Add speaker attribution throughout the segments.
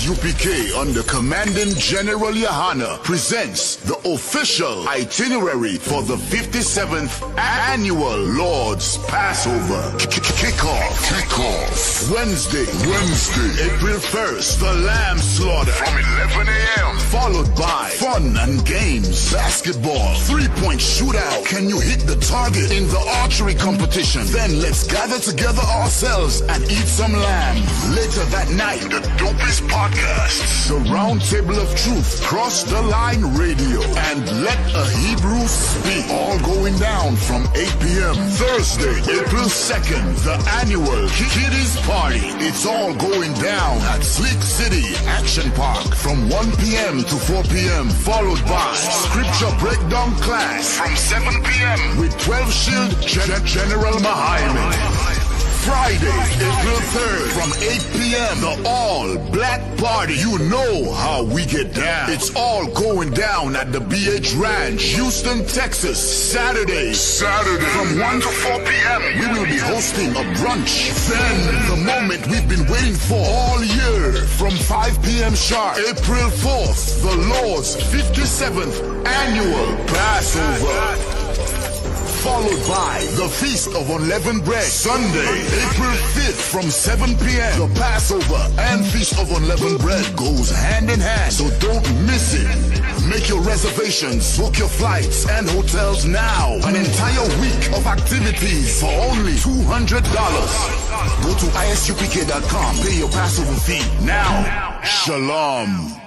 Speaker 1: ISUPK under Commanding General Yohana presents the official itinerary for the 57th Annual Lord's Passover. Kickoff. Wednesday, April 1st, the Lamb Slaughter from 11 a.m. Followed by fun and games, basketball, three-point shootout. Can you hit the target in the archery competition? Then let's gather together ourselves and eat some lamb. Later that night, the dopest podcasts, the Round Table of Truth, Cross the Line Radio, and Let a Hebrew Speak. All going down from 8 p.m. Thursday, April 2nd, the annual Kiddies Party. It's all going down at Slick City Action Park from 1 p.m. to 4 p.m. Followed by Scripture Breakdown Class from 7 p.m. with 12 Shield General Mahayman. Friday, April 3rd from 8 p.m. the all-black party. You know how we get down. It's all going down at the BH Ranch, Houston, Texas. Saturday from 1 to 4 p.m. we will be hosting a brunch. Then the moment we've been waiting for all year from 5 p.m. sharp, April 4th, the Lord's 57th Annual Passover. Followed by the Feast of Unleavened Bread. Sunday, April 5th from 7 p.m. The Passover and Feast of Unleavened Bread goes hand in hand, so don't miss it. Make your reservations, book your flights and hotels now. An entire week of activities for only $200. Go to isupk.com, pay your Passover fee now. Shalom.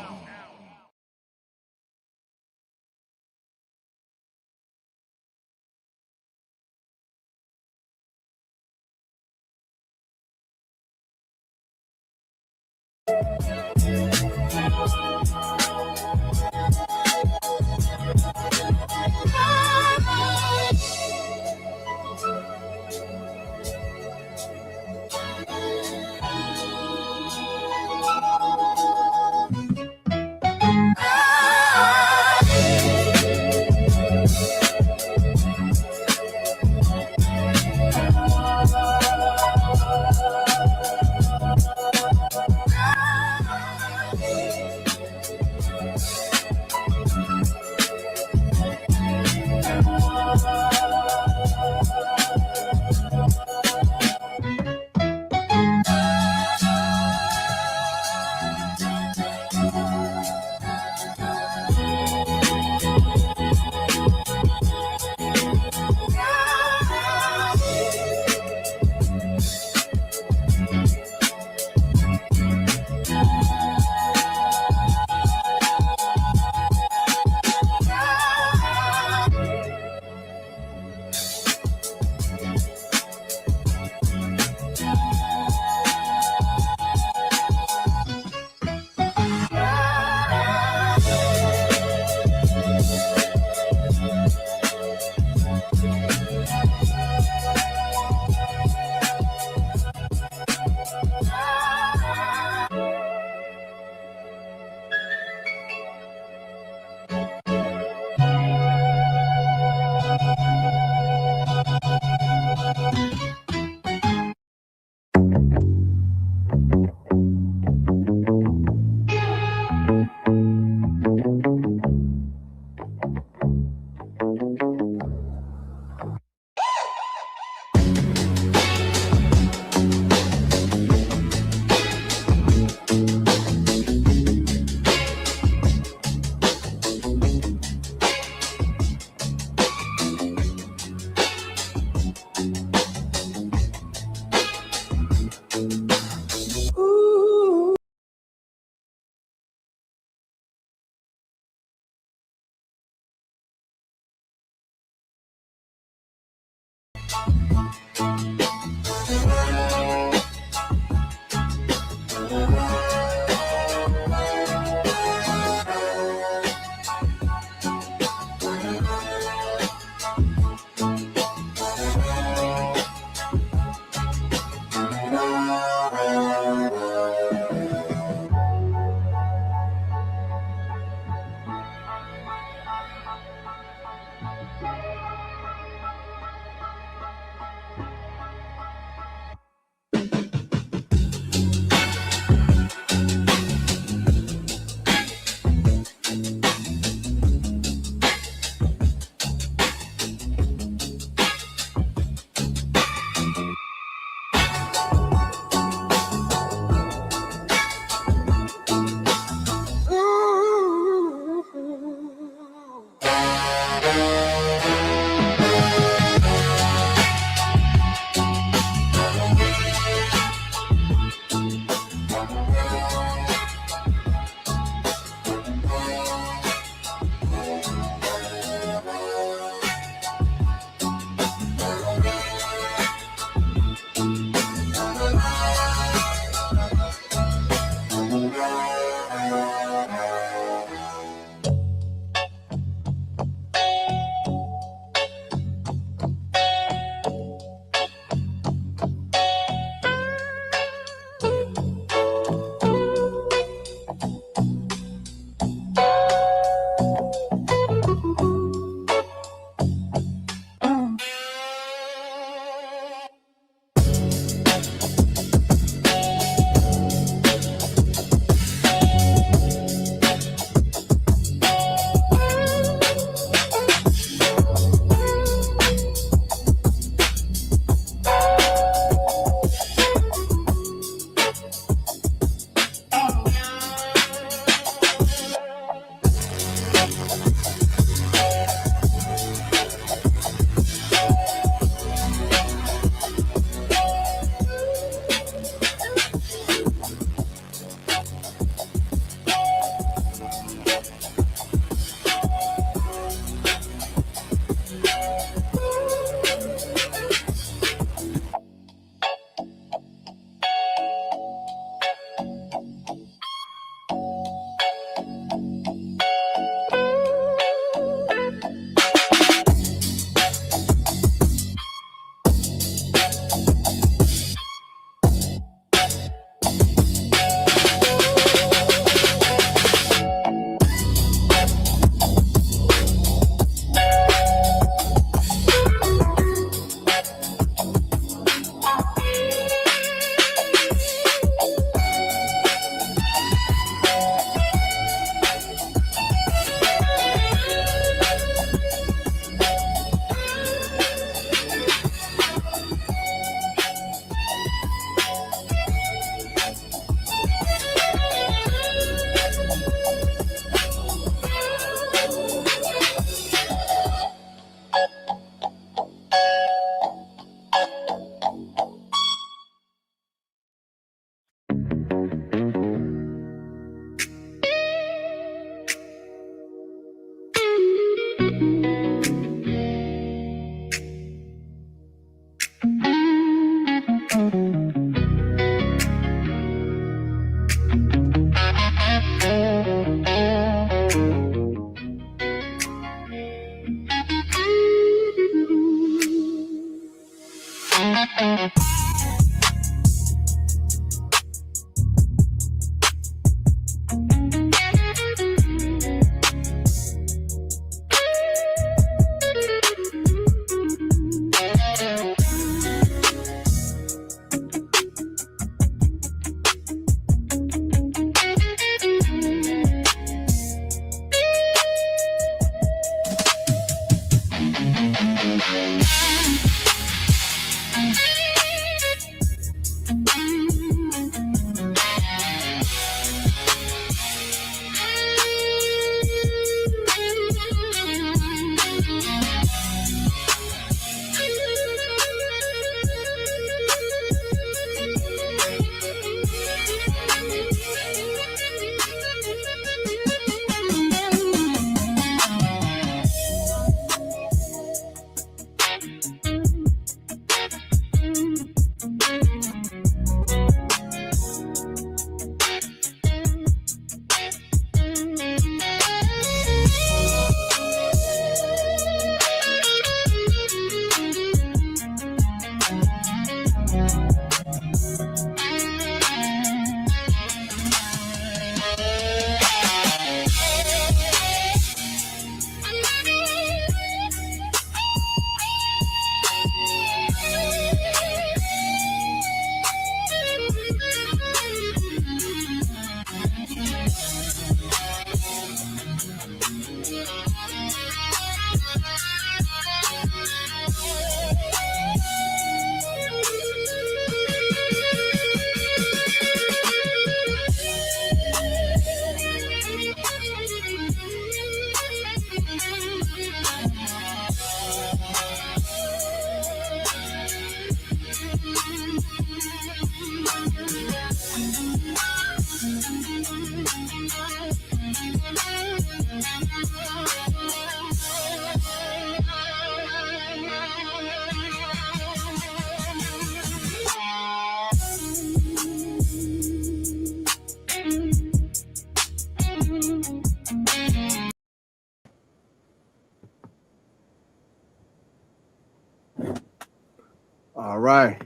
Speaker 2: All right.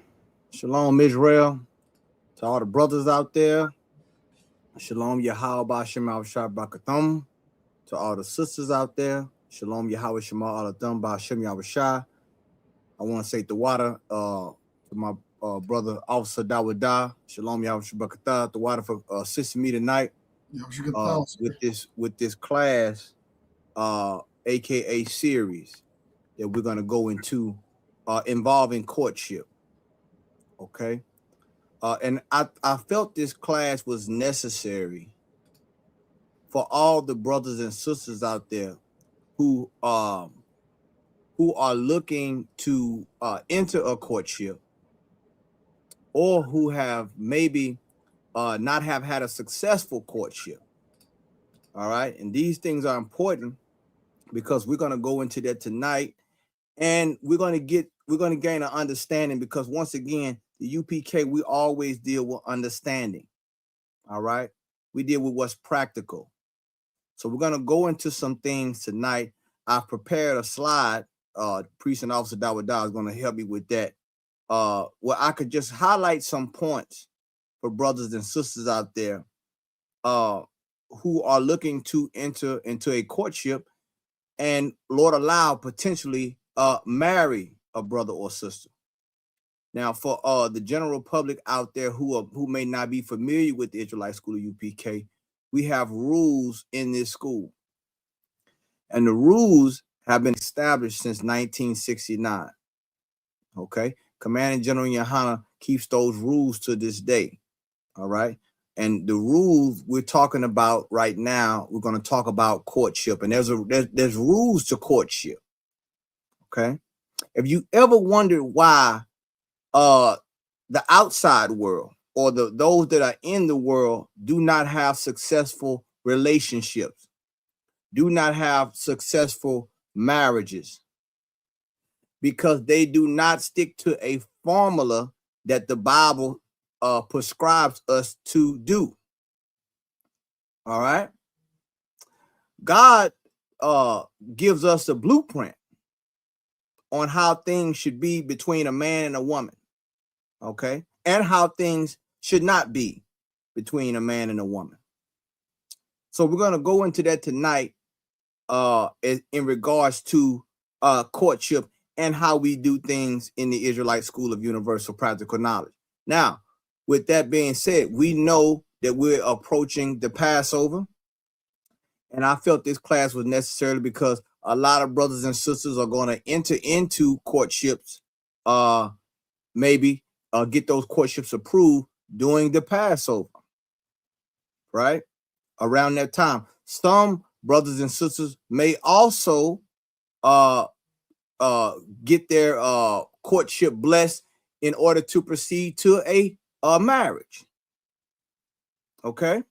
Speaker 2: Shalom, Israel. To all the brothers out there. Shalom, Yahweh Ba'Shem Yahushua B'Akathum. To all the sisters out there. Shalom, Yahweh Shema Alathum Ba'Shem Yahushua. I want to say the water to my brother Officer Dawada. Shalom, Yahushua B'Akathum. The water for assisting me tonight with this class, aka series that we're gonna go into involving courtship. Okay. And I felt this class was necessary for all the brothers and sisters out there who are looking to enter a courtship, or who have maybe not have had a successful courtship. All right. And these things are important because we're going to go into that tonight, and we're going to gain an understanding, because once again, the UPK, we always deal with understanding. All right. We deal with what's practical. So we're going to go into some things tonight. I've prepared a slide. Priest and Officer Dawada is going to help me with that. Where I could just highlight some points for brothers and sisters out there who are looking to enter into a courtship and, Lord allow, potentially marry a brother or sister. Now, for the general public out there who may not be familiar with the Israelite School of UPK, we have rules in this school. And the rules have been established since 1969. Okay? Commanding General Yohana keeps those rules to this day. All right? And the rules we're talking about right now, we're going to talk about courtship. And there's rules to courtship. Okay? If you ever wondered why the outside world, or those that are in the world, do not have successful relationships, do not have successful marriages, because they do not stick to a formula that the Bible prescribes us to do. All right. God gives us a blueprint on how things should be between a man and a woman. okay, and how things should not be between a man and a woman. So we're going to go into that tonight in regards to courtship and how we do things in the Israelite School of Universal Practical Knowledge. Now, with that being said, we know that we're approaching the Passover, and I felt this class was necessary because a lot of brothers and sisters are going to enter into courtships, maybe get those courtships approved during the Passover, right? Around that time. Some brothers and sisters may also get their courtship blessed in order to proceed to a marriage. Okay?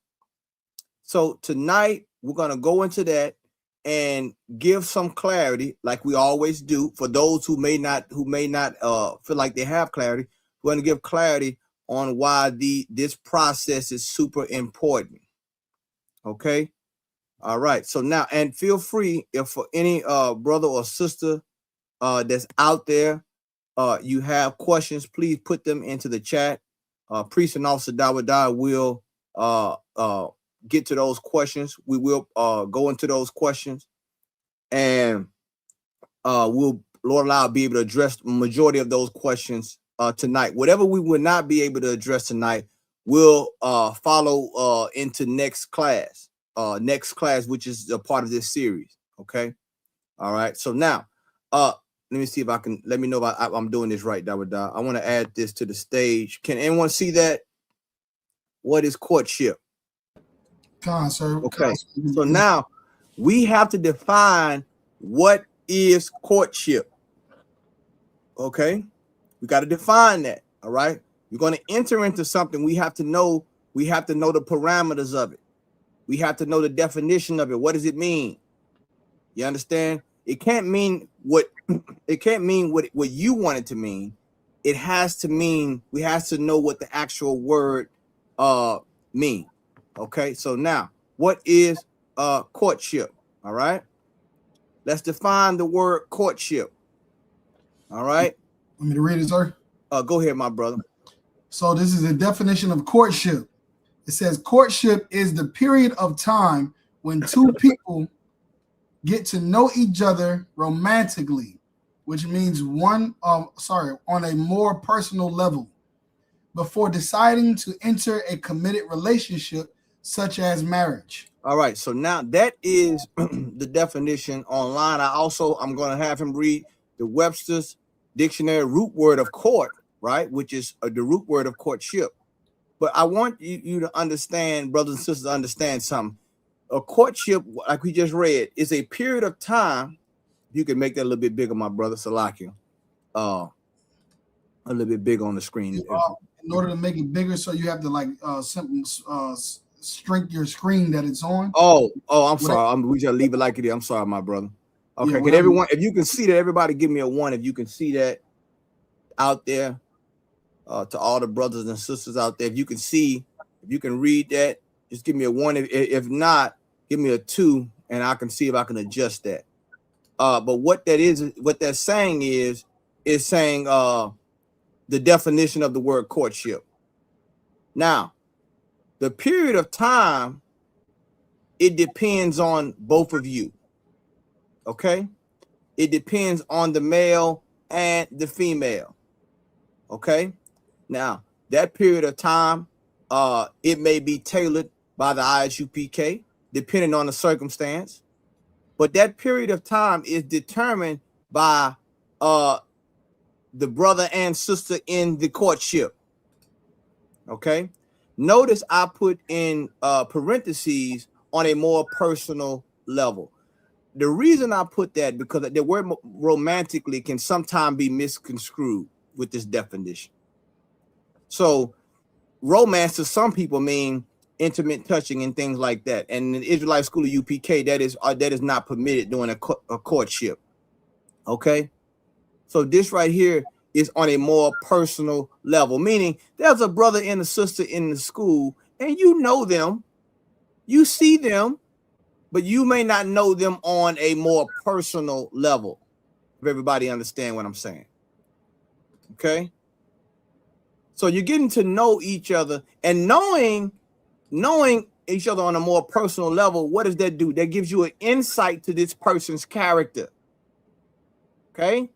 Speaker 2: So tonight we're going to go into that and give some clarity, like we always do, for those who may not feel like they have clarity. We're going to give clarity on why this process is super important. Okay. All right. So now, and feel free, if for any brother or sister that's out there, you have questions, please put them into the chat. Priest and Officer Dawada will get to those questions. We will go into those questions, and we'll, Lord allow, be able to address the majority of those questions tonight. Whatever we will not be able to address tonight, we'll follow into next class, which is a part of this series. Okay. All right. So now, let me see if I can, let me know if I'm doing this right, Dawada. I want to add this to the stage. Can anyone see that? What is courtship?
Speaker 3: Sir.
Speaker 2: Okay. So now we have to define what is courtship. Okay. We got to define that. All right. You're going to enter into something. We have to know the parameters of it. We have to know the definition of it. What does it mean? You understand? It can't mean what you want it to mean. It has to mean, we have to know what the actual word mean. Okay, so now what is courtship? All right, let's define the word courtship. All right,
Speaker 3: want me to read it, sir?
Speaker 2: Go ahead, my brother.
Speaker 3: So this is the definition of courtship. It says courtship is the period of time when two people get to know each other romantically, which means on a more personal level, before deciding to enter a committed relationship such as marriage.
Speaker 2: All right, so now that is the definition online. I'm going to have him read the Webster's Dictionary root word of court, right, which is the root word of courtship. But I want you to understand, brothers and sisters, understand something. A courtship, like we just read, is a period of time. You can make that a little bit bigger, my brother Salakia. A little bit bigger on the screen.
Speaker 3: In order to make it bigger, so you have to shrink your screen that it's on.
Speaker 2: Oh, I'm sorry. We just leave it like it is. I'm sorry, my brother. Okay, yeah, can everyone, if you can see that, everybody give me a 1 if you can see that out there. To all the brothers and sisters out there, if you can read that, just give me a 1. If not, give me a 2, and I can see if I can adjust that. But what that's saying is saying the definition of the word courtship. Now, the period of time, it depends on both of you. Okay? It depends on the male and the female. Okay? Now, that period of time, it may be tailored by the ISUPK, depending on the circumstance. But that period of time is determined by the brother and sister in the courtship. Okay? Notice I put in parentheses on a more personal level. The reason I put that, because the word romantically can sometimes be misconstrued with this definition. So romance to some people mean intimate touching and things like that. And in the Israelite School of UPK, that is not permitted during a courtship. Okay? So this right here is on a more personal level, meaning there's a brother and a sister in the school, and you know them, you see them, but you may not know them on a more personal level. If everybody understand what I'm saying. Okay? So you're getting to know each other and knowing each other on a more personal level. What does that do? That gives you an insight to this person's character. Okay?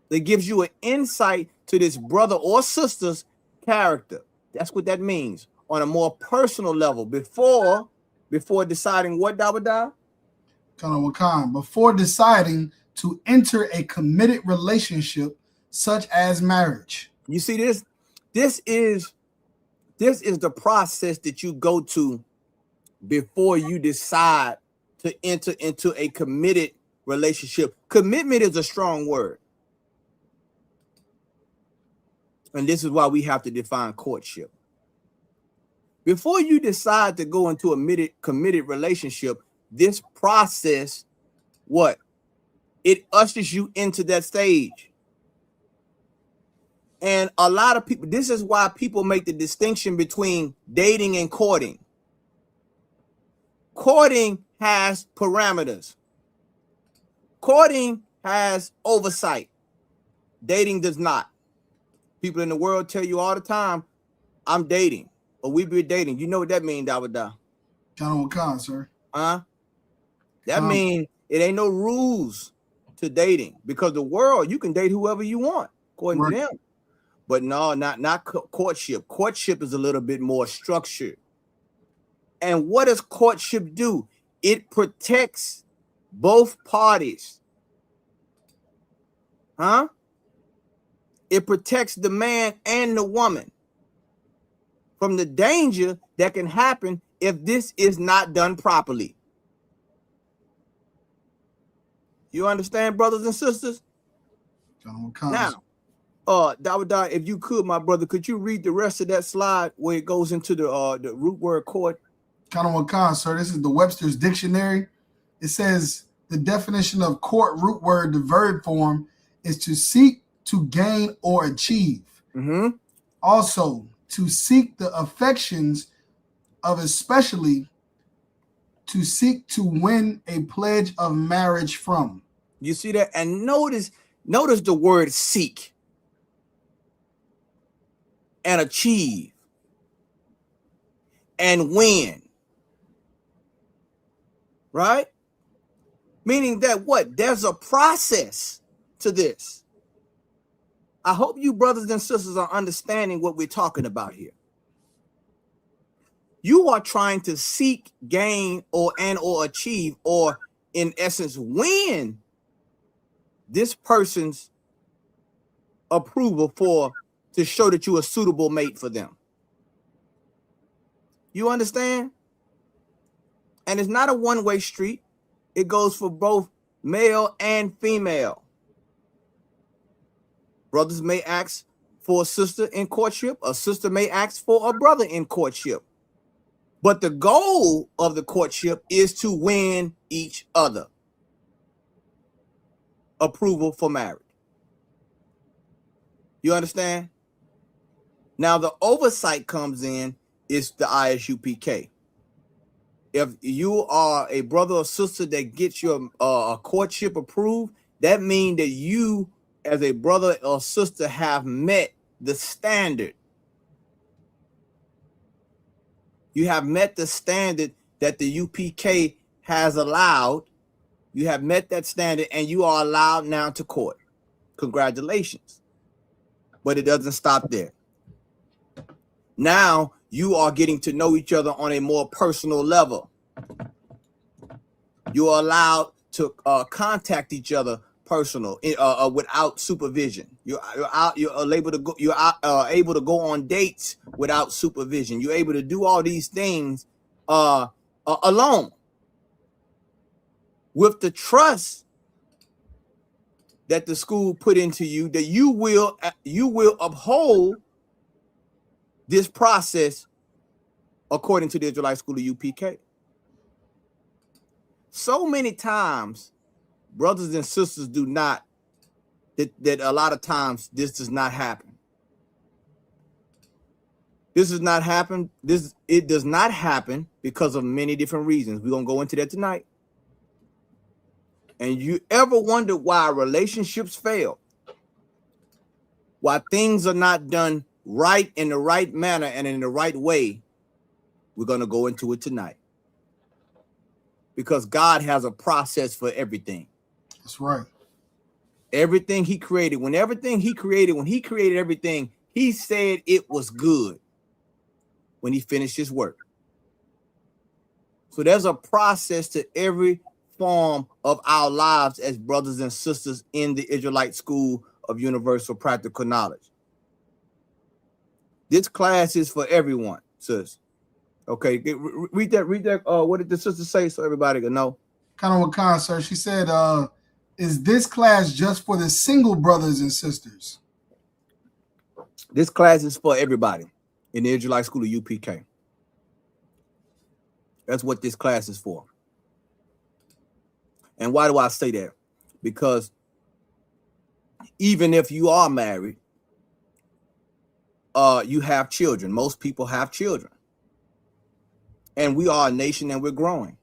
Speaker 2: That gives you an insight to this brother or sister's character. That's what that means on a more personal level before deciding what Dawada?
Speaker 3: Before deciding to enter a committed relationship such as marriage.
Speaker 2: You see this? This is the process that you go to before you decide to enter into a committed relationship. Commitment is a strong word. And this is why we have to define courtship. Before you decide to go into a committed relationship, this process, what? It ushers you into that stage. And a lot of people, this is why people make the distinction between dating and courting. Courting has parameters. Courting has oversight. Dating does not. People in the world tell you all the time, I'm dating, or we've been dating. You know what that means, Dawada?
Speaker 3: Sir.
Speaker 2: That means it ain't no rules to dating, because the world, you can date whoever you want, according to them. But no, not courtship. Courtship is a little bit more structured. And what does courtship do? It protects both parties. It protects the man and the woman from the danger that can happen if this is not done properly. You understand, brothers and sisters? Now, Dawada, if you could, my brother, could you read the rest of that slide where it goes into the root word court?
Speaker 3: Sir. This is the Webster's Dictionary. It says the definition of court root word, the verb form, is to seek, to gain, or achieve. Also, to seek the affections of, especially to seek to win a pledge of marriage from.
Speaker 2: You see that? And notice the word seek and achieve and win. Right? Meaning that what? There's a process to this. I hope you brothers and sisters are understanding what we're talking about here. You are trying to seek, gain, or achieve, or in essence, win this person's approval to show that you're a suitable mate for them. You understand? And it's not a one-way street. It goes for both male and female. Brothers may ask for a sister in courtship. A sister may ask for a brother in courtship. But the goal of the courtship is to win each other approval for marriage. You understand? Now, the oversight comes in is the ISUPK. If you are a brother or sister that gets your courtship approved, that means that you, as a brother or sister, have met the standard. You have met the standard that the UPK has allowed. You have met that standard, and you are allowed now to court. Congratulations. But it doesn't stop there. Now you are getting to know each other on a more personal level. You are allowed to contact each other personal without supervision. You're able to go. You're able to go on dates without supervision. You're able to do all these things alone, with the trust that the school put into you, that you will uphold this process according to the Israelite School of UPK. So many times, brothers and sisters do not, that a lot of times this does not happen. This does not happen. It does not happen because of many different reasons. We're going to go into that tonight. And you ever wonder why relationships fail? why things are not done right in the right manner and in the right way, we're going to go into it tonight. Because God has a process for everything.
Speaker 3: That's right.
Speaker 2: Everything he created, when he created everything, he said it was good when he finished his work. So there's a process to every form of our lives as brothers and sisters in the Israelite School of Universal Practical Knowledge. This class is for everyone, sis. Okay, read that. What did the sister say so everybody can know?
Speaker 3: Kind of what Khan, sir. She said, is this class just for the single brothers and sisters?
Speaker 2: This class is for everybody in the Israelite School of UPK. That's what this class is for. And why do I say that? Because even if you are married, you have children. Most people have children. And we are a nation and we're growing.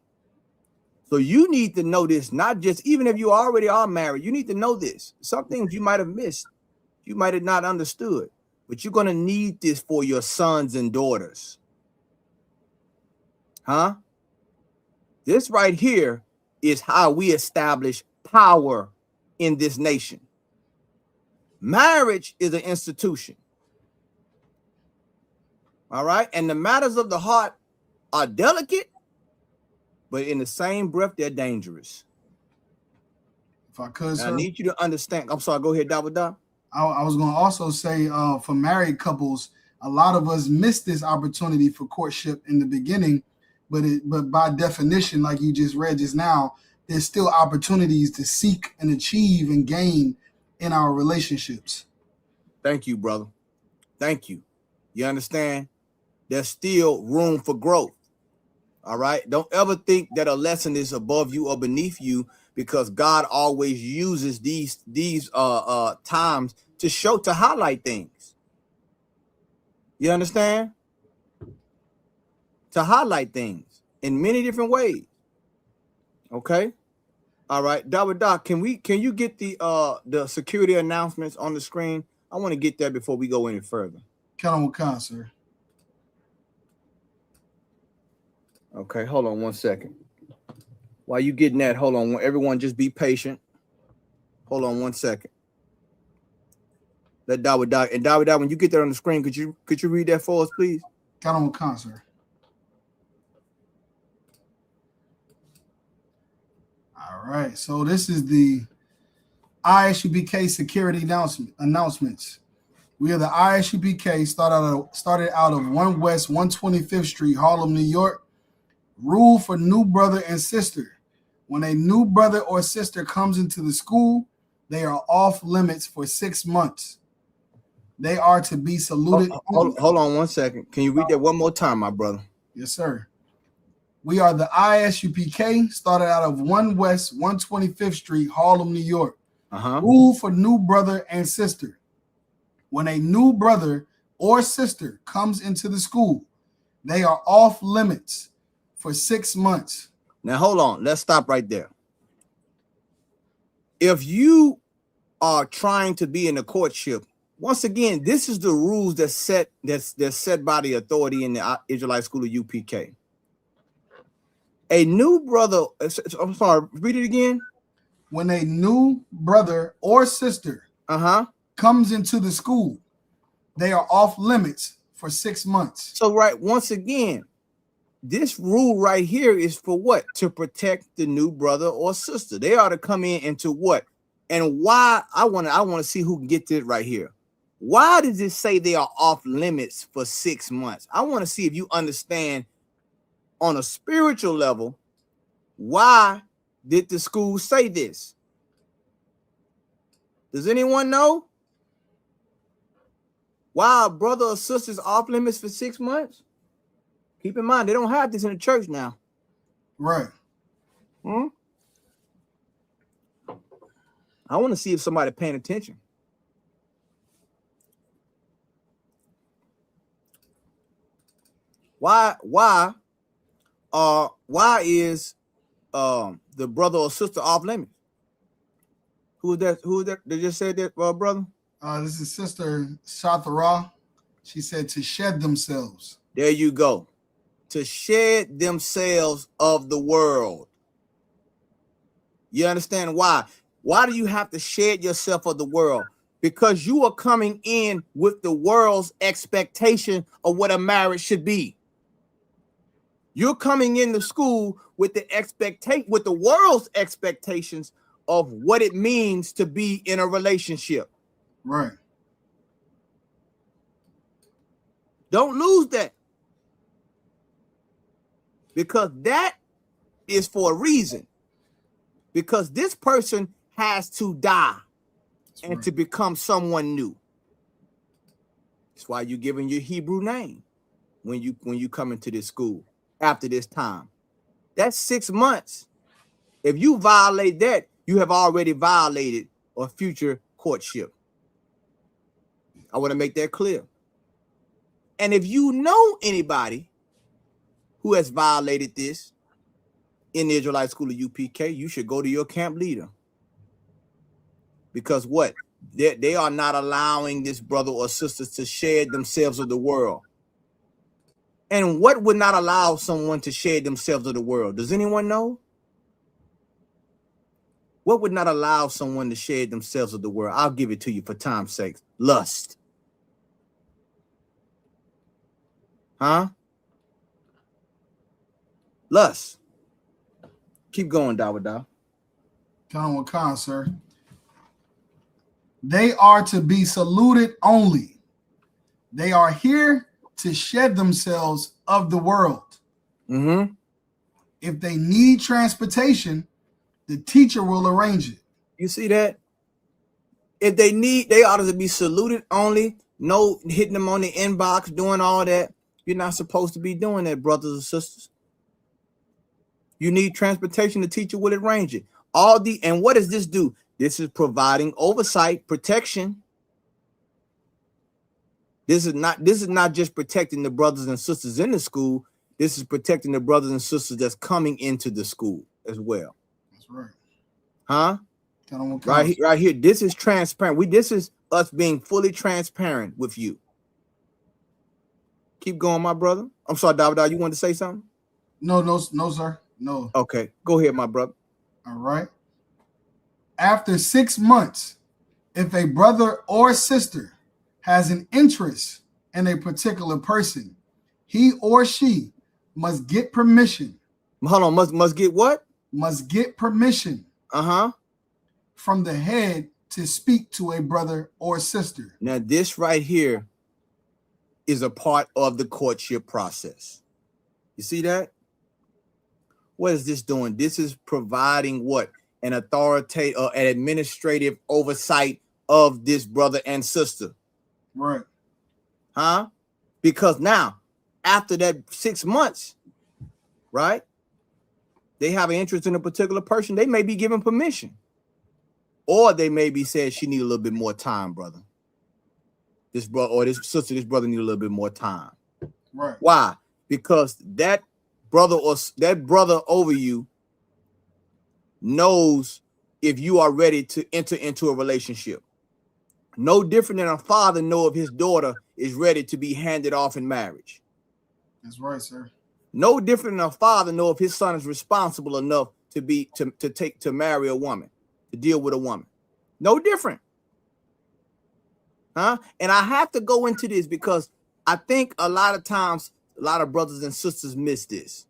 Speaker 2: So you need to know this, not just, even if you already are married, you need to know this. Some things you might have missed. You might have not understood. But you're going to need this for your sons and daughters. Huh? This right here is how we establish power in this nation. Marriage is an institution. All right? And the matters of the heart are delicate, but in the same breath, they're dangerous.
Speaker 3: If I could, sir.
Speaker 2: I need you to understand. I'm sorry, go ahead, Dawada.
Speaker 3: I was going to also say for married couples, a lot of us missed this opportunity for courtship in the beginning, but by definition, like you just read just now, there's still opportunities to seek and achieve and gain in our relationships.
Speaker 2: Thank you, brother. Thank you. You understand? There's still room for growth. All right. Don't ever think that a lesson is above you or beneath you, because God always uses these times to highlight things. You understand? To highlight things in many different ways. Okay. All right. Doc, can you get the security announcements on the screen? I want to get that before we go any further.
Speaker 3: Count on, sir.
Speaker 2: Okay, hold on 1 second. While you getting that, hold on. Everyone just be patient. Hold on 1 second. Let Dawada, and Dawada, when you get that on the screen, could you read that for us, please?
Speaker 3: Count on, sir. All right, so this is the ISUPK security announcements. We are the ISUPK, started out of 1 West 125th Street, Harlem, New York. Rule for new brother and sister. When a new brother or sister comes into the school, they are off limits for 6 months. They are to be saluted.
Speaker 2: Hold on 1 second. Can you read that one more time, my brother?
Speaker 3: Yes, sir. We are the ISUPK, started out of 1 West 125th Street, Harlem, New York. Rule for new brother and sister. When a new brother or sister comes into the school, they are off limits for 6 months.
Speaker 2: Now, hold on. Let's stop right there. If you are trying to be in a courtship, once again, this is the rules that's set by the authority in the Israelite School of UPK. A new brother, I'm sorry, read it again.
Speaker 3: When a new brother or sister comes into the school, they are off limits for 6 months.
Speaker 2: So, right, once again, this rule right here is for what? To protect the new brother or sister. They are to come in into what? And why? I want to see who can get this right here. Why does it say they are off limits for 6 months? I want to see if you understand on a spiritual level, why did the school say this? Does anyone know? Why a brother or sister's off limits for 6 months? Keep in mind, they don't have this in the church now.
Speaker 3: Right.
Speaker 2: I want to see if somebody paying attention. Why is the brother or sister off limits? Who is that? They just said that, brother?
Speaker 3: This is Sister Shathara. She said to shed themselves.
Speaker 2: There you go. To shed themselves of the world. You understand why? Why do you have to shed yourself of the world? Because you are coming in with the world's expectation of what a marriage should be. You're coming into school with with the world's expectations of what it means to be in a relationship.
Speaker 3: Right.
Speaker 2: Don't lose that. Because that is for a reason. Because this person has to die and to become someone new. That's why you're giving your Hebrew name when you come into this school after this time. That's 6 months. If you violate that, you have already violated a future courtship. I want to make that clear. And if you know anybody who has violated this in the Israelite School of UPK, you should go to your camp leader. Because what? They are not allowing this brother or sister to shed themselves of the world. And what would not allow someone to shed themselves of the world? Does anyone know? What would not allow someone to shed themselves of the world? I'll give it to you for time's sake. Lust. Huh? Lust. Keep going, Dawada.
Speaker 3: Count Wakan, sir. They are to be saluted only. They are here to shed themselves of the world.
Speaker 2: Mm-hmm.
Speaker 3: If they need transportation, the teacher will arrange it.
Speaker 2: You see that? If they need, they ought to be saluted only. No hitting them on the inbox, doing all that. You're not supposed to be doing that, brothers and sisters. You need transportation, the teacher will arrange it. And what does this do? This is providing oversight, protection. This is not just protecting the brothers and sisters in the school. This is protecting the brothers and sisters that's coming into the school as well.
Speaker 3: That's right.
Speaker 2: Huh? Right here. This is transparent. This is us being fully transparent with you. Keep going, my brother. I'm sorry, David. You want to say something?
Speaker 3: No, sir. No.
Speaker 2: Okay, go ahead, my brother.
Speaker 3: All right. After 6 months, if a brother or sister has an interest in a particular person, he or she must get permission.
Speaker 2: Hold on, must get what?
Speaker 3: Must get permission. From the head to speak to a brother or sister.
Speaker 2: Now, this right here is a part of the courtship process. You see that? What is this doing? This is providing what? An authoritative or an administrative oversight of this brother and sister.
Speaker 3: Right.
Speaker 2: Huh? Because now, after that 6 months, right? They have an interest in a particular person. They may be given permission. Or they may be said she need a little bit more time, brother. This brother or this sister, this brother need a little bit more time.
Speaker 3: Right.
Speaker 2: Why? Because that brother or that brother over you knows if you are ready to enter into a relationship. No different than a father know if his daughter is ready to be handed off in marriage.
Speaker 3: That's right, sir.
Speaker 2: No different than a father know if his son is responsible enough to marry a woman, to deal with a woman. No different. Huh? And I have to go into this because I think a lot of times, a lot of brothers and sisters miss this.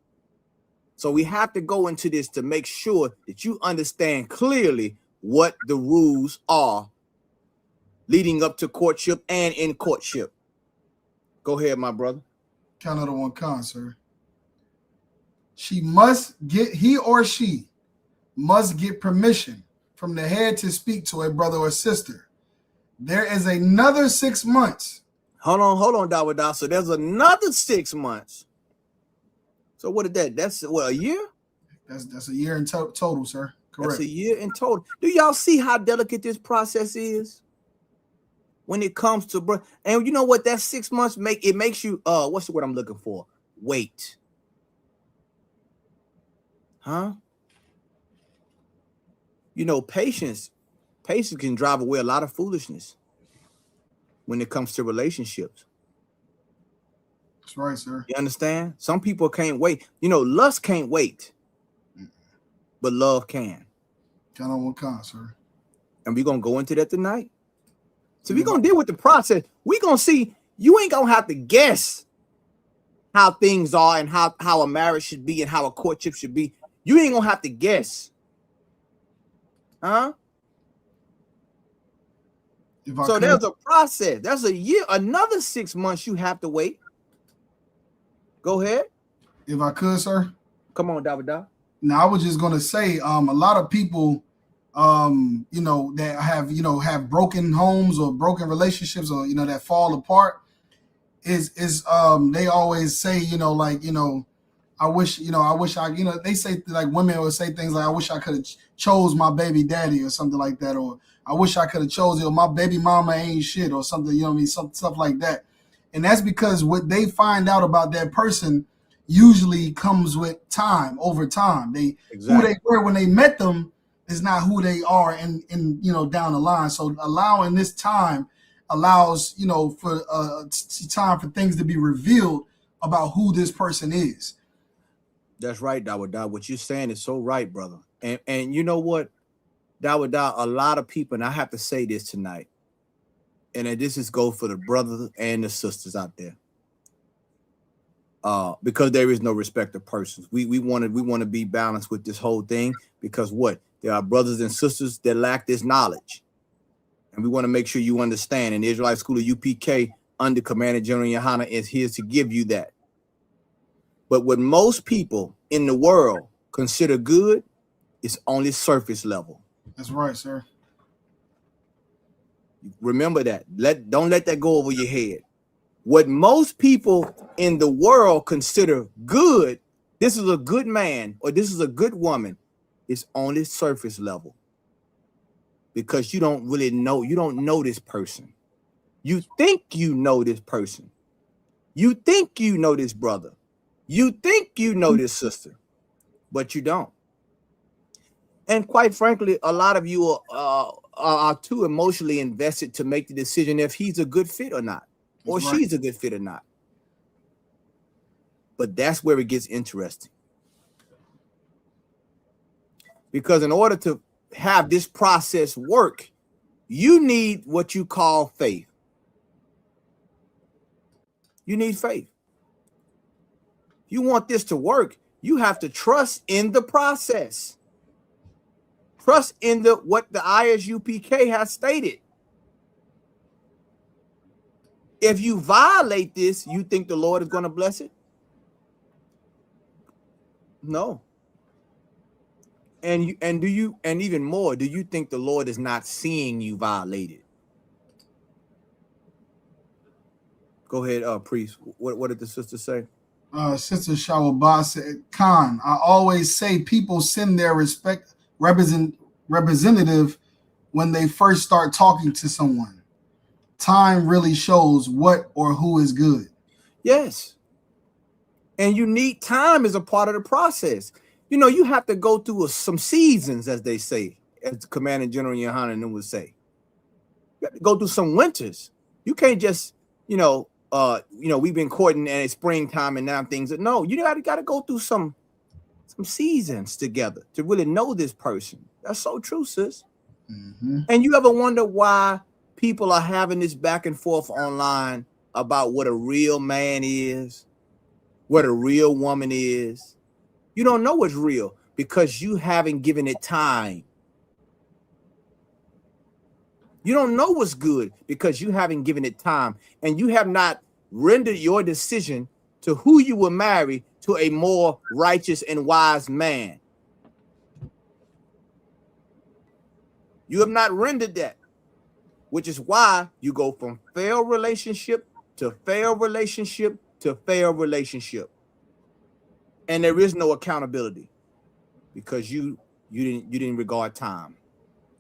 Speaker 2: So we have to go into this to make sure that you understand clearly what the rules are leading up to courtship and in courtship. Go ahead, my brother.
Speaker 3: Count out of one con, sir. He or she must get permission from the head to speak to a brother or sister. There is another 6 months.
Speaker 2: Hold on, Dawada. So there's another 6 months. So what is that? That's what, a year?
Speaker 3: That's a year in total, sir. Correct.
Speaker 2: That's a year in total. Do y'all see how delicate this process is? When it comes to and you know what that 6 months makes you what's the word I'm looking for? Wait. Huh? You know, patience can drive away a lot of foolishness. when it comes to relationships.
Speaker 3: That's right, sir.
Speaker 2: You understand? Some people can't wait. You know, lust can't wait, but love can.
Speaker 3: Count on one count, sir.
Speaker 2: And we're going to go into that tonight. So we're going to deal with the process. We're going to see, you ain't going to have to guess how things are and how a marriage should be and how a courtship should be. You ain't going to have to guess. Huh? So there's a process. There's a year, another 6 months you have to wait. Go ahead.
Speaker 3: If I could, sir.
Speaker 2: Come on, Davida.
Speaker 3: Now, I was just going to say, a lot of people, you know, that have broken homes or broken relationships or, you know, that fall apart is they always say, you know, like, you know, I wish I, you know, they say, like, women would say things like, I wish I could have chose my baby daddy or something like that. Or I wish I could have chose, you know, my baby mama ain't shit or something, you know what I mean? Some stuff like that. And that's because what they find out about that person usually comes with time, over time. Who they were when they met them is not who they are in you know, down the line. So allowing this time allows, you know, for time for things to be revealed about who this person is.
Speaker 2: That's right, Dawada. What you're saying is so right, brother. And you know what, Dawada, a lot of people, and I have to say this tonight, and this is go for the brothers and the sisters out there. Because there is no respect of persons. We want to be balanced with this whole thing, because what? There are brothers and sisters that lack this knowledge. And we want to make sure you understand. And the Israelite School of UPK under Commander General Yohana is here to give you that. But what most people in the world consider good is only surface level.
Speaker 3: That's right, sir.
Speaker 2: Remember that. Don't let that go over your head. What most people in the world consider good, this is a good man or this is a good woman, is only surface level. Because you don't really know, you don't know this person. You think you know this person. You think you know this brother. You think you know this sister, but you don't. And quite frankly, a lot of you are too emotionally invested to make the decision if he's a good fit or not, or she's a good fit or not. But that's where it gets interesting. Because in order to have this process work, you need what you call faith. You need faith. You want this to work, you have to trust in the process. Trust in what the ISUPK has stated. If you violate this, you think the Lord is going to bless it? No. And even more, do you think the Lord is not seeing you violate it? Go ahead, priest. What did the sister say?
Speaker 3: Sister Shawabah said, Khan, I always say people send their representative when they first start talking to someone. Time really shows what or who is good.
Speaker 2: Yes. And you need time as a part of the process. You know, you have to go through some seasons, as they say, as the Commander General Yohana would say. You have to go through some winters. You can't just, we've been courting and it's springtime and now things. No, you got to go through some seasons together to really know this person. That's so true, sis.
Speaker 3: Mm-hmm.
Speaker 2: And you ever wonder why people are having this back and forth online about what a real man is, what a real woman is? You don't know what's real because you haven't given it time. You don't know what's good because you haven't given it time, and you have not rendered your decision to who you will marry to a more righteous and wise man. You have not rendered that, which is why you go from failed relationship to failed relationship to failed relationship. And there is no accountability because you didn't regard time.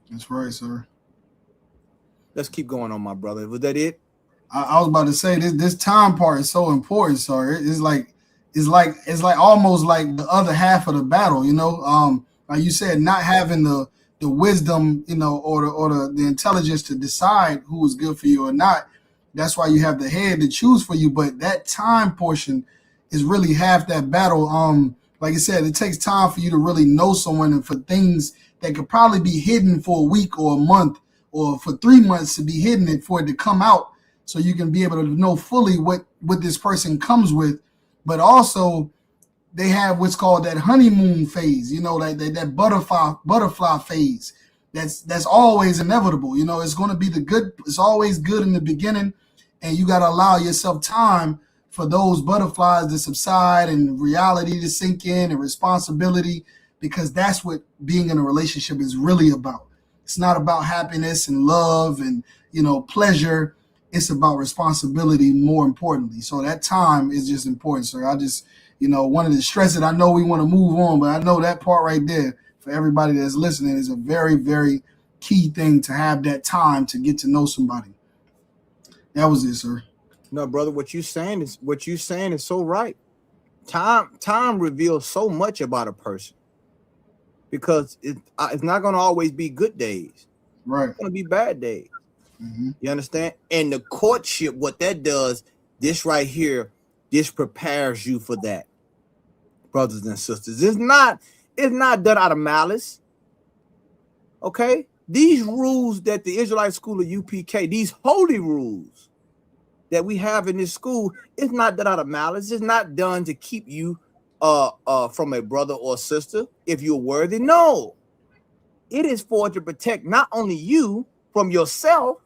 Speaker 3: That's right, sir.
Speaker 2: Let's keep going on, my brother. Was that it?
Speaker 3: I was about to say this time part is so important, sir. It's like almost like the other half of the battle, you know. Like you said, not having the wisdom, you know, or the intelligence to decide who is good for you or not That's why you have the head to choose for you. But that time portion is really half that battle. Like I said, it takes time for you to really know someone, and for things that could probably be hidden for a week or a month or for 3 months to be hidden and for it to come out, so you can be able to know fully what this person comes with. But also they have what's called that honeymoon phase, that butterfly phase. That's always inevitable. It's going to be it's always good in the beginning, and you got to allow yourself time for those butterflies to subside and reality to sink in and responsibility, because that's what being in a relationship is really about. It's not about happiness and love and, pleasure. It's about responsibility more importantly. So that time is just important, sir. I just, wanted to stress it. I know we want to move on, but I know that part right there for everybody that's listening is a very, very key thing, to have that time to get to know somebody. That was it, sir.
Speaker 2: No, brother, what you saying is so right. Time reveals so much about a person, because it's not going to always be good days.
Speaker 3: Right.
Speaker 2: It's going to be bad days. Mm-hmm. You understand? And the courtship, what that does, this right here, this prepares you for that, brothers and sisters. It's not done out of malice. Okay? These rules that the Israelite school of UPK, these holy rules that we have in this school, it's not done out of malice. It's not done to keep you from a brother or sister if you're worthy. No. It is for to protect not only you from yourself,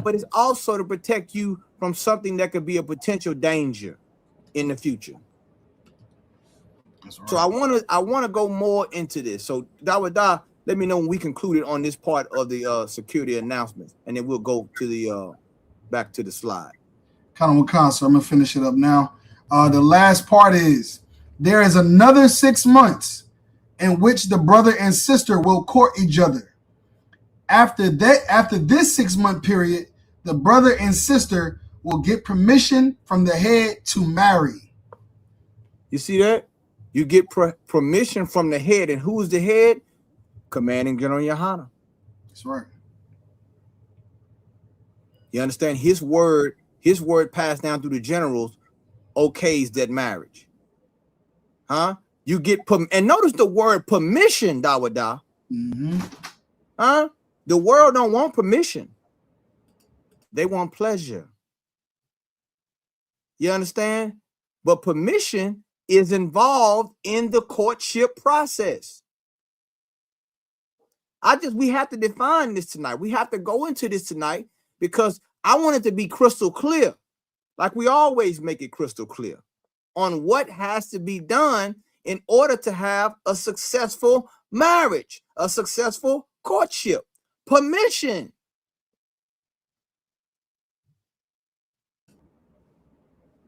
Speaker 2: but it's also to protect you from something that could be a potential danger in the future. That's right. So I want to go more into this. So Dawada, let me know when we concluded on this part of the security announcements, and then we'll go to the back to the slide.
Speaker 3: So I'm gonna finish it up now. The last part is, there is another 6 months in which the brother and sister will court each other. After this 6 month period, the brother and sister will get permission from the head to marry.
Speaker 2: You see that? You get permission from the head, and who's the head? Commanding General Yohana.
Speaker 3: That's right.
Speaker 2: You understand? His word passed down through the generals okays that marriage. Huh? You get and notice the word permission, Dawada.
Speaker 3: Mm-hmm.
Speaker 2: Huh? The world don't want permission. They want pleasure. You understand? But permission is involved in the courtship process. We have to define this tonight. We have to go into this tonight, because I want it to be crystal clear, like we always make it crystal clear, on what has to be done in order to have a successful marriage, a successful courtship. Permission.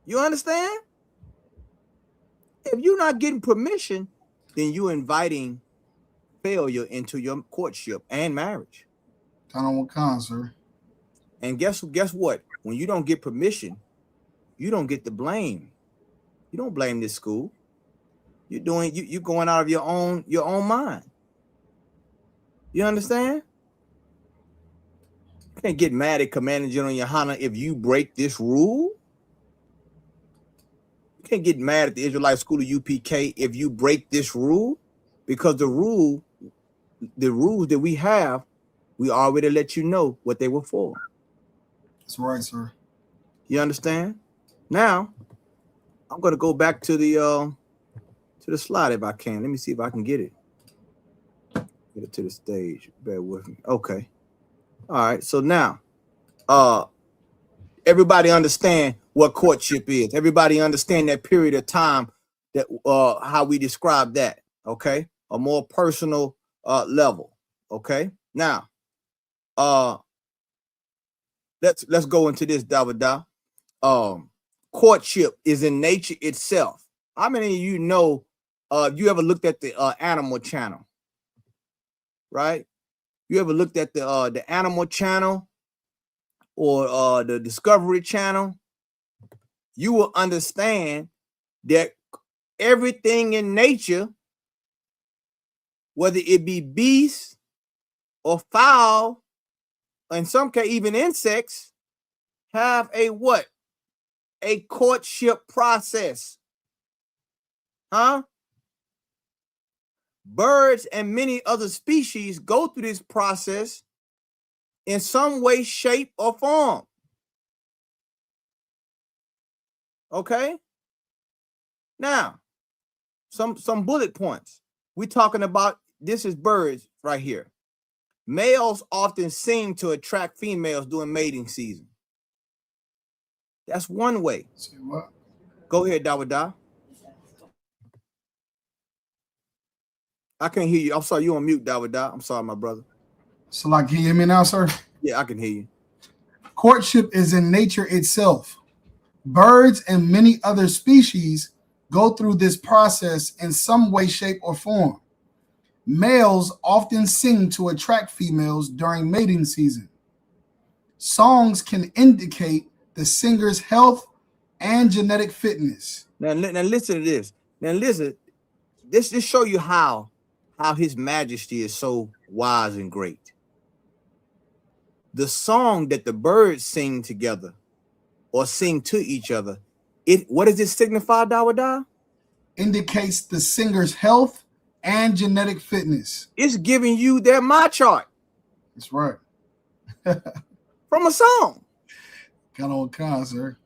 Speaker 2: You understand? If you're not getting permission, then you're inviting failure into your courtship and marriage.
Speaker 3: Sir.
Speaker 2: And guess what? When you don't get permission, you don't get the blame. You don't blame this school. You're going out of your own mind. You understand? You can't get mad at Commanding General Yohana if you break this rule. You can't get mad at the Israelite School of UPK if you break this rule, because the rules that we have, we already let you know what they were for.
Speaker 3: That's right, sir.
Speaker 2: You understand? Now, I'm going to go back to the slide if I can. Let me see if I can get it. Get it to the stage. Bear with me. Okay. All right. So now, everybody understand what courtship is. Everybody understand that period of time, that how we describe that. Okay. A more personal level. Okay. Now, let's go into this, Dawada. Courtship is in nature itself. How many of you know, you ever looked at the Animal Channel? Right? You ever looked at the Animal Channel or the Discovery Channel? You will understand that everything in nature, whether it be beasts or fowl, in some case even insects, have a what? A courtship process. Huh? Birds and many other species go through this process in some way, shape, or form. Okay? Now, some bullet points. We're talking about, this is birds right here. Males often seem to attract females during mating season. That's one way.
Speaker 3: Say what?
Speaker 2: Go ahead, Dawada. I can't hear you. I'm sorry, you on mute, Dawada. I'm sorry, my brother.
Speaker 3: So, like, can you hear me now, sir?
Speaker 2: Yeah, I can hear you.
Speaker 3: Courtship is in nature itself. Birds and many other species go through this process in some way, shape, or form. Males often sing to attract females during mating season. Songs can indicate the singer's health and genetic fitness.
Speaker 2: Now listen to this. Now listen, this just show you how his majesty is so wise and great. The song that the birds sing together or sing to each other, what does it signify, Dawada?
Speaker 3: Indicates the singer's health and genetic fitness.
Speaker 2: It's giving you their my chart.
Speaker 3: That's right.
Speaker 2: From a song.
Speaker 3: Got on con, sir.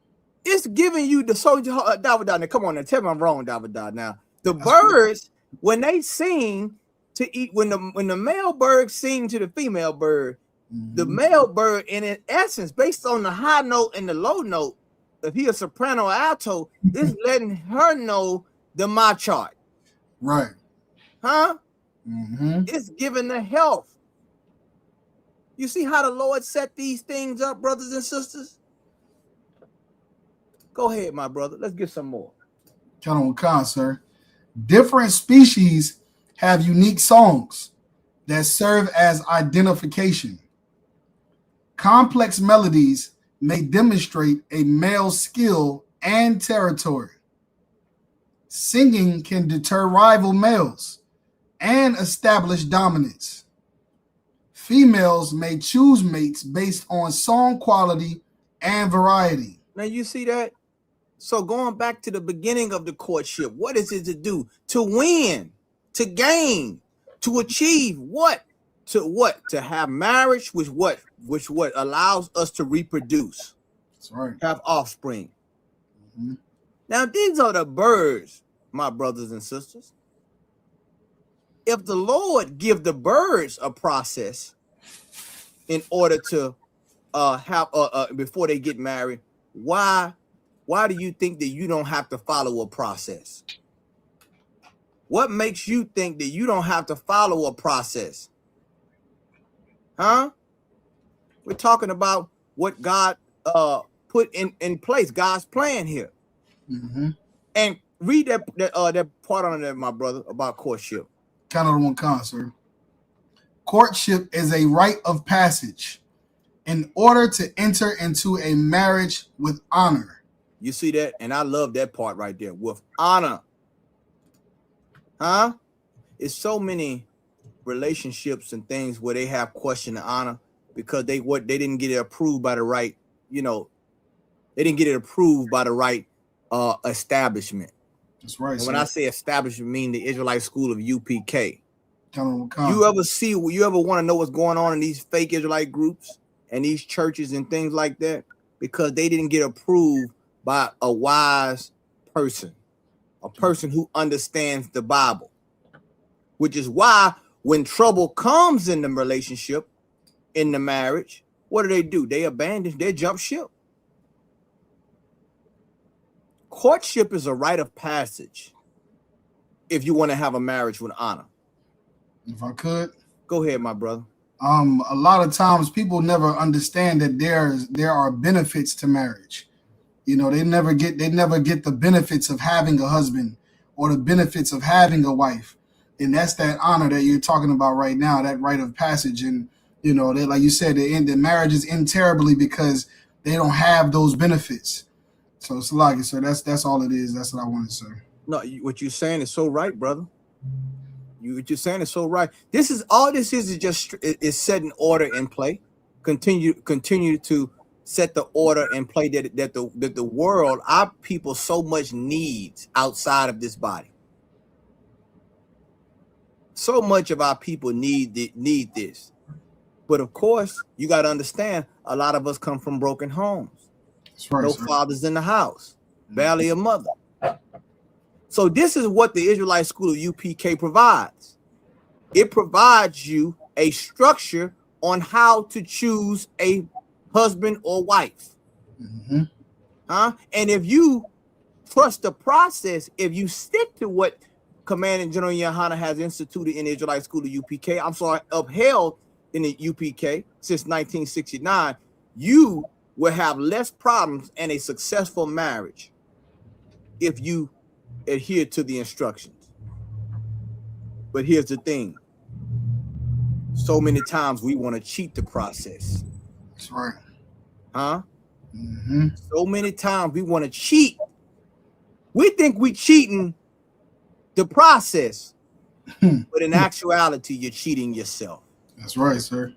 Speaker 2: It's giving you the soldier, Dawada. Now, come on, now tell me I'm wrong, Dawada. Now, the birds, when they sing to eat, when the male bird sing to the female bird, the male bird, in essence, based on the high note and the low note, if he a soprano or alto, is letting her know the my chart.
Speaker 3: Right.
Speaker 2: Huh? It's giving the health. You see how the Lord set these things up, brothers and sisters? Go ahead, my brother. Let's get some more.
Speaker 3: Got on con, sir. Different species have unique songs that serve as identification. Complex melodies may demonstrate a male's skill and territory. Singing can deter rival males and establish dominance. Females may choose mates based on song quality and variety.
Speaker 2: Now you see that? So going back to the beginning of the courtship, what is it to do? To win, to gain, to achieve what? To have marriage, which allows us to reproduce.
Speaker 3: That's right.
Speaker 2: Have offspring. Now these are the birds, my brothers and sisters. If the Lord give the birds a process in order to have before they get married, why do you think that you don't have to follow a process? What makes you think that you don't have to follow a process? Huh? We're talking about what God put in place, God's plan here. And read that part on there, my brother, about courtship.
Speaker 3: Kind of one con, sir. Courtship is a rite of passage in order to enter into a marriage with honor.
Speaker 2: You see that? And I love that part right there, with honor. Huh? It's so many relationships and things where they have question and honor because they didn't get it approved by the right, they didn't get it approved by the right establishment.
Speaker 3: That's right.
Speaker 2: And when I say establishment, I mean the Israelite school of UPK.
Speaker 3: Con.
Speaker 2: You ever want to know what's going on in these fake Israelite groups and these churches and things like that? Because they didn't get approved by a wise person, a person who understands the Bible, which is why when trouble comes in the relationship, in the marriage, what do? They abandon, they jump ship. Courtship is a rite of passage if you want to have a marriage with honor.
Speaker 3: If I could.
Speaker 2: Go ahead, my brother.
Speaker 3: A lot of times people never understand that there are benefits to marriage. They never get the benefits of having a husband or the benefits of having a wife. And that's that honor that you're talking about right now, that rite of passage. And, they, like you said, the marriages end terribly because they don't have those benefits. So, Salaki, sir, that's all it is. That's what I wanted to say.
Speaker 2: No, what you're saying is so right, brother. What you're saying is so right. This is just is setting order in play. Continue to set the order and play that the world, our people so much needs outside of this body. So much of our people need this. But of course, you got to understand, a lot of us come from broken homes.
Speaker 3: That's right,
Speaker 2: No
Speaker 3: sir.
Speaker 2: fathers in the house, barely a mother. So this is what the Israelite School of UPK provides. It provides you a structure on how to choose a husband or wife.
Speaker 3: Mm-hmm.
Speaker 2: And if you trust the process, if you stick to what Commanding General Yohana has instituted in the Israelite School of UPK, upheld in the UPK since 1969, you will have less problems and a successful marriage if you adhere to the instructions. But here's the thing. So many times we want to cheat the process.
Speaker 3: That's right.
Speaker 2: Mm-hmm. So many times we want to cheat. We think we're cheating the process, but in actuality, you're cheating yourself.
Speaker 3: That's right, sir.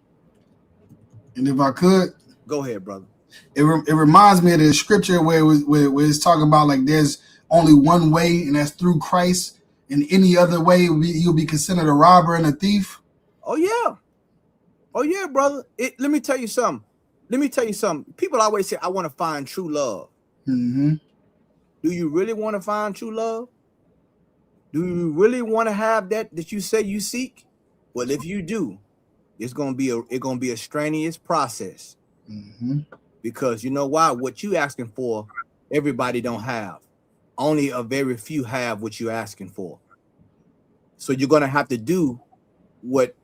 Speaker 3: And if I could,
Speaker 2: go ahead, brother.
Speaker 3: It reminds me of the scripture where it's talking about like there's only one way, and that's through Christ. And any other way, you'll be considered a robber and a thief.
Speaker 2: Oh yeah, brother. Let me tell you something. People always say, "I want to find true love."
Speaker 3: Mm-hmm.
Speaker 2: Do you really want to find true love? Do you really want to have that you say you seek? Well, if you do, it's gonna be a strenuous process.
Speaker 3: Mm-hmm.
Speaker 2: Because you know why? What you asking for, everybody don't have. Only a very few have what you're asking for. So you're gonna have to do what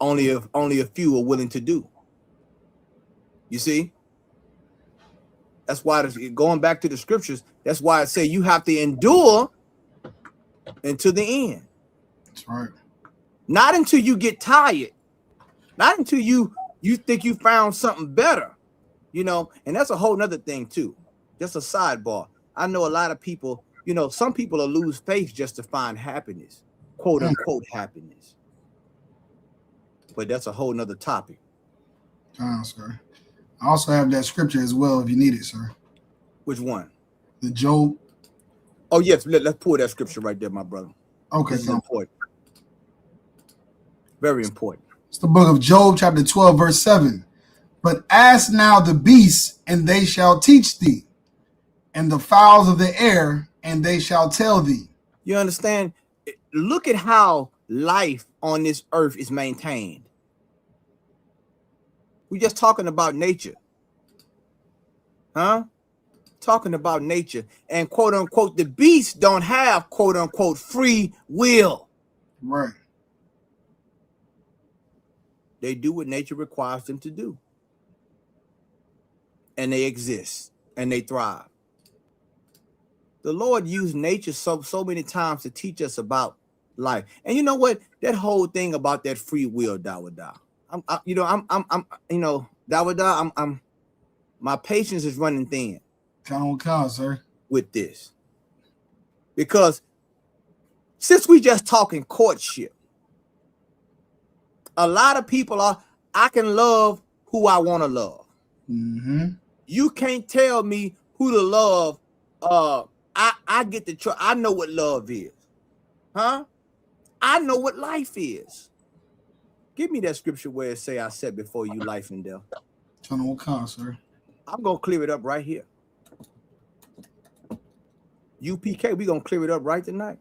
Speaker 2: only a few are willing to do. You see? That's why going back to the scriptures, that's why I say you have to endure until the end.
Speaker 3: That's right.
Speaker 2: Not until you get tired. Not until you think you found something better. You know, and that's a whole nother thing too. Just a sidebar. I know a lot of people, some people will lose faith just to find happiness, quote unquote happiness. But that's a whole nother topic.
Speaker 3: Sir. I also have that scripture as well if you need it, sir.
Speaker 2: Which one?
Speaker 3: The Job.
Speaker 2: Oh, yes. Let's pull that scripture right there, my brother.
Speaker 3: Okay.
Speaker 2: This is important. Very important.
Speaker 3: It's the book of Job, chapter 12, verse 7. But ask now the beasts, and they shall teach thee, and the fowls of the air, and they shall tell thee.
Speaker 2: You understand? Look at how life on this earth is maintained. We're just talking about nature. Talking about nature. And quote unquote, the beasts don't have quote unquote free will.
Speaker 3: Right.
Speaker 2: They do what nature requires them to do. And they exist and they thrive. The Lord used nature so many times to teach us about life. And you know what? That whole thing about that free will, Dawada. Dawada, my patience is running thin.
Speaker 3: Count, sir.
Speaker 2: With this. Because since we just talking courtship, a lot of people I can love who I want to love.
Speaker 3: Mm-hmm.
Speaker 2: You can't tell me who to love. I get the choice. I know what love is. I know what life is. Give me that scripture where it say I set before you life and death.
Speaker 3: Count, sir.
Speaker 2: I'm gonna clear it up right here. UPK, we're gonna clear it up right tonight.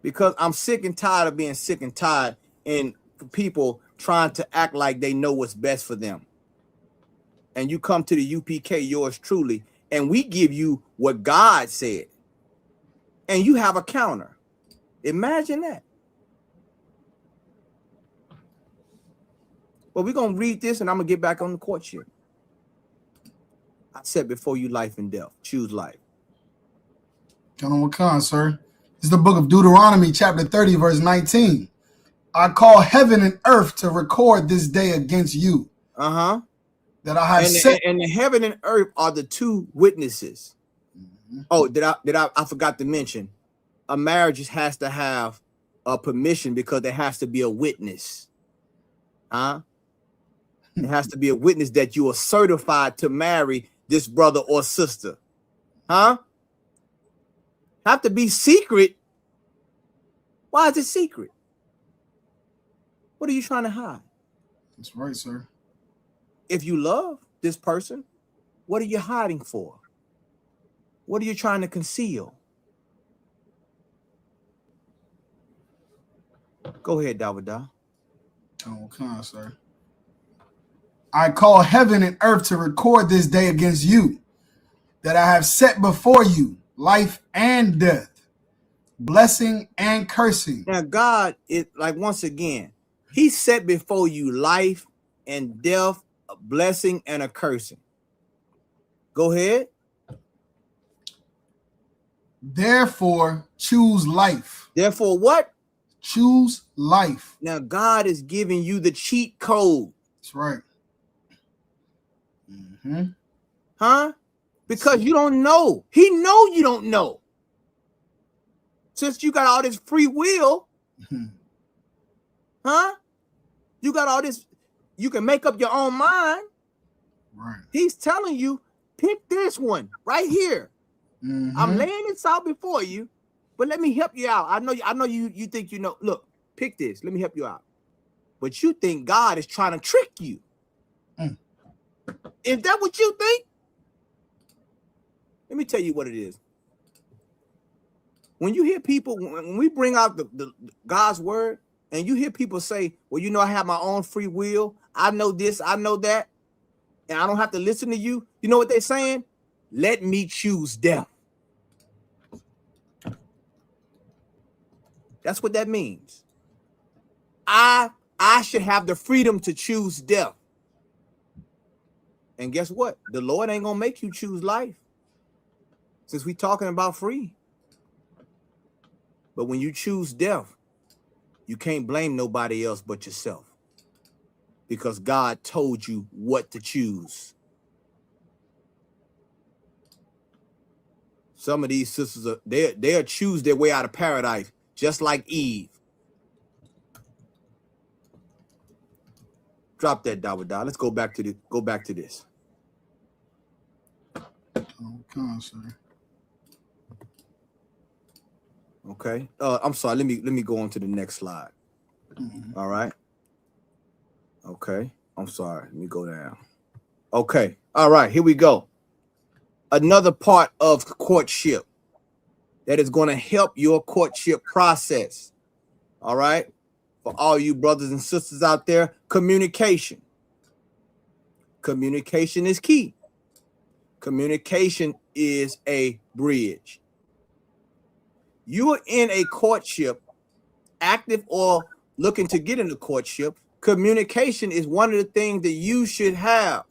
Speaker 2: Because I'm sick and tired of being sick and tired and people trying to act like they know what's best for them. And you come to the UPK, yours truly, and we give you what God said. And you have a counter. Imagine that. Well, we're going to read this and I'm going to get back on the courtship. I said before you life and death, choose life.
Speaker 3: Count, sir. It's the book of Deuteronomy, chapter 30, verse 19. I call heaven and earth to record this day against you. That I have set.
Speaker 2: And the heaven and earth are the two witnesses. Mm-hmm. Oh, I forgot to mention, a marriage has to have a permission because there has to be a witness. It has to be a witness that you are certified to marry this brother or sister. Huh? Have to be secret. Why is it secret? What are you trying to hide?
Speaker 3: That's right, sir.
Speaker 2: If you love this person, what are you hiding for? What are you trying to conceal? Go ahead, Davida.
Speaker 3: Okay, sir. I call heaven and earth to record this day against you, that I have set before you life and death, blessing and cursing.
Speaker 2: Now, God is like, once again, he set before you life and death, a blessing and a cursing. Go ahead.
Speaker 3: Therefore, choose life.
Speaker 2: Therefore, what?
Speaker 3: Choose life.
Speaker 2: Now, God is giving you the cheat code.
Speaker 3: That's right. Mm-hmm.
Speaker 2: Huh? Because you don't know. He know you don't know. Since you got all this free will, huh? You got all this, you can make up your own mind.
Speaker 3: Right.
Speaker 2: He's telling you, pick this one right here.
Speaker 3: Mm-hmm.
Speaker 2: I'm laying this out before you, but let me help you out. I know you think you know. Look, pick this. Let me help you out. But you think God is trying to trick you. Is that what you think? Let me tell you what it is. When you hear people, when we bring out the God's word, and you hear people say, well, you know, I have my own free will. I know this, I know that, and I don't have to listen to you. You know what they're saying? Let me choose death. That's what that means. I should have the freedom to choose death. And guess what? The Lord ain't gonna make you choose life, since we talking about free. But when you choose death, you can't blame nobody else but yourself, because God told you what to choose. Some of these sisters are they'll choose their way out of paradise, just like Eve. Drop that Dawada. Let's go back to this.
Speaker 3: Okay, sir.
Speaker 2: Okay. I'm sorry. Let me go on to the next slide.
Speaker 3: Mm-hmm.
Speaker 2: All right. Okay. I'm sorry. Let me go down. Okay. All right. Here we go. Another part of courtship that is going to help your courtship process. All right. For all you brothers and sisters out there, communication. Communication is key. Communication is a bridge. You are in a courtship, active or looking to get into courtship. Communication is one of the things that you should have.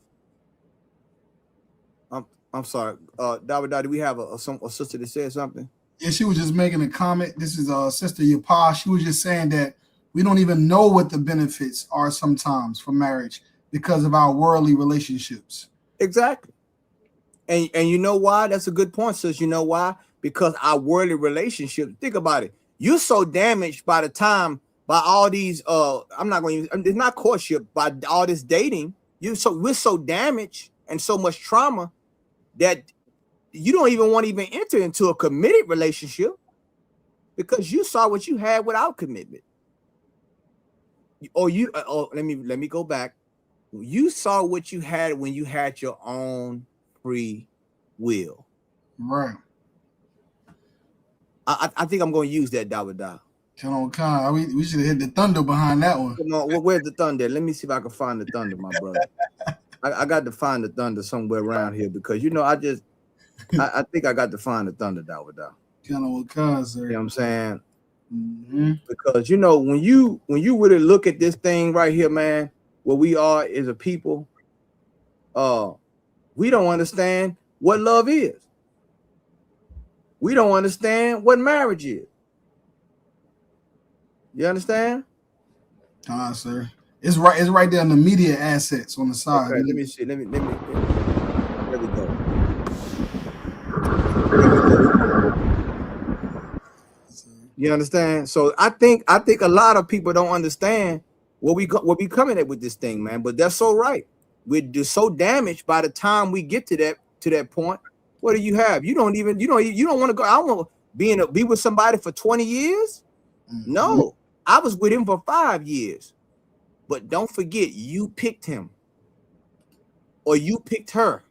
Speaker 2: I'm sorry, Dawada, do we have a sister that said something?
Speaker 3: Yeah, she was just making a comment. This is Sister Yapa. She was just saying that we don't even know what the benefits are sometimes for marriage because of our worldly relationships.
Speaker 2: Exactly. And you know why? That's a good point, sis. You know why? Because our worldly relationships, think about it. You're so damaged by all these, I'm not going to use, it's not courtship, by all this dating. We're so damaged and so much trauma that you don't even want to even enter into a committed relationship, because you saw what you had without commitment. Or let me go back. You saw what you had when you had your own free will.
Speaker 3: Right.
Speaker 2: I think I'm going to use that Dawada.
Speaker 3: We should have hit the thunder behind that one.
Speaker 2: Come on, where's the thunder? Let me see if I can find the thunder, my brother. I got to find the thunder somewhere around here, because I think I got to find the thunder, Dawada.
Speaker 3: Sir.
Speaker 2: You know what I'm saying?
Speaker 3: Mm-hmm.
Speaker 2: Because when you really look at this thing right here, man, where we are as a people, we don't understand what love is. We don't understand what marriage is. You understand?
Speaker 3: Sir. It's right there in the media assets on the side.
Speaker 2: Okay, let me see. Let me. There we go. You understand? So I think a lot of people don't understand where we coming at with this thing, man. But that's so right. We're just so damaged by the time we get to that point. What do you have? You don't want to go. I don't want to be with somebody for 20 years. No, I was with him for 5 years. But don't forget, you picked him or you picked her.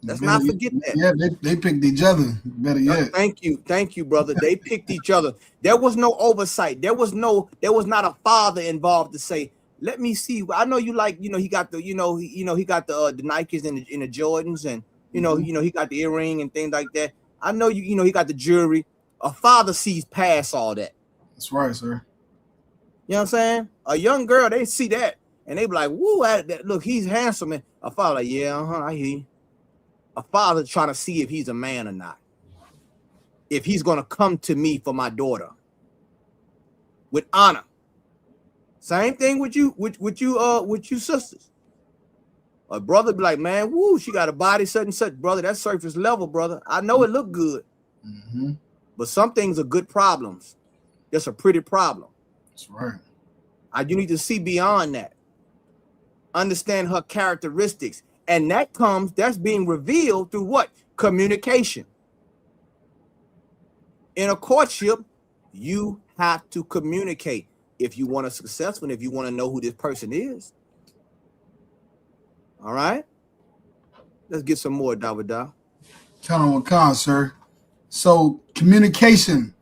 Speaker 2: Let's not forget that.
Speaker 3: Yeah, they picked each other. Better yet.
Speaker 2: Thank you, brother. They picked each other. There was no oversight. There was not a father involved to say, let me see. I know you like, he got the, he got the Nikes and the Jordans, and he got the earring and things like that. I know he got the jewelry. A father sees past all that.
Speaker 3: That's right, sir.
Speaker 2: You know what I'm saying? A young girl, they see that and they be like, woo, look, he's handsome. And a father like, yeah, I hear you. A father trying to see if he's a man or not. If he's gonna come to me for my daughter with honor. Same thing with you, with you sisters. A brother be like, man, woo, she got a body such and such, brother. That's surface level, brother. I know it look good, but some things are good problems. That's a pretty problem.
Speaker 3: That's right.
Speaker 2: You need to see beyond that. Understand her characteristics. And that's being revealed through what? Communication. In a courtship, you have to communicate if you want a successful, if you want to know who this person is. All right? Let's get some more, Dawada.
Speaker 3: Count on Khan, sir. So communication,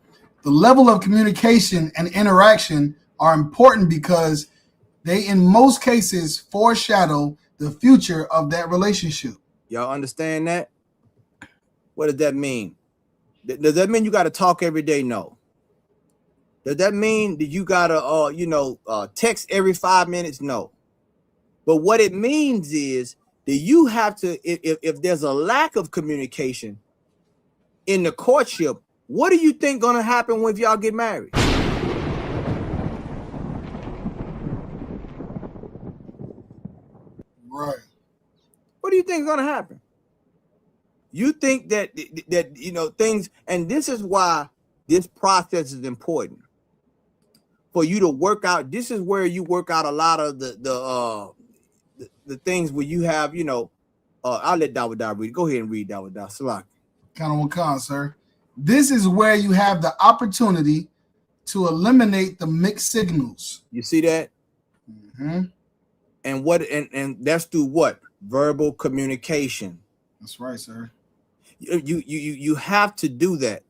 Speaker 3: the level of communication and interaction are important because they, in most cases, foreshadow the future of that relationship.
Speaker 2: Y'all understand that? What does that mean? Does that mean you got to talk every day? No. Does that mean that you got to, text every 5 minutes? No. But what it means is that you have to, if there's a lack of communication in the courtship, what do you think going to happen when y'all get married?
Speaker 3: Right.
Speaker 2: What do you think is going to happen? You think that things, and this is why this process is important for you to work out. This is where you work out a lot of the things where you have, I'll let Dawada read. Go ahead and read Dawada. Salak.
Speaker 3: Count on Khan, sir. This is where you have the opportunity to eliminate the mixed signals.
Speaker 2: You see that? And what and that's through what? Verbal communication.
Speaker 3: That's right, sir.
Speaker 2: You have to do that.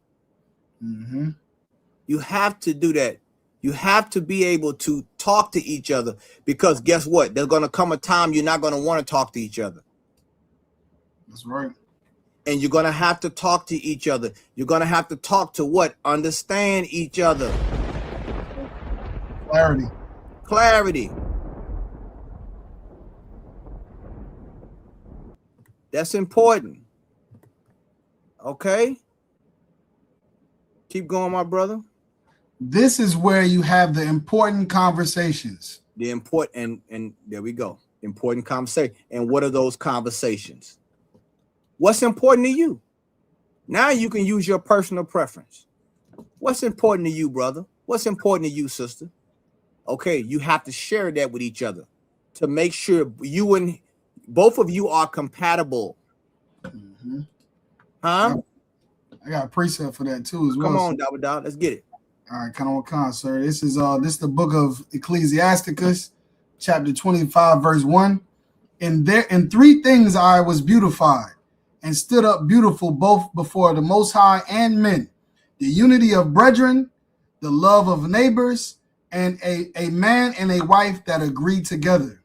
Speaker 2: You have to do that. You have to be able to talk to each other, because guess what? There's going to come a time you're not going to want to talk to each other.
Speaker 3: That's right.
Speaker 2: And you're going to have to talk to each other. You're going to have to talk to what? Understand each other. Clarity. That's important. Okay? Keep going, my brother.
Speaker 3: This is where you have the important conversations.
Speaker 2: And there we go. Important conversation. And what are those conversations? What's important to you? Now you can use your personal preference. What's important to you, brother? What's important to you, sister? Okay, you have to share that with each other to make sure you and both of you are compatible. Huh?
Speaker 3: I got a precept for that too as well.
Speaker 2: Come on, Dawada. Let's get it.
Speaker 3: All right, kind of Khan, sir. This is the book of Ecclesiasticus, chapter 25, verse 1. In 3 things I was beautified and stood up beautiful both before the Most High and men: the unity of brethren, the love of neighbors, and a man and a wife that agree together.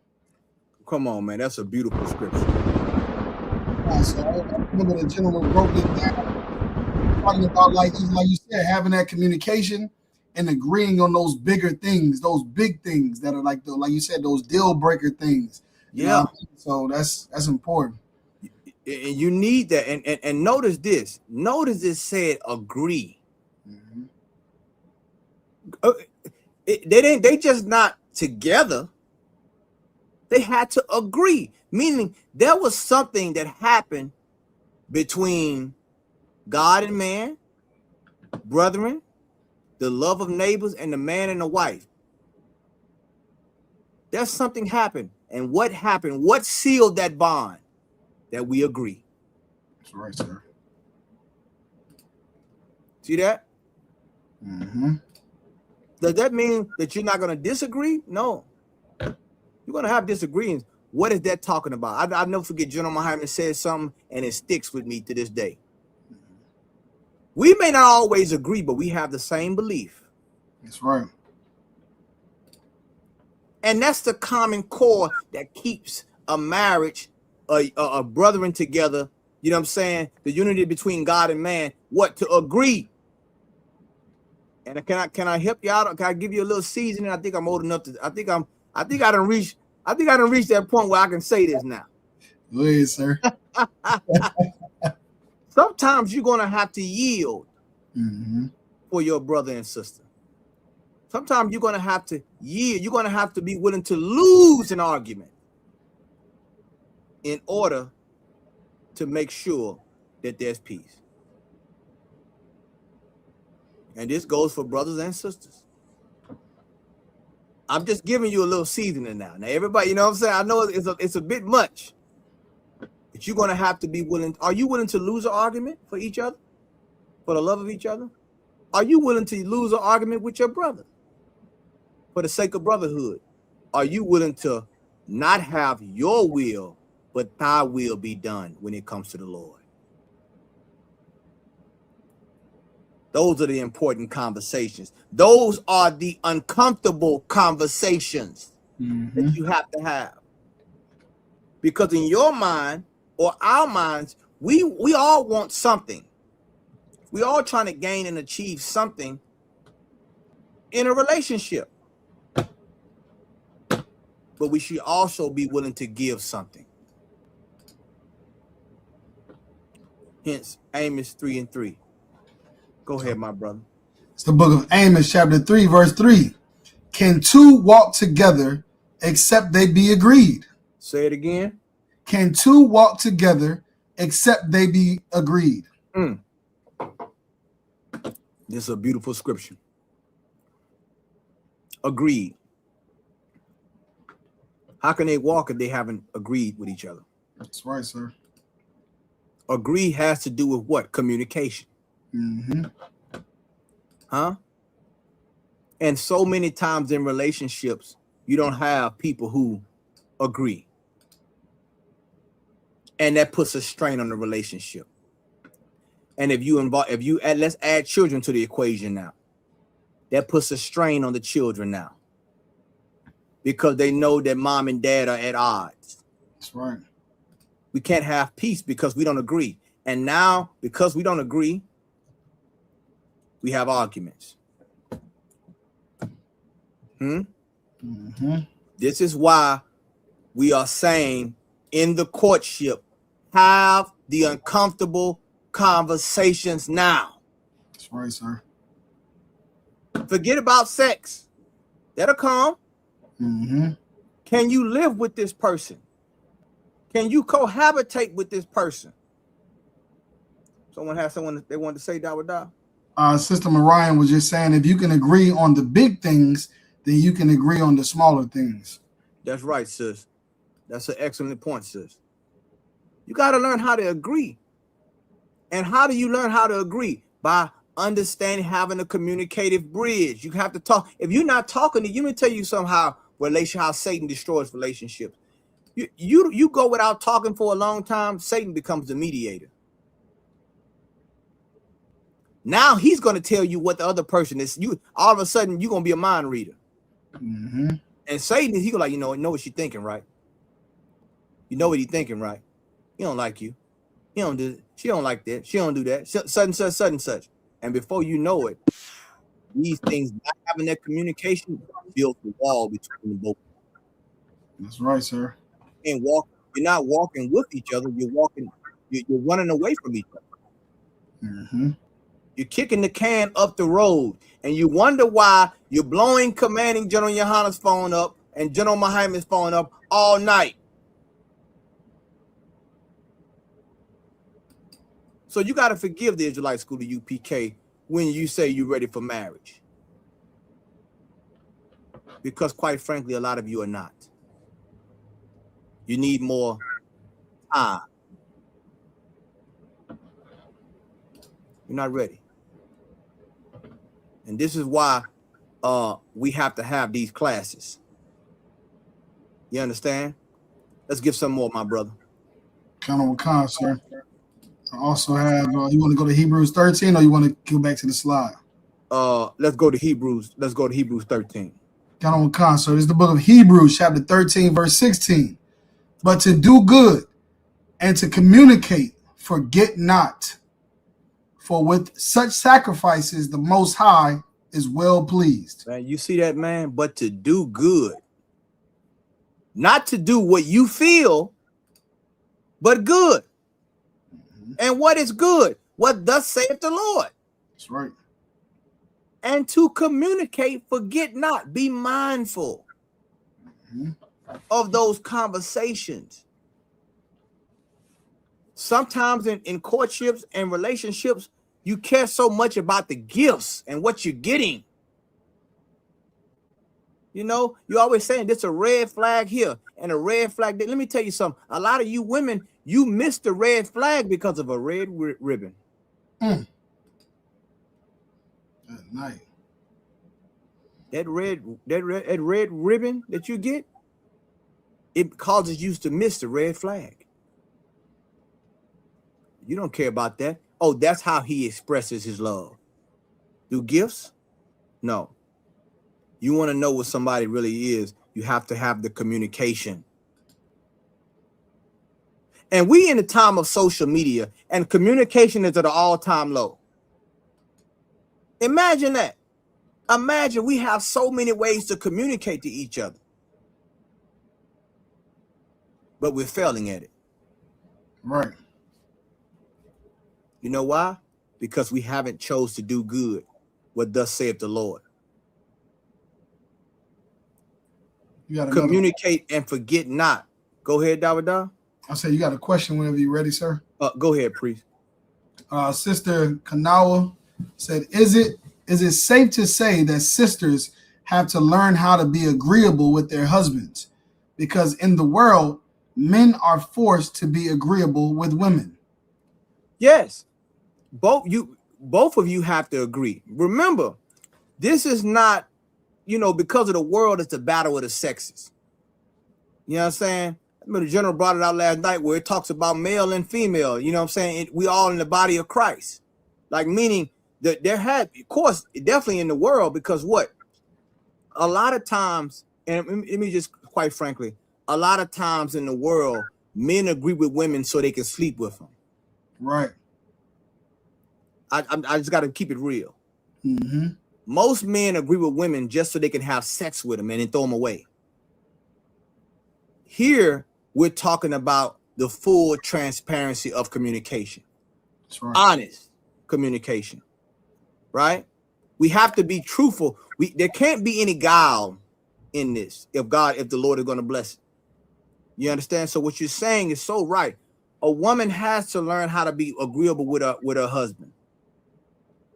Speaker 2: Come on, man. That's a beautiful scripture.
Speaker 3: So I remember the gentleman broke it down, talking about like you said, having that communication and agreeing on those bigger things, those big things that are like you said, those deal breaker things.
Speaker 2: Yeah.
Speaker 3: So that's important.
Speaker 2: And you need that. And notice this. Notice it said agree. They just not together. They had to agree, meaning there was something that happened between God and man, brethren, the love of neighbors, and the man and the wife. There's something happened. And what happened? What sealed that bond? That we agree.
Speaker 3: That's right, sir.
Speaker 2: See that?
Speaker 3: Mm-hmm.
Speaker 2: Does that mean that you're not going to disagree? No. You're going to have disagreements. What is that talking about? I'll never forget General Muhammad said something, and it sticks with me to this day. We may not always agree, but we have the same belief.
Speaker 3: That's right.
Speaker 2: And that's the common core that keeps a marriage, a brethren together. You know what I'm saying? The unity between God and man. What? To agree. And can I help you out? Can I give you a little seasoning? I think I'm old enough to. I think I done reached that point where I can say this now.
Speaker 3: Go ahead, sir.
Speaker 2: Sometimes you're gonna have to yield
Speaker 3: Mm-hmm.
Speaker 2: for your brother and sister. Sometimes you're gonna have to yield. You're gonna have to be willing to lose an argument in order to make sure that there's peace. And this goes for brothers and sisters. I'm just giving you a little seasoning now. Now, everybody, you know what I'm saying? I know it's a bit much, but you're going to have to be willing. Are you willing to lose an argument for each other? For the love of each other? Are you willing to lose an argument with your brother? For the sake of brotherhood? Are you willing to not have your will, but thy will be done when it comes to the Lord? Those are the important conversations. Those are the uncomfortable conversations that you have to have. Because in your mind or our minds, we all want something. We all trying to gain and achieve something in a relationship. But we should also be willing to give something. Hence, Amos 3:3. Go ahead, my brother.
Speaker 3: It's the book of Amos, chapter 3, verse 3. Can two walk together except they be agreed?
Speaker 2: Say it again.
Speaker 3: Can two walk together except they be agreed?
Speaker 2: This is a beautiful scripture. Agreed. How can they walk if they haven't agreed with each other?
Speaker 3: That's right, sir.
Speaker 2: Agree has to do with what? Communication.
Speaker 3: Mm-hmm.
Speaker 2: Huh? And so many times in relationships, you don't have people who agree. And that puts a strain on the relationship. And let's add children to the equation now. That puts a strain on the children now. Because they know that mom and dad are at odds.
Speaker 3: That's right.
Speaker 2: We can't have peace because we don't agree. And now, because we don't agree, we have arguments. This is why we are saying in the courtship, have the uncomfortable conversations now.
Speaker 3: That's right, sir.
Speaker 2: Forget about sex. That'll come. Can you live with this person? Can you cohabitate with this person? Someone that they wanted to say Dawadah?
Speaker 3: Sister Mariah was just saying if you can agree on the big things, then you can agree on the smaller things.
Speaker 2: That's right, sis. That's an excellent point, sis. You got to learn how to agree. And how do you learn how to agree? By understanding, having a communicative bridge. You have to talk. If you're not talking, let me tell you somehow how Satan destroys relationships. You go without talking for a long time, Satan becomes the mediator. Now he's going to tell you what the other person is. All of a sudden, you're going to be a mind reader. And Satan, he go like, know what you're thinking, right? You know what he's thinking, right? He don't like you. He don't do. She don't like that. She don't do that. Such and such. And before you know it, these things, not having that communication, builds the wall between the both.
Speaker 3: That's right, sir.
Speaker 2: And you're not walking with each other. You're running away from each other. You're kicking the can up the road, and you wonder why you're blowing commanding General Yohana's phone up and General Muhammad's phone up all night. So you got to forgive the Israelite School of UPK when you say you're ready for marriage. Because quite frankly, a lot of you are not. You need more time. You're not ready. And this is why we have to have these classes. You understand? Let's give some more, my brother.
Speaker 3: Count on con, sir. I also have, you want to go to Hebrews 13 or you want to go back to the slide?
Speaker 2: Let's go to Hebrews. Let's go to Hebrews 13.
Speaker 3: Count on con, sir. This is the book of Hebrews, chapter 13, verse 16. But to do good and to communicate, forget not. For with such sacrifices, the Most High is well pleased.
Speaker 2: Man, you see that, man? But to do good. Not to do what you feel, but good. And what is good? What thus saith the Lord.
Speaker 3: That's right.
Speaker 2: And to communicate, forget not. Be mindful of those conversations. Sometimes in courtships and relationships, you care so much about the gifts and what you're getting. You know, you're always saying there's a red flag here and a red flag there. Let me tell you something. A lot of you women, you missed the red flag because of a red ribbon.
Speaker 3: That night.
Speaker 2: That red ribbon that you get, it causes you to miss the red flag. You don't care about that. Oh, that's how he expresses his love. Through gifts? No. You want to know what somebody really is, you have to have the communication. And we in the time of social media, and communication is at an all-time low. Imagine that. Imagine we have so many ways to communicate to each other, but we're failing at it.
Speaker 3: Right.
Speaker 2: You know why? Because we haven't chose to do good, what thus saith the Lord.
Speaker 3: You got
Speaker 2: communicate and forget not. Go ahead, Dawada.
Speaker 3: I say you got a question whenever you're ready, sir.
Speaker 2: Go ahead, priest.
Speaker 3: Sister Kanawa said, is it safe to say that sisters have to learn how to be agreeable with their husbands? Because in the world, men are forced to be agreeable with women.
Speaker 2: Yes. Both of you have to agree. Remember, this is not, because of the world, it's the battle of the sexes. You know what I'm saying? I remember the general brought it out last night where it talks about male and female. You know what I'm saying? We all in the body of Christ. Like, meaning that there had, of course, definitely in the world, because what? A lot of times, and let me just, quite frankly, a lot of times in the world, men agree with women so they can sleep with them.
Speaker 3: Right.
Speaker 2: I just got to keep it real.
Speaker 3: Mm-hmm.
Speaker 2: Most men agree with women just so they can have sex with them and then throw them away. Here, we're talking about the full transparency of communication.
Speaker 3: That's right.
Speaker 2: Honest communication, right? We have to be truthful. There can't be any guile in this if the Lord is going to bless it. You understand? So what you're saying is so right. A woman has to learn how to be agreeable with her husband.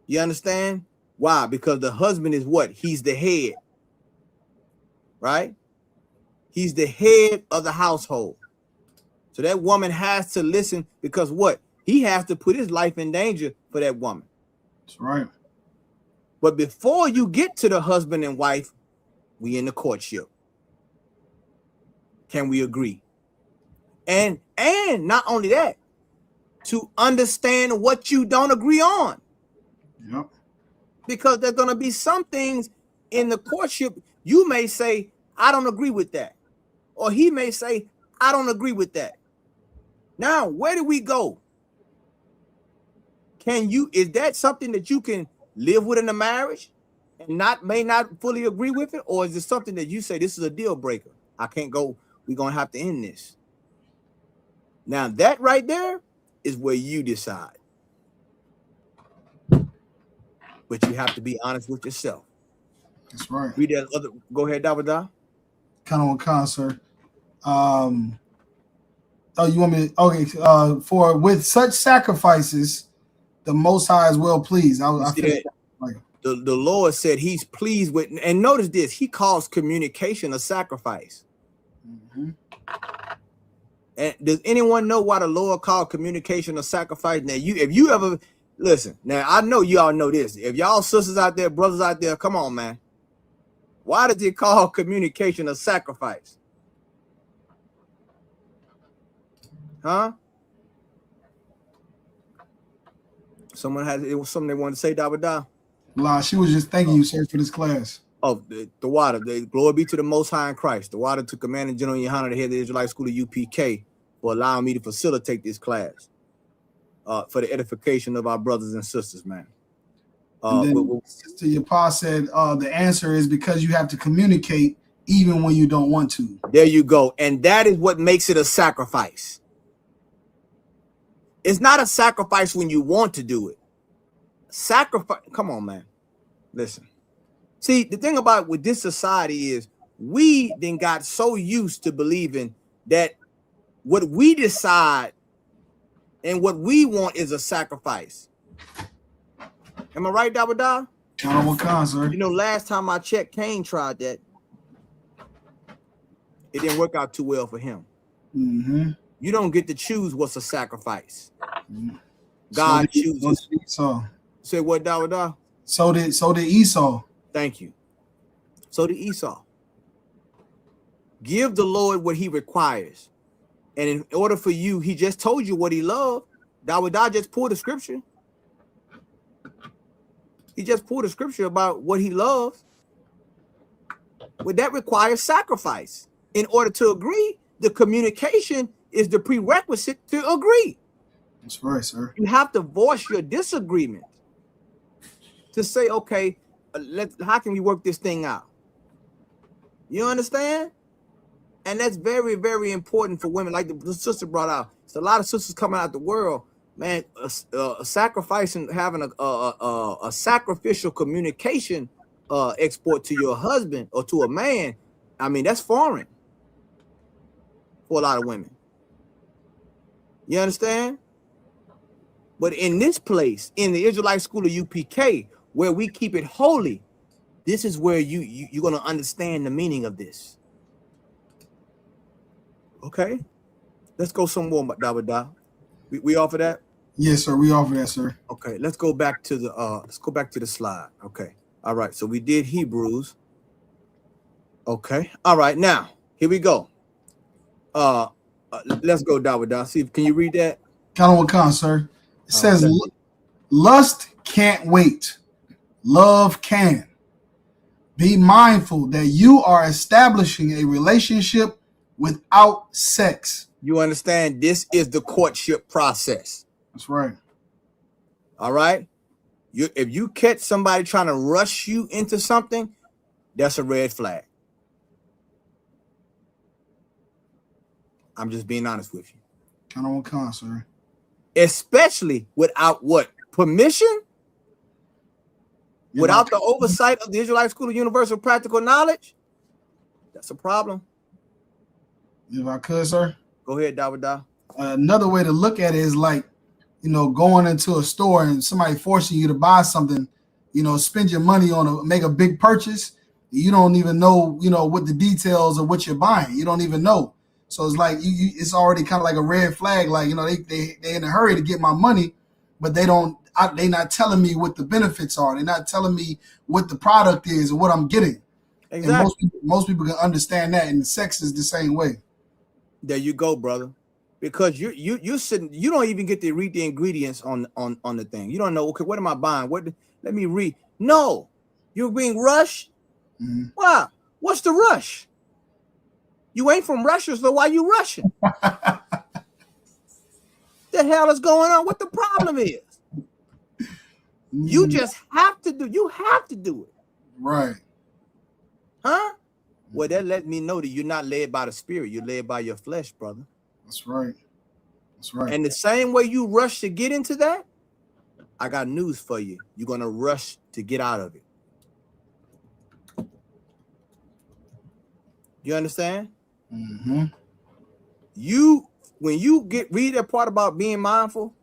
Speaker 2: You understand? Why? Because the husband is what? He's the head, right? He's the head of the household. So that woman has to listen because what? He has to put his life in danger for that woman.
Speaker 3: That's right.
Speaker 2: But before you get to the husband and wife, we in the courtship. Can we agree? And not only that, to understand what you don't agree on.
Speaker 3: Yep.
Speaker 2: Because there's going to be some things in the courtship you may say, I don't agree with that. Or he may say, I don't agree with that. Now, where do we go? Is that something that you can live with in a marriage and may not fully agree with it? Or is it something that you say, this is a deal breaker? I can't go. We're going to have to end this. Now, that right there is where you decide. But you have to be honest with yourself.
Speaker 3: That's right.
Speaker 2: Read that other. Go ahead, Dawada.
Speaker 3: Kind of on concert. You want me to, okay. For with such sacrifices, the Most High is well pleased. I feel like
Speaker 2: the Lord said he's pleased with, and notice this, he calls communication a sacrifice.
Speaker 3: Mm-hmm.
Speaker 2: And does anyone know why the Lord called communication a sacrifice? Now, if you ever listen, now I know you all know this. If y'all sisters out there, brothers out there, come on, man. Why does he call communication a sacrifice? Huh? Someone has it was something they wanted to say, da.
Speaker 3: La, she was just thanking you, sir, for this class.
Speaker 2: Oh, the water. Glory be to the Most High in Christ. The water to Commander General Yohana, the head of the Israelite School of UPK, for allowing me to facilitate this class for the edification of our brothers and sisters, man.
Speaker 3: And then Sister Yapa said the answer is because you have to communicate even when you don't want to.
Speaker 2: There you go. And that is what makes it a sacrifice. It's not a sacrifice when you want to do it. Sacrifice. Come on, man. Listen. See, the thing about with this society is we then got so used to believing that what we decide and what we want is a sacrifice. Am I right, Dabada?
Speaker 3: Count on what kind, sir.
Speaker 2: You know, last time I checked, Cain tried that. It didn't work out too well for him.
Speaker 3: Mm-hmm.
Speaker 2: You don't get to choose what's a sacrifice.
Speaker 3: Mm-hmm.
Speaker 2: God chooses.
Speaker 3: Esau.
Speaker 2: Say what, Dabada?
Speaker 3: So did Esau.
Speaker 2: Thank you. So did Esau. Give the Lord what he requires. And in order for you, he just told you what he loved. Dawudah just pulled the scripture. He just pulled a scripture about what he loves. Well, that requires sacrifice. In order to agree, the communication is the prerequisite to agree.
Speaker 3: That's right, sir.
Speaker 2: You have to voice your disagreement to say, okay, how can we work this thing out? You understand? And that's very, very important for women. Like the sister brought out, it's a lot of sisters coming out the world, man. A sacrifice and having a sacrificial communication export to your husband or to a man. I mean, that's foreign for a lot of women. You understand? But in this place, in the Israelite School of UPK, where we keep it holy, this is where you're going to understand the meaning of this. Okay, let's go some more, Dawudah. We offer that?
Speaker 3: Yes, sir. We offer that, sir.
Speaker 2: Okay, let's go back to the slide. Okay, all right. So we did Hebrews. Okay, all right. Now here we go. Let's go, Dawudah. See, can you read that?
Speaker 3: Count on what kind, sir. It says, lust can't wait. Love can. Be mindful that you are establishing a relationship without sex.
Speaker 2: You understand? This is the courtship process.
Speaker 3: That's right.
Speaker 2: All right. If you catch somebody trying to rush you into something, that's a red flag. I'm just being honest with you.
Speaker 3: Count on what kind, sir.
Speaker 2: Especially without what? Permission? Without the oversight of the Israelite School of Universal Practical Knowledge? That's a problem.
Speaker 3: If I could, sir.
Speaker 2: Go ahead, Dawudah.
Speaker 3: Another way to look at it is like, going into a store and somebody forcing you to buy something, spend your money on make a big purchase. You don't even know, what the details of what you're buying. You don't even know. So it's like it's already kind of like a red flag. Like, they in a hurry to get my money, but they're not telling me what the benefits are. They're not telling me what the product is or what I'm getting. Exactly. And most people can understand that, and sex is the same way.
Speaker 2: There you go, brother. Because you're sitting, you don't even get to read the ingredients on the thing. You don't know, okay, what am I buying? Let me read. No, you're being rushed. Mm-hmm. Wow, what's the rush? You ain't from Russia, so why you rushing? The hell is going on? What the problem is? Mm-hmm. You just have to do. You have to do it.
Speaker 3: Right.
Speaker 2: Huh? Well, that let me know that you're not led by the spirit. You're led by your flesh, brother.
Speaker 3: That's right. That's right.
Speaker 2: And the same way you rush to get into that, I got news for you. You're going to rush to get out of it. You understand?
Speaker 3: Mm-hmm.
Speaker 2: When you read that part about being mindful.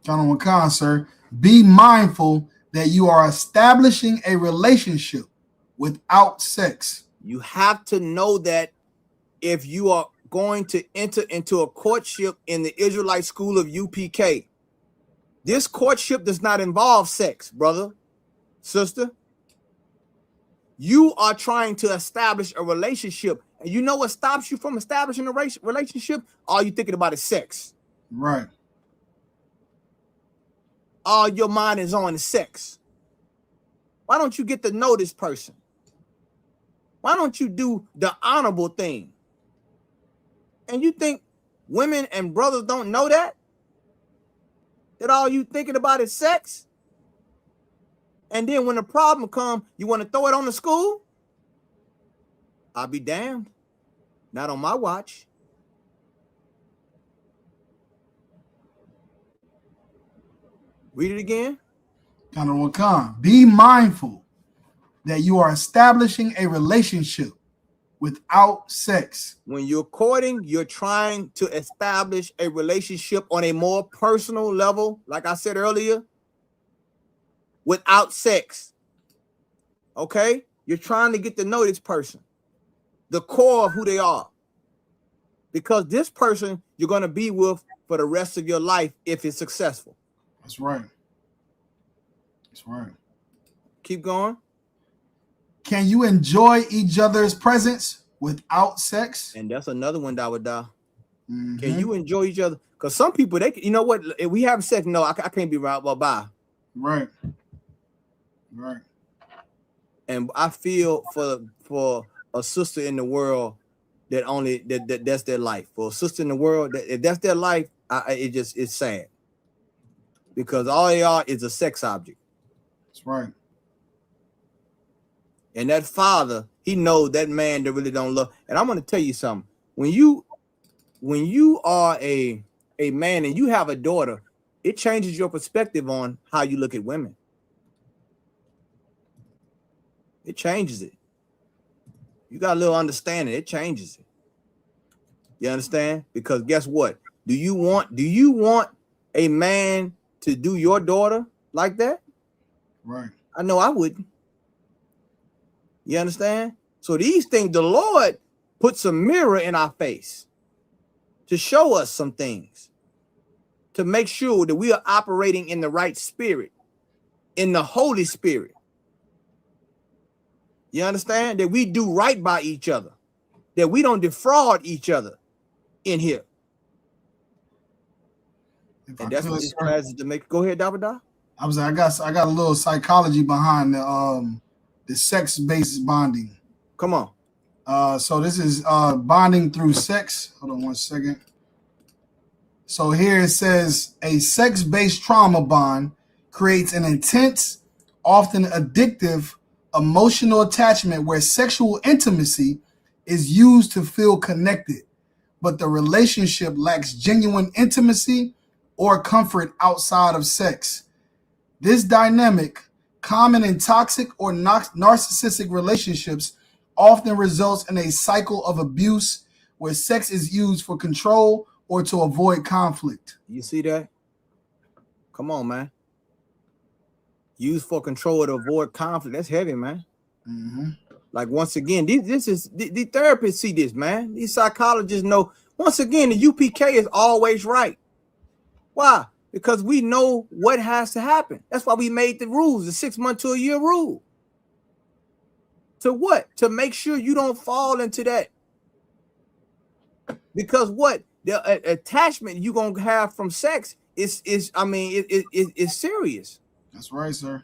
Speaker 3: John McCon, sir, be mindful that you are establishing a relationship without sex.
Speaker 2: You have to know that if you are going to enter into a courtship in the Israelite school of UPK, this courtship does not involve sex, brother, sister. You are trying to establish a relationship. And you know what stops you from establishing a relationship? All you thinking about is sex.
Speaker 3: Right.
Speaker 2: All your mind is on is sex. Why don't you get to know this person? Why don't you do the honorable thing? And you think women and brothers don't know that? That all you thinking about is sex? And then when the problem comes, you want to throw it on the school? I'll be damned. Not on my watch. Read it again.
Speaker 3: Be mindful that you are establishing a relationship without sex.
Speaker 2: When you're courting, you're trying to establish a relationship on a more personal level, like I said earlier, without sex. Okay? You're trying to get to know this person, the core of who they are. Because this person you're going to be with for the rest of your life if it's successful.
Speaker 3: That's right. That's right.
Speaker 2: Keep going.
Speaker 3: Can you enjoy each other's presence without sex?
Speaker 2: And that's another one that would die.
Speaker 3: Mm-hmm.
Speaker 2: Can you enjoy each other? Because some people, they, you know what? If we have sex, no, I can't be right. Well, bye.
Speaker 3: Right. Right.
Speaker 2: And I feel for a sister in the world that's their life. For a sister in the world, if that's their life, it's sad. Because all they are is a sex object.
Speaker 3: That's right.
Speaker 2: And that father, he knows that man that really don't love. And I'm going to tell you something. When you are a man and you have a daughter, it changes your perspective on how you look at women. It changes it. You got a little understanding. It changes it. You understand? Because guess what? Do you want a man to do your daughter like that?
Speaker 3: Right.
Speaker 2: I know I wouldn't. You understand? So these things, the Lord puts a mirror in our face to show us some things, to make sure that we are operating in the right spirit, in the Holy Spirit. You understand? That we do right by each other, that we don't defraud each other in here. And that's what this class is to make. Go ahead, Dabada.
Speaker 3: I got a little psychology behind the sex-based bonding.
Speaker 2: Come on.
Speaker 3: So this is bonding through sex. Hold on one second. So here it says a sex-based trauma bond creates an intense, often addictive, emotional attachment where sexual intimacy is used to feel connected, but the relationship lacks genuine intimacy or comfort outside of sex. This dynamic, common in toxic or narcissistic relationships, often results in a cycle of abuse where sex is used for control or to avoid conflict.
Speaker 2: You see that? Come on, man. Used for control or to avoid conflict. That's heavy, man.
Speaker 3: Mm-hmm.
Speaker 2: Like, once again, the therapists see this, man. These psychologists know, once again, the UPK is always right. Why? Because we know what has to happen. That's why we made the rules, the 6 month to a year rule. To what? To make sure you don't fall into that. Because what? The attachment you're going to have from sex is serious.
Speaker 3: That's right, sir.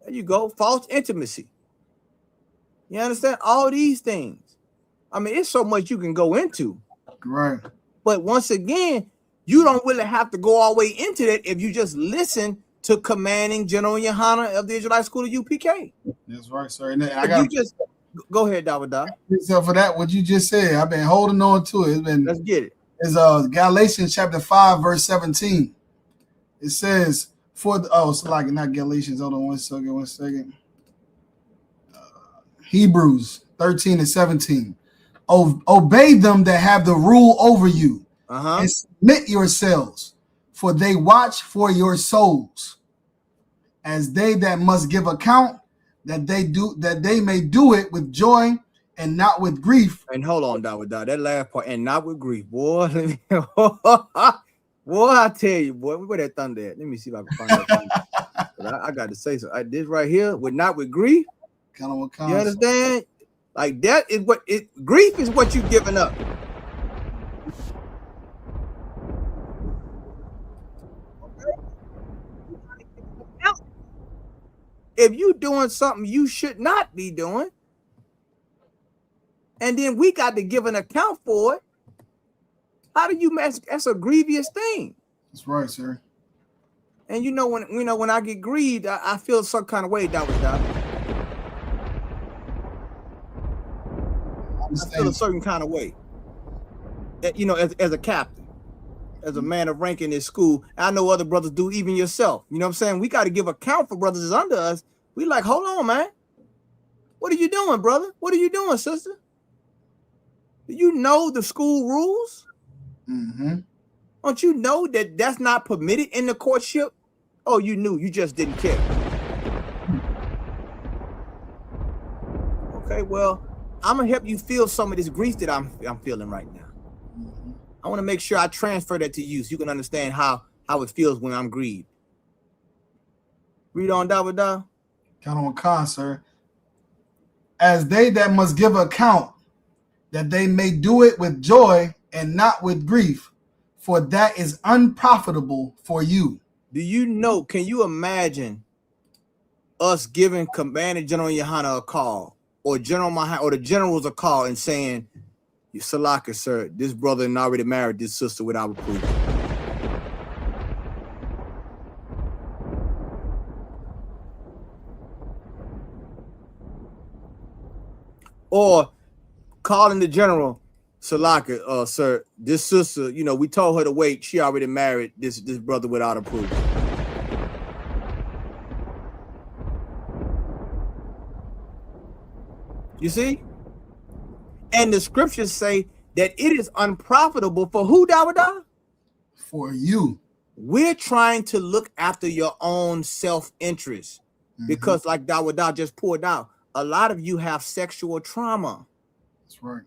Speaker 2: There you go. False intimacy. You understand? All these things. I mean, it's so much you can go into.
Speaker 3: Right.
Speaker 2: But once again, you don't really have to go all the way into that if you just listen to Commanding General Yohana of the Israelite School of UPK.
Speaker 3: That's right, sir. And I got
Speaker 2: just go ahead, Davida.
Speaker 3: So for that, what you just said, I've been holding on to it.
Speaker 2: Let's get it.
Speaker 3: It's Galatians chapter 5, verse 17. It says, it's like not Galatians. Hold on one second. Hebrews 13 and 17. Obey them that have the rule over you. And submit yourselves, for they watch for your souls, as they that must give account, that they may do it with joy and not with grief.
Speaker 2: And hold on, Dawah, that last part, and not with grief, boy. Boy, I tell you, boy, where that thunder at? Let me see if I can find that. I got to say so. This right here, with not with grief.
Speaker 3: Kind of what
Speaker 2: you understand? Like that is what it. Grief is what you giving up. If you doing something you should not be doing, and then we got to give an account for it, how do you mess? That's a grievous thing.
Speaker 3: That's right, sir.
Speaker 2: And when I get grieved, I feel some kind of way, Dawah. I feel a certain kind of way. As a captain, as a man of rank in this school, I know other brothers do, even yourself. You know what I'm saying? We got to give account for brothers that's under us. We like, hold on, man. What are you doing, brother? What are you doing, sister? Do you know the school rules?
Speaker 3: Mm-hmm.
Speaker 2: Don't you know that that's not permitted in the courtship? Oh, you knew. You just didn't care. Okay, well, I'm going to help you feel some of this grief that I'm feeling right now. Mm-hmm. I want to make sure I transfer that to you so you can understand how it feels when I'm grieved. Read on, Dawah.
Speaker 3: Count on con, sir. As they that must give account, that they may do it with joy and not with grief, for that is unprofitable for you.
Speaker 2: Do you know, can you imagine us giving Commander General Yohana a call, or General Mahan, or the generals a call and saying, Salaka, sir, this brother already married this sister without approval? Or calling the general, Salaka, sir, this sister, we told her to wait. She already married this brother without approval. You see? And the scriptures say that it is unprofitable for who, Dawah?
Speaker 3: For you.
Speaker 2: We're trying to look after your own self-interest. Mm-hmm. Because like Dawah just poured out, a lot of you have sexual trauma.
Speaker 3: That's right.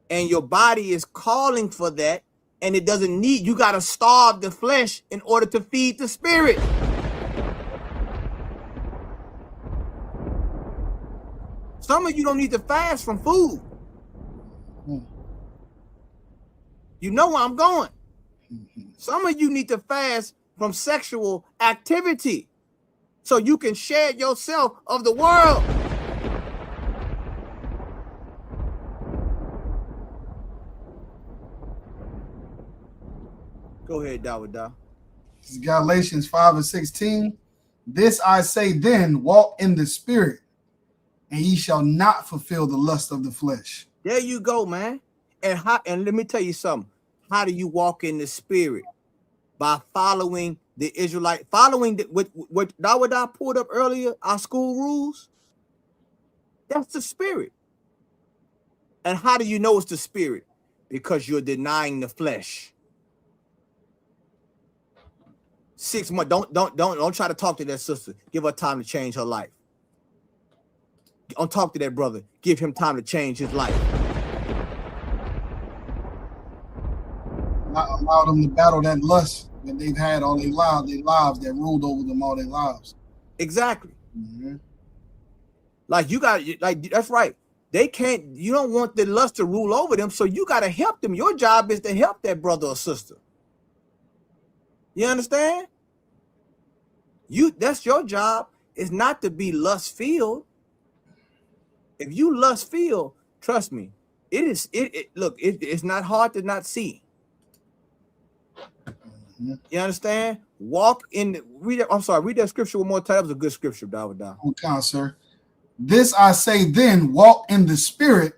Speaker 2: And your body is calling for that, and it doesn't need, you got to starve the flesh in order to feed the spirit. Some of you don't need to fast from food. You know where I'm going. Some of you need to fast from sexual activity so you can shed yourself of the world. Go ahead, Dawah.
Speaker 3: This is Galatians 5:16. This I say then, walk in the spirit, and ye shall not fulfill the lust of the flesh.
Speaker 2: There you go, man. And let me tell you something. How do you walk in the spirit? By following the Israelite, what Dawah pulled up earlier, our school rules. That's the spirit. And how do you know it's the spirit? Because you're denying the flesh. 6 months. Don't try to talk to that sister. Give her time to change her life. Don't talk to that brother. Give him time to change his life.
Speaker 3: Not allow them to battle that lust that they've had all their lives, that ruled over them all their lives.
Speaker 2: Exactly.
Speaker 3: Mm-hmm.
Speaker 2: That's right. They can't, you don't want the lust to rule over them, so you got to help them. Your job is to help that brother or sister. You understand? That's your job. It's not to be lust-filled. If you lust-filled, trust me, it's not hard to not see. Mm-hmm. You understand? Read that scripture one more time. That was a good scripture, Dawah.
Speaker 3: Okay, sir. This I say then, walk in the spirit,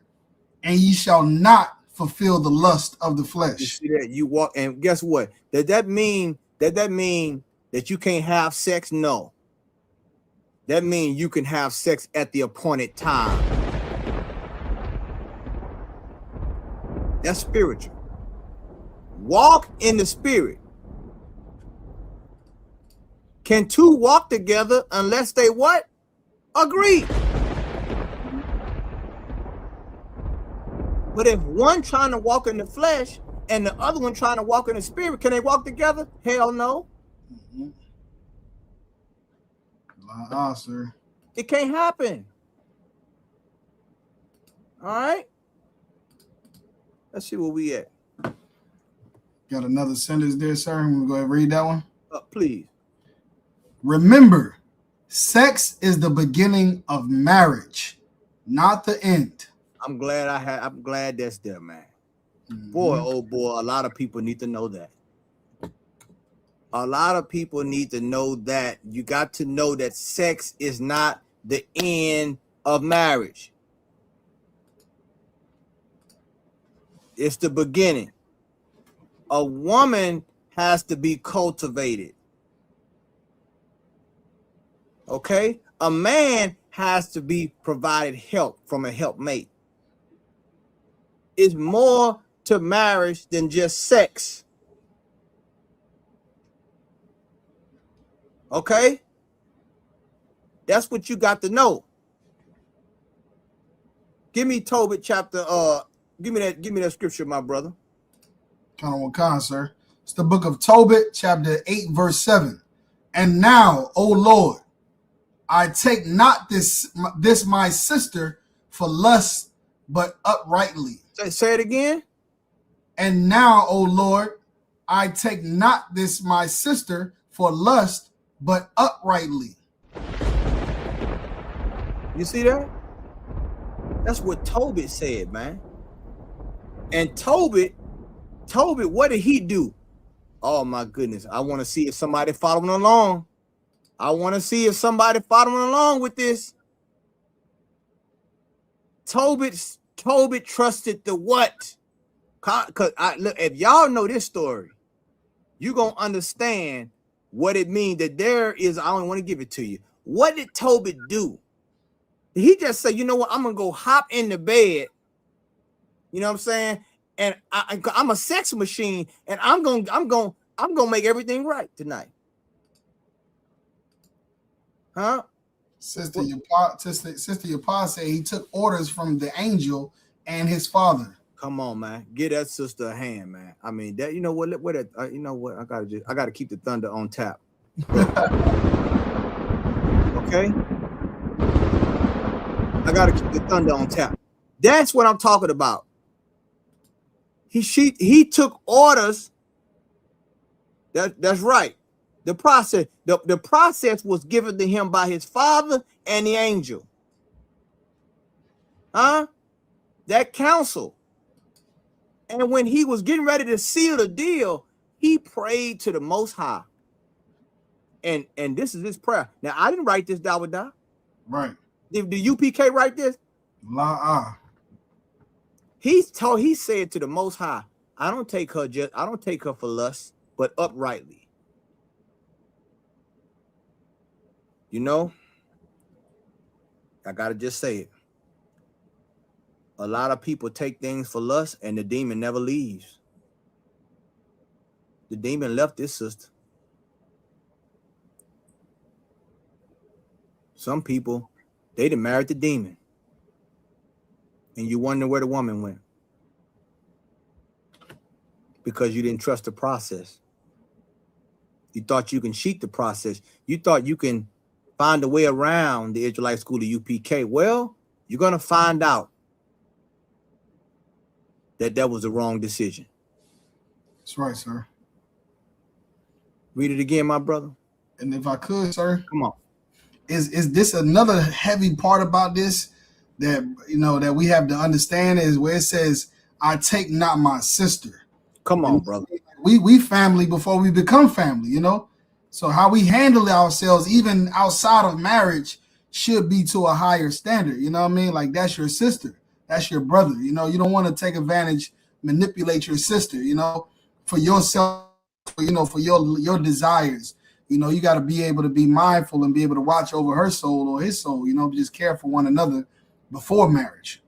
Speaker 3: and ye shall not fulfill the lust of the flesh.
Speaker 2: You see that? You walk, and guess what? Does that mean that you can't have sex? No. That means you can have sex at the appointed time. That's spiritual. Walk in the spirit. Can two walk together unless they what? Agree. But if one trying to walk in the flesh and the other one trying to walk in the spirit, can they walk together? Hell no.
Speaker 3: Sir.
Speaker 2: It can't happen. All right. Let's see where we at.
Speaker 3: Got another sentence there, sir. I'm gonna go ahead and read that one.
Speaker 2: Please.
Speaker 3: Remember, sex is the beginning of marriage, not the end.
Speaker 2: I'm glad that's there, man. Boy, oh boy, a lot of people need to know that. A lot of people need to know that. You got to know that sex is not the end of marriage. It's the beginning. A woman has to be cultivated. Okay? A man has to be provided help from a helpmate. It's more to marriage than just sex. Okay? That's what you got to know. Give me Tobit chapter, give me that scripture, my brother.
Speaker 3: Kind, sir. It's the book of Tobit, chapter 8, verse 7. And now, O Lord, I take not this my sister for lust, but uprightly.
Speaker 2: Say it again.
Speaker 3: And now, O Lord, I take not this my sister for lust, but uprightly.
Speaker 2: You see that? That's what Tobit said, man. And Tobit, what did he do? Oh my goodness. I want to see if somebody following along. I want to see if somebody following along with this. Tobit trusted the what? Because look, if y'all know this story, you're going to understand what it means that there is. I don't want to give it to you. What did Tobit do? Did he just say, you know what? I'm going to go hop in the bed. You know what I'm saying? And I'm a sex machine, and I'm going to make everything right tonight. Huh?
Speaker 3: Sister Yapa said he took orders from the angel and his father.
Speaker 2: Come on, man. Give that sister a hand, man. I mean, that, you know what, you know what? I gotta keep the thunder on tap. Okay? I gotta keep the thunder on tap. That's what I'm talking about. He took orders. That's right. The process was given to him by his father and the angel. Huh? That counsel. And when he was getting ready to seal the deal, he prayed to the Most High. And this is his prayer. Now, I didn't write this, Dawada.
Speaker 3: Right.
Speaker 2: Did the UPK write this? He said to the Most High, I don't take her for lust, but uprightly. You know, I gotta just say it. A lot of people take things for lust, and the demon never leaves. The demon left this sister. Some people, they done married the demon. And you wonder where the woman went. Because you didn't trust the process. You thought you can cheat the process. You thought you can find a way around the Israelite school of UPK. Well, you're going to find out that was the wrong decision.
Speaker 3: That's right, sir.
Speaker 2: Read it again, my brother.
Speaker 3: And if I could, sir.
Speaker 2: Come on.
Speaker 3: Is this another heavy part about this that, you know, that we have to understand is where it says, I take not my sister.
Speaker 2: Come on, brother.
Speaker 3: We family before we become family, you know? So how we handle ourselves, even outside of marriage, should be to a higher standard. You know what I mean? Like, that's your sister. That's your brother. You know, you don't want to take advantage, manipulate your sister, you know, for yourself, you know, for your desires. You know, you got to be able to be mindful and be able to watch over her soul or his soul, you know, just care for one another before marriage.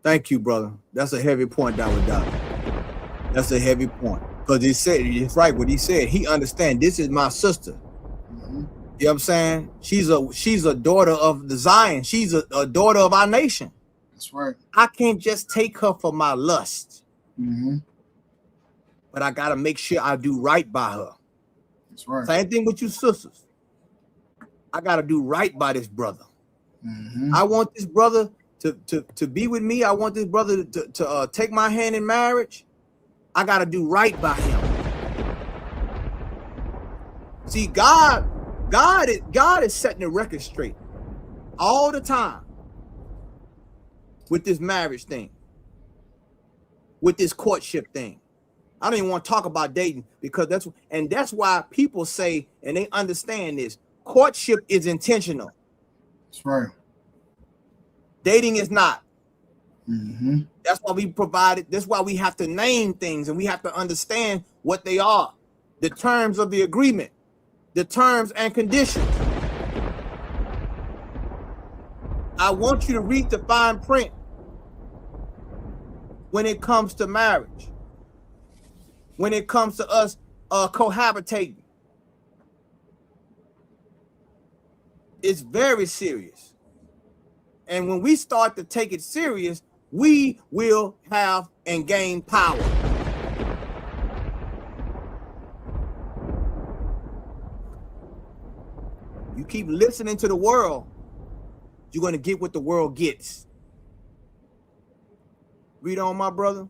Speaker 2: Thank you, brother. That's a heavy point, Dawada. That's a heavy point. Because he said, it's right what he said. He understands this is my sister. You know what I'm saying? She's a daughter of the Zion. She's a daughter of our nation.
Speaker 3: That's right.
Speaker 2: I can't just take her for my lust.
Speaker 3: Mm-hmm.
Speaker 2: But I gotta make sure I do right by her.
Speaker 3: That's right.
Speaker 2: Same thing with you sisters. I gotta do right by this brother.
Speaker 3: Mm-hmm.
Speaker 2: I want this brother to be with me. I want this brother to take my hand in marriage. I gotta do right by him. See, God is setting the record straight all the time with this marriage thing, with this courtship thing. I don't even want to talk about dating because that's why people say, and they understand this, courtship is intentional.
Speaker 3: That's right.
Speaker 2: Dating is not.
Speaker 3: Mm-hmm.
Speaker 2: That's why we provided. That's why we have to name things and we have to understand what they are, the terms of the agreement, the terms and conditions. I want you to read the fine print when it comes to marriage, when it comes to us cohabitating. It's very serious. And when we start to take it serious, we will have and gain power. You keep listening to the world, you're going to get what the world gets. Read on, my brother.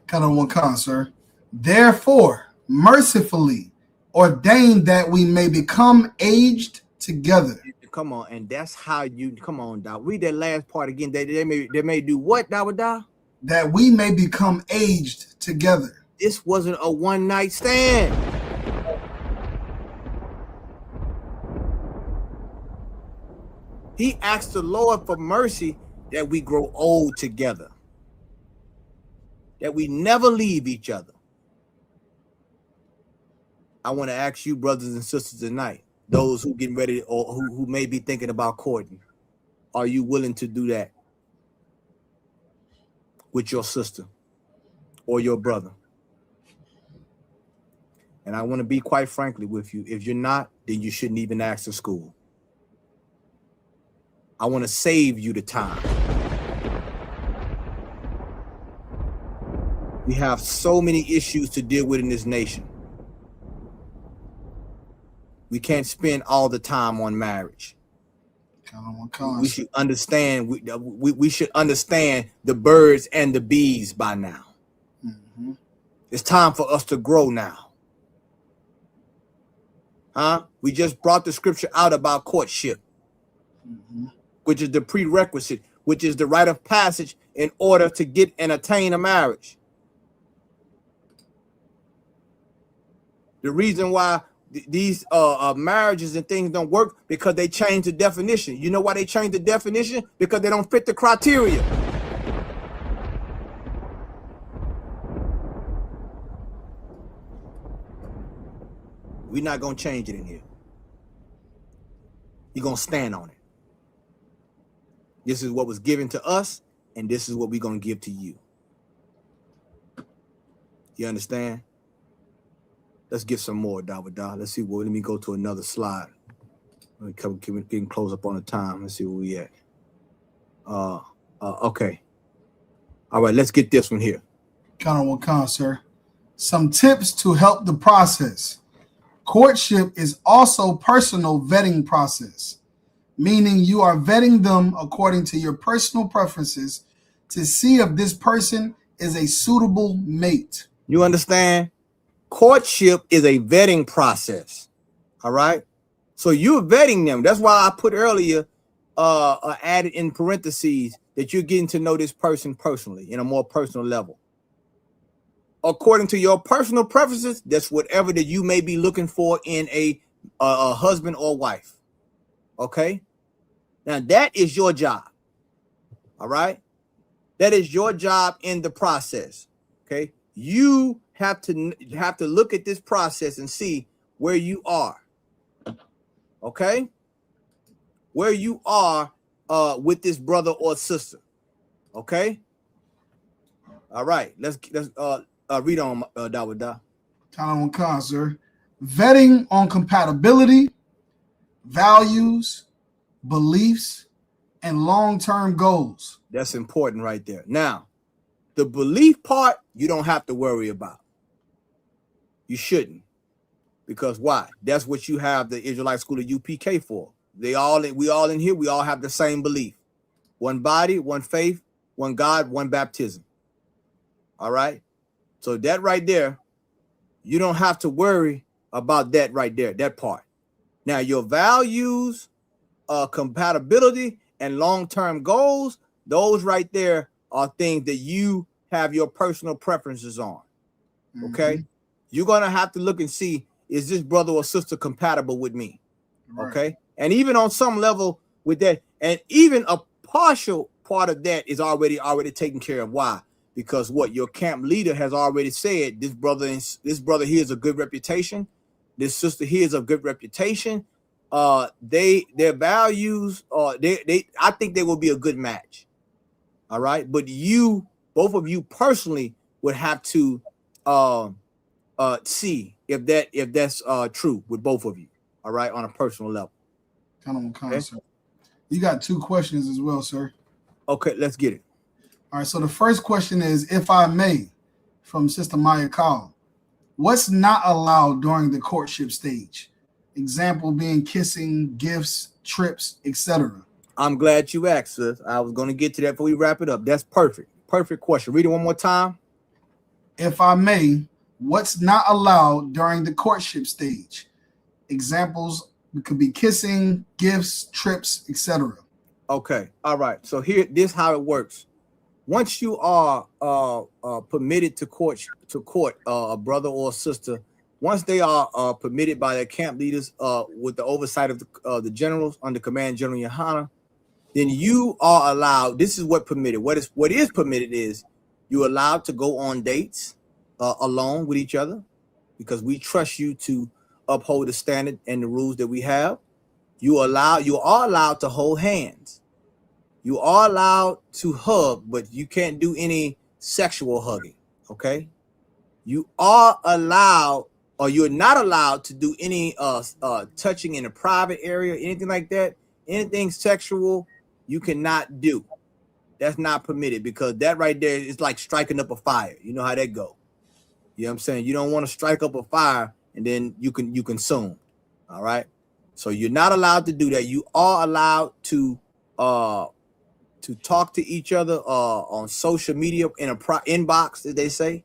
Speaker 3: Kind of one con, sir. Therefore, mercifully ordained that we may become aged together.
Speaker 2: Come on, and that's how you come on, Doc. Read that last part again. They may do what, Doc?
Speaker 3: That we may become aged together.
Speaker 2: This wasn't a one-night stand. He asked the Lord for mercy that we grow old together, that we never leave each other. I want to ask you, brothers and sisters, tonight, those who getting ready or who may be thinking about courting, are you willing to do that with your sister or your brother? And I want to be quite frankly with you. If you're not, then you shouldn't even ask the school. I want to save you the time. We have so many issues to deal with in this nation. We can't spend all the time on marriage. We should understand. We should understand the birds and the bees by now. Mm-hmm. It's time for us to grow now. We just brought the scripture out about courtship, mm-hmm, which is the prerequisite, which is the rite of passage in order to get and attain a marriage. The reason why these marriages and things don't work because they change the definition. You know why they change the definition? Because they don't fit the criteria. We're not going to change it in here. You're going to stand on it. This is what was given to us, and this is what we're going to give to you. You understand? Let's get some more, Dawada. Let's see. Well, let me go to another slide. Getting close up on the time. Let's see where we at. Okay. All right, let's get this one here.
Speaker 3: Con, sir. Some tips to help the process. Courtship is also personal vetting process, meaning you are vetting them according to your personal preferences to see if this person is a suitable mate.
Speaker 2: You understand? Courtship is a vetting process. All right. So you're vetting them. That's why I put earlier, added in parentheses that you're getting to know this person personally in a more personal level. According to your personal preferences, that's whatever that you may be looking for in a husband or wife. Okay. Now that is your job. All right. That is your job in the process. Okay. You have to look at this process and see where you are. Okay? Where you are with this brother or sister. Okay? All right. Let's read on Dawada.
Speaker 3: Con, sir. Vetting on compatibility, values, beliefs, and long-term goals.
Speaker 2: That's important right there. Now, the belief part, you don't have to worry about. You shouldn't. Because why? That's what you have the Israelite School of UPK for. We all in here, we all have the same belief. One body, one faith, one God, one baptism. All right? So that right there, you don't have to worry about that right there, that part. Now, your values, compatibility, and long-term goals, those right there are things that you have your personal preferences on. Okay? You're going to have to look and see, is this brother or sister compatible with me? Right. Okay. And even on some level with that, and even a partial part of that is already taken care of. Why? Because what your camp leader has already said, this brother here is a good reputation. This sister here is a good reputation. Their values, I think they will be a good match. All right. But both of you personally would have to see if that's true with both of you, all right, on a personal level.
Speaker 3: Okay. Sir. You got 2 questions as well, sir.
Speaker 2: Okay, let's get it.
Speaker 3: All right, so the first question is, if I may, from Sister Maya Call, what's not allowed during the courtship stage? Example being kissing, gifts, trips, etc.
Speaker 2: I'm glad you asked, sis. I was going to get to that before we wrap it up. That's perfect. Perfect question. Read it one more time.
Speaker 3: If I may, what's not allowed during the courtship stage? Examples could be kissing, gifts, trips, etc.
Speaker 2: Okay. All right. So this how it works. Once you are permitted to court a brother or a sister, once they are permitted by their camp leaders with the oversight of the generals under Command General Yohana, then you are allowed. This is what permitted. What is permitted is you're allowed to go on dates alone with each other, because we trust you to uphold the standard and the rules that we have. You are allowed to hold hands. You are allowed to hug, but you can't do any sexual hugging. Okay. You are allowed, or you're not allowed to do any touching in a private area, anything like that. Anything sexual, you cannot do. That's not permitted, because that right there is like striking up a fire. You know how that go. You know what I'm saying? You don't want to strike up a fire and then you consume. All right. So you're not allowed to do that. You are allowed to talk to each other on social media in a inbox, as they say,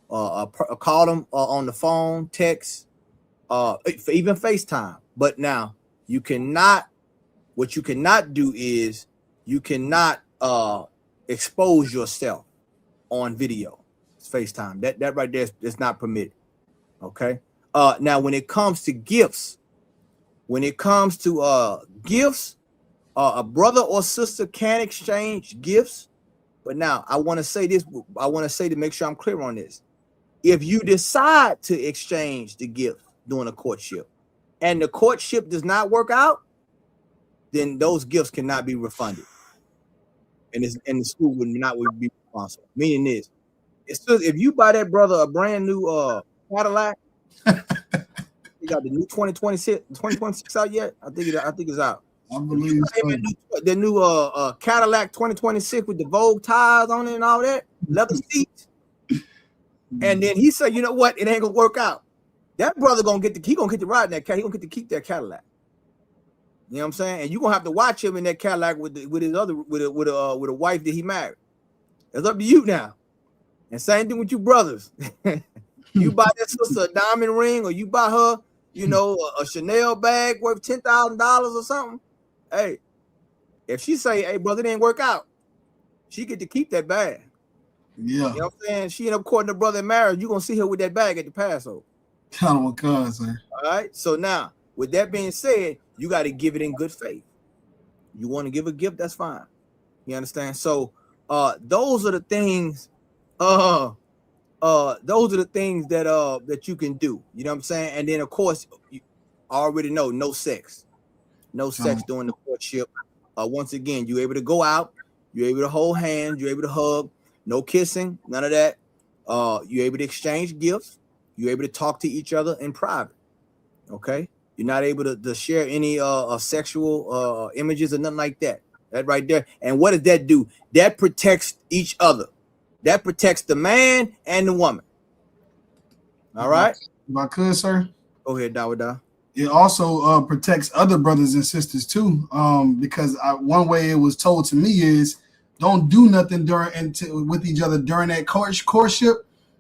Speaker 2: call them on the phone, text, even FaceTime. But now what you cannot do is you cannot expose yourself on video. FaceTime. That right there is not permitted. Okay. Now when it comes to gifts, a brother or sister can exchange gifts. But now I want to say this. I want to say to make sure I'm clear on this. If you decide to exchange the gift during a courtship and the courtship does not work out, then those gifts cannot be refunded. And the school would be responsible. Meaning this. If you buy that brother a brand new Cadillac, you got the new 2026 out yet? I think it's out.
Speaker 3: I believe so.
Speaker 2: The new Cadillac 2026 with the Vogue tires on it and all that, leather seats. And then he said, you know what? It ain't gonna work out. That brother gonna get to ride in that car. He gonna get to keep that Cadillac. You know what I'm saying? And you gonna have to watch him in that Cadillac with a wife that he married. It's up to you now. And same thing with you brothers. You buy that sister a diamond ring, or you buy her, a Chanel bag worth $10,000 or something. Hey, if she say, "Hey, brother, it didn't work out," she get to keep that bag.
Speaker 3: Yeah.
Speaker 2: You know what I'm saying? She end up courting a brother in marriage. You gonna see her with that bag at the Passover.
Speaker 3: Count on cuz, sir.
Speaker 2: All right. So now, with that being said, you got to give it in good faith. You want to give a gift, that's fine. You understand? So those are the things. Those are the things that you can do. You know what I'm saying? And then of course, you already know no sex during the courtship. Once again, you're able to go out, you're able to hold hands, you're able to hug, no kissing, none of that. You're able to exchange gifts, you're able to talk to each other in private. Okay. You're not able to share any sexual images or nothing like that. That right there. And what does that do? That protects each other. That protects the man and the woman. All right.
Speaker 3: If I could, sir.
Speaker 2: Go ahead, Dawada.
Speaker 3: It also protects other brothers and sisters too, because one way it was told to me is don't do nothing with each other during that courtship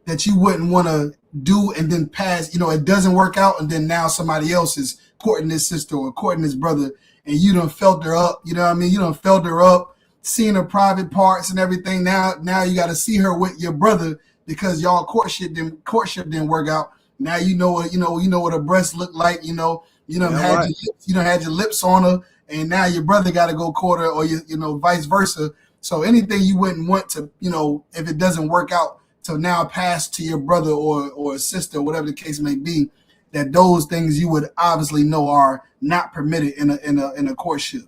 Speaker 3: that you wouldn't want to do, and then pass. It doesn't work out, and then now somebody else is courting this sister or courting this brother, and you done felt her up. You know what I mean? You done felt her up, seeing her private parts and everything. Now you got to see her with your brother because y'all courtship didn't work out. Now you know what her breasts look like. You done had your lips on her, and now your brother got to go court her, or vice versa. So anything you wouldn't want to, if it doesn't work out, to now pass to your brother or a sister, whatever the case may be, that those things you would obviously know are not permitted in a courtship.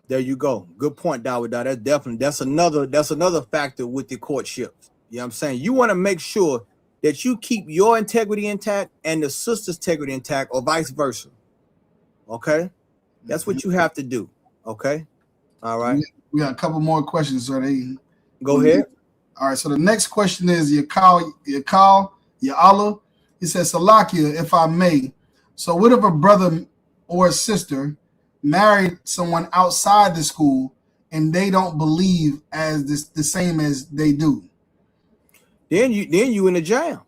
Speaker 2: There you go. Good point, Dawada. That's another factor with the courtship. You know what I'm saying? You want to make sure that you keep your integrity intact and the sister's integrity intact, or vice versa. Okay? That's what you have to do. Okay? All right.
Speaker 3: We got a couple more questions, sir.
Speaker 2: Go ahead.
Speaker 3: All right. So the next question is Yakal Ya'ala. He says, Salakia, if I may. So what if a brother or a sister married someone outside the school and they don't believe as the same as they do?
Speaker 2: Then you in the jam.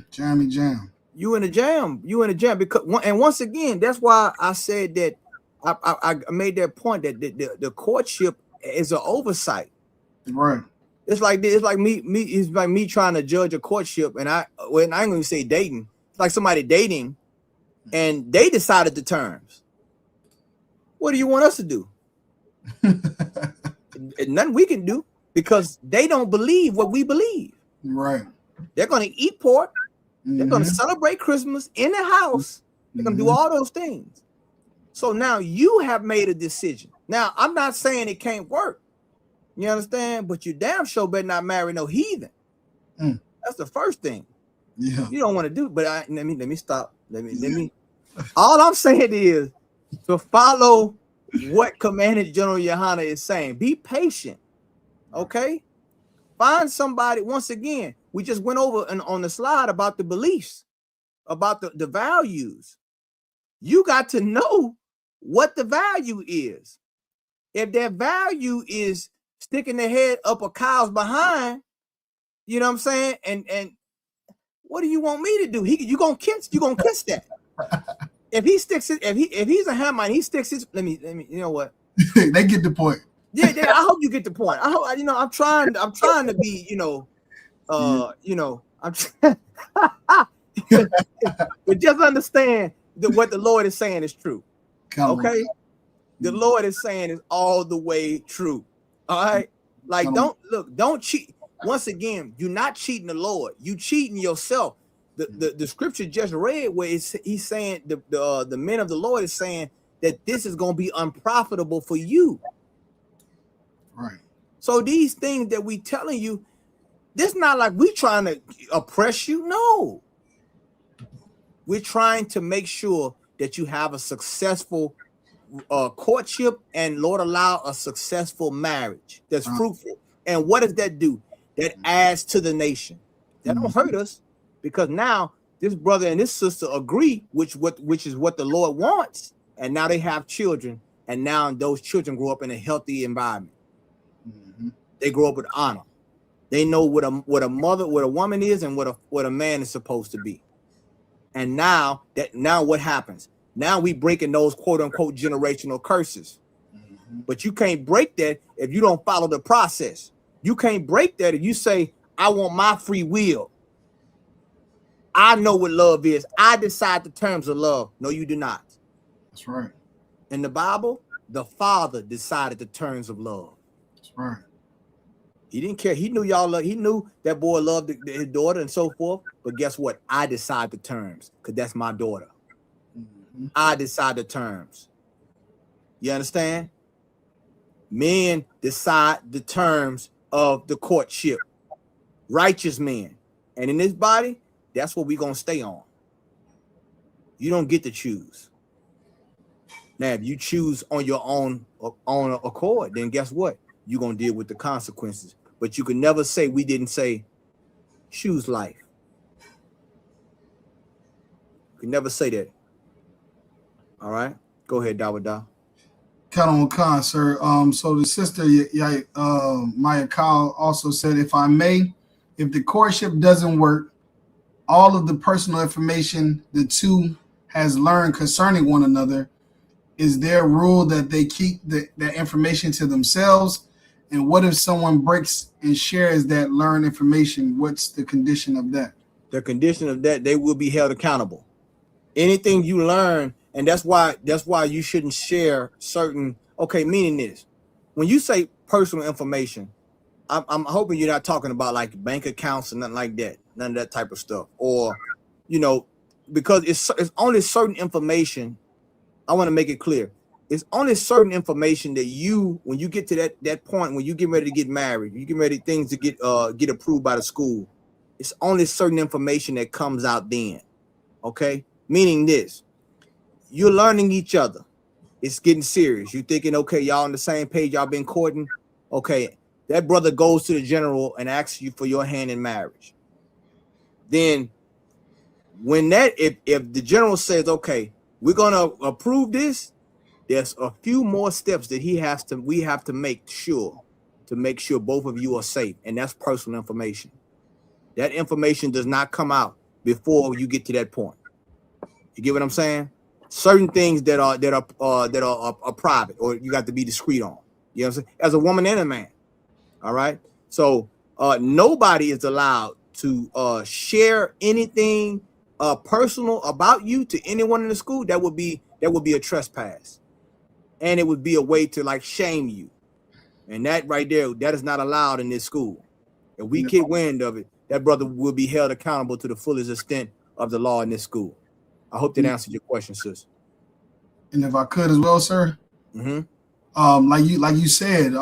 Speaker 3: Jam.
Speaker 2: You in the jam because once again, that's why I said that I made that point that the courtship is an oversight.
Speaker 3: Right.
Speaker 2: It's like me trying to judge a courtship, and I ain't gonna say dating. It's like somebody dating, and they decided the terms. What do you want us to do? Nothing we can do because they don't believe what we believe.
Speaker 3: Right.
Speaker 2: They're gonna eat pork. They're gonna celebrate Christmas in the house. They're gonna do all those things. So now you have made a decision. Now I'm not saying it can't work. You understand? But you damn sure better not marry no heathen. That's the first thing.
Speaker 3: Yeah.
Speaker 2: You don't want to do. But let me stop. Let me. All I'm saying is to follow what Commander General Yohana is saying. Be patient. Okay. Find somebody. Once again, we just went over on the slide about the beliefs, about the values. You got to know what the value is. If their value is sticking their head up a cow's behind, you know what I'm saying? And what do you want me to do? You gonna kiss that. If he sticks it, if he's a Hamite, he sticks his. Let me. You know what?
Speaker 3: They get the point.
Speaker 2: Yeah. I hope you get the point. I hope. I'm trying to be. I'm. But just understand that what the Lord is saying is true. Okay. The Lord is saying is all the way true. All right. Like, don't cheat. Once again, you're not cheating the Lord. You cheating yourself. The scripture just read where he's saying the men of the Lord is saying that this is going to be unprofitable for you.
Speaker 3: Right.
Speaker 2: So these things that we telling you, this not like we trying to oppress you. No. We're trying to make sure that you have a successful courtship and Lord allow a successful marriage that's fruitful. And what does that do? That adds to the nation. That don't hurt us because now this brother and this sister agree, which is what the Lord wants, and now they have children, and now those children grow up in a healthy environment. They grow up with honor. They know what a woman is and what a man is supposed to be. And now what happens? Now we breaking those quote unquote generational curses. But you can't break that if you don't follow the process. You can't break that if you say, I want my free will. I know what love is. I decide the terms of love. No, you do not.
Speaker 3: That's right.
Speaker 2: In the Bible, the Father decided the terms of love.
Speaker 3: That's right.
Speaker 2: He didn't care. He knew y'all love. He knew that boy loved his daughter and so forth. But guess what? I decide the terms because that's my daughter. I decide the terms. You understand? Men decide the terms of the courtship. Righteous men. And in this body, that's what we're going to stay on. You don't get to choose. Now, if you choose on your own accord, then guess what? You're gonna deal with the consequences. But you can never say we didn't say choose life. You can never say that. All right, go ahead, Dawada.
Speaker 3: Count on Khan, sir. So the sister Maya Kyle also said, if I may, if the courtship doesn't work, all of the personal information the two has learned concerning one another, is there a rule that they keep that information to themselves? And what if someone breaks and shares that learned information? What's the condition of that?
Speaker 2: The condition of that, they will be held accountable. Anything you learn, and that's why you shouldn't share certain. Okay, meaning this, when you say personal information, I'm hoping you're not talking about like bank accounts and nothing like that, none of that type of stuff, or because it's only certain information. I want to make it clear. It's only certain information that when you get to that point, when you get ready to get married, you get ready things to get approved by the school. It's only certain information that comes out then. Okay, meaning this, you're learning each other. It's getting serious. You're thinking, okay, y'all on the same page. Y'all been courting. Okay, that brother goes to the general and asks you for your hand in marriage. Then, if the general says, okay, we're gonna approve this, there's a few more steps that we have to make sure both of you are safe, and that's personal information. That information does not come out before you get to that point. You get what I'm saying? Certain things that are private, or you got to be discreet on. You know what I'm saying? As a woman and a man. All right. So nobody is allowed to share anything personal about you to anyone in the school. That would be a trespass, and it would be a way to like shame you. And that right there, that is not allowed in this school. If we get wind of it, that brother will be held accountable to the fullest extent of the law in this school. I hope that answered your question, sis.
Speaker 3: And if I could as well, sir.
Speaker 2: Mm-hmm.
Speaker 3: Like you said,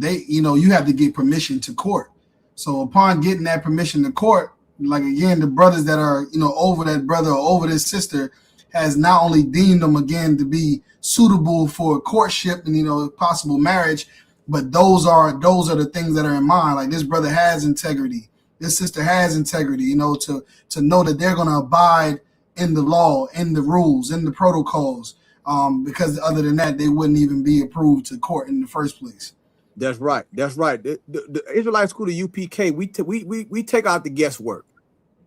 Speaker 3: they you have to get permission to court. So upon getting that permission to court, like again, the brothers that are over that brother or over this sister has not only deemed them again to be suitable for courtship and possible marriage, but those are the things that are in mind. Like this brother has integrity, this sister has integrity, to know that they're going to abide in the law, in the rules, in the protocols. Because other than that, they wouldn't even be approved to court in the first place.
Speaker 2: That's right. That's right. The Israelite school, the UPK, we take out the guesswork.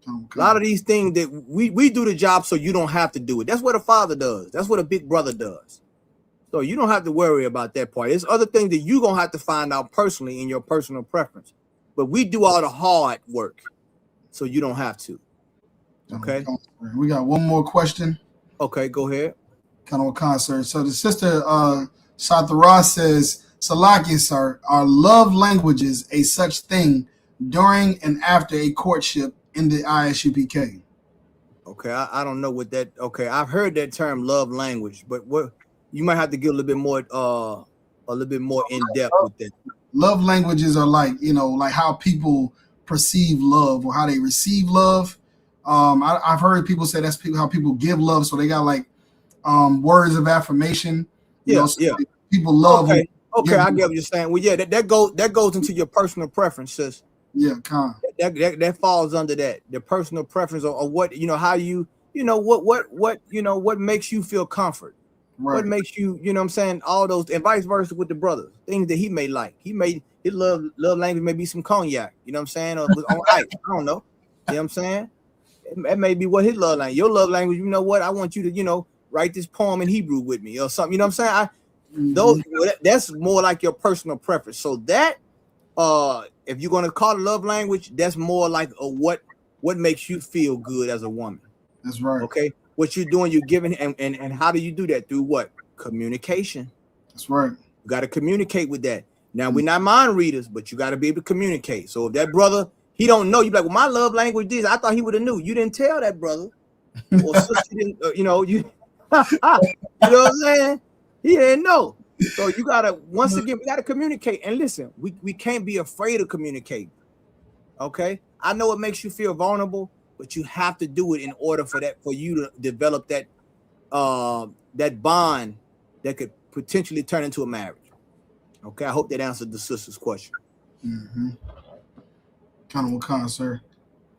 Speaker 2: Okay. A lot of these things that we do the job so you don't have to do it. That's what a father does. That's what a big brother does. So you don't have to worry about that part. There's other things that you're going to have to find out personally in your personal preference. But we do all the hard work so you don't have to. Okay.
Speaker 3: We got one more question.
Speaker 2: Okay, go ahead.
Speaker 3: Kind of a concert. So the sister Sathara says, Salakia, sir, are love languages a such thing during and after a courtship in the ISUPK?
Speaker 2: Okay, I don't know what that. Okay, I've heard that term love language, but what you might have to get a little bit more in depth with that.
Speaker 3: Love languages are like how people perceive love or how they receive love. I've heard people say that's how people give love. So they got like words of affirmation.
Speaker 2: Yeah.
Speaker 3: People love.
Speaker 2: Okay, I get what you're saying. Well, yeah, that goes into your personal preferences.
Speaker 3: Yeah,
Speaker 2: that falls under that. The personal preference or what how you what makes you feel comfort. Right. What makes you what I'm saying, all those, and vice versa with the brothers, things that he may like. His love language may be some cognac, you know what I'm saying, or on ice. I don't know. You know what I'm saying? It may be what his love language. Your love language, I want you to, write this poem in Hebrew with me or something. You know what I'm saying? That's more like your personal preference. So that if you're gonna call it love language, that's more like what makes you feel good as a woman.
Speaker 3: That's right.
Speaker 2: Okay. What you're doing, you're giving, and how do you do that? Through what? Communication.
Speaker 3: That's right.
Speaker 2: You got to communicate with that. Now, we're not mind readers, but you got to be able to communicate. So if that brother, he don't know, you be like, well, my love language is, I thought he would have knew. You didn't tell that brother. Or sister didn't, you know what I'm saying? He didn't know. So you got to, once again, we got to communicate. And listen, we can't be afraid of communicating. Okay? I know it makes you feel vulnerable, but you have to do it in order for you to develop that bond that could potentially turn into a marriage. Okay, I hope that answered the sister's question.
Speaker 3: Kind of kind, sir.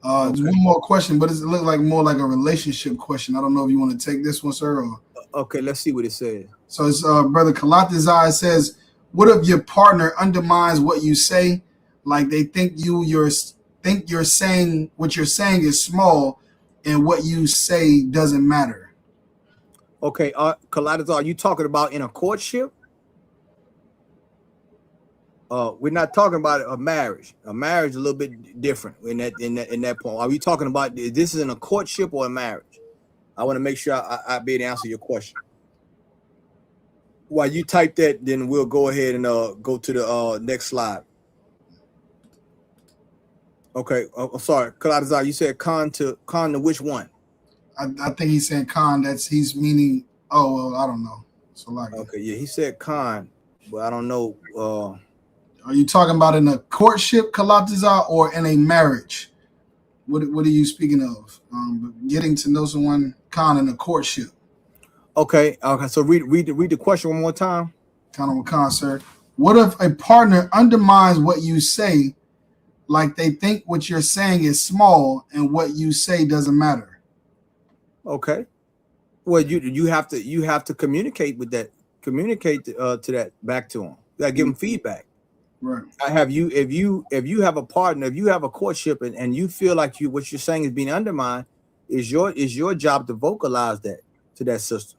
Speaker 3: There's one more question, but it looks like more like a relationship question. I don't know if you want to take this one, sir. Or...
Speaker 2: Okay, let's see what it says.
Speaker 3: So it's Brother Kalatazai says, what if your partner undermines what you say? Like they think you're saying what you're saying is small and what you say doesn't matter.
Speaker 2: Okay, Kalatazai, are you talking about in a courtship? We're not talking about a marriage. A marriage is a little bit different in that point. Are we talking about this is in a courtship or a marriage? I want to make sure I be able to answer your question. While you type that, then we'll go ahead and go to the next slide. Okay, I'm sorry, Kalatazar, you said con to which one?
Speaker 3: I think he's saying con. He's meaning. Oh well, I don't know. So like.
Speaker 2: Okay, yeah, he said con, but I don't know.
Speaker 3: Are you talking about in a courtship, Kalatazar, or in a marriage? What are you speaking of? Getting to know someone, con in a courtship.
Speaker 2: Okay. So read the question one more time.
Speaker 3: Con, sir. What if a partner undermines what you say, like they think what you're saying is small and what you say doesn't matter?
Speaker 2: Okay. Well, you have to communicate with that. Communicate to that back to them. You gotta give them feedback.
Speaker 3: Right.
Speaker 2: If you have a partner, if you have a courtship and you feel like what you're saying is being undermined, is your job to vocalize that to that sister.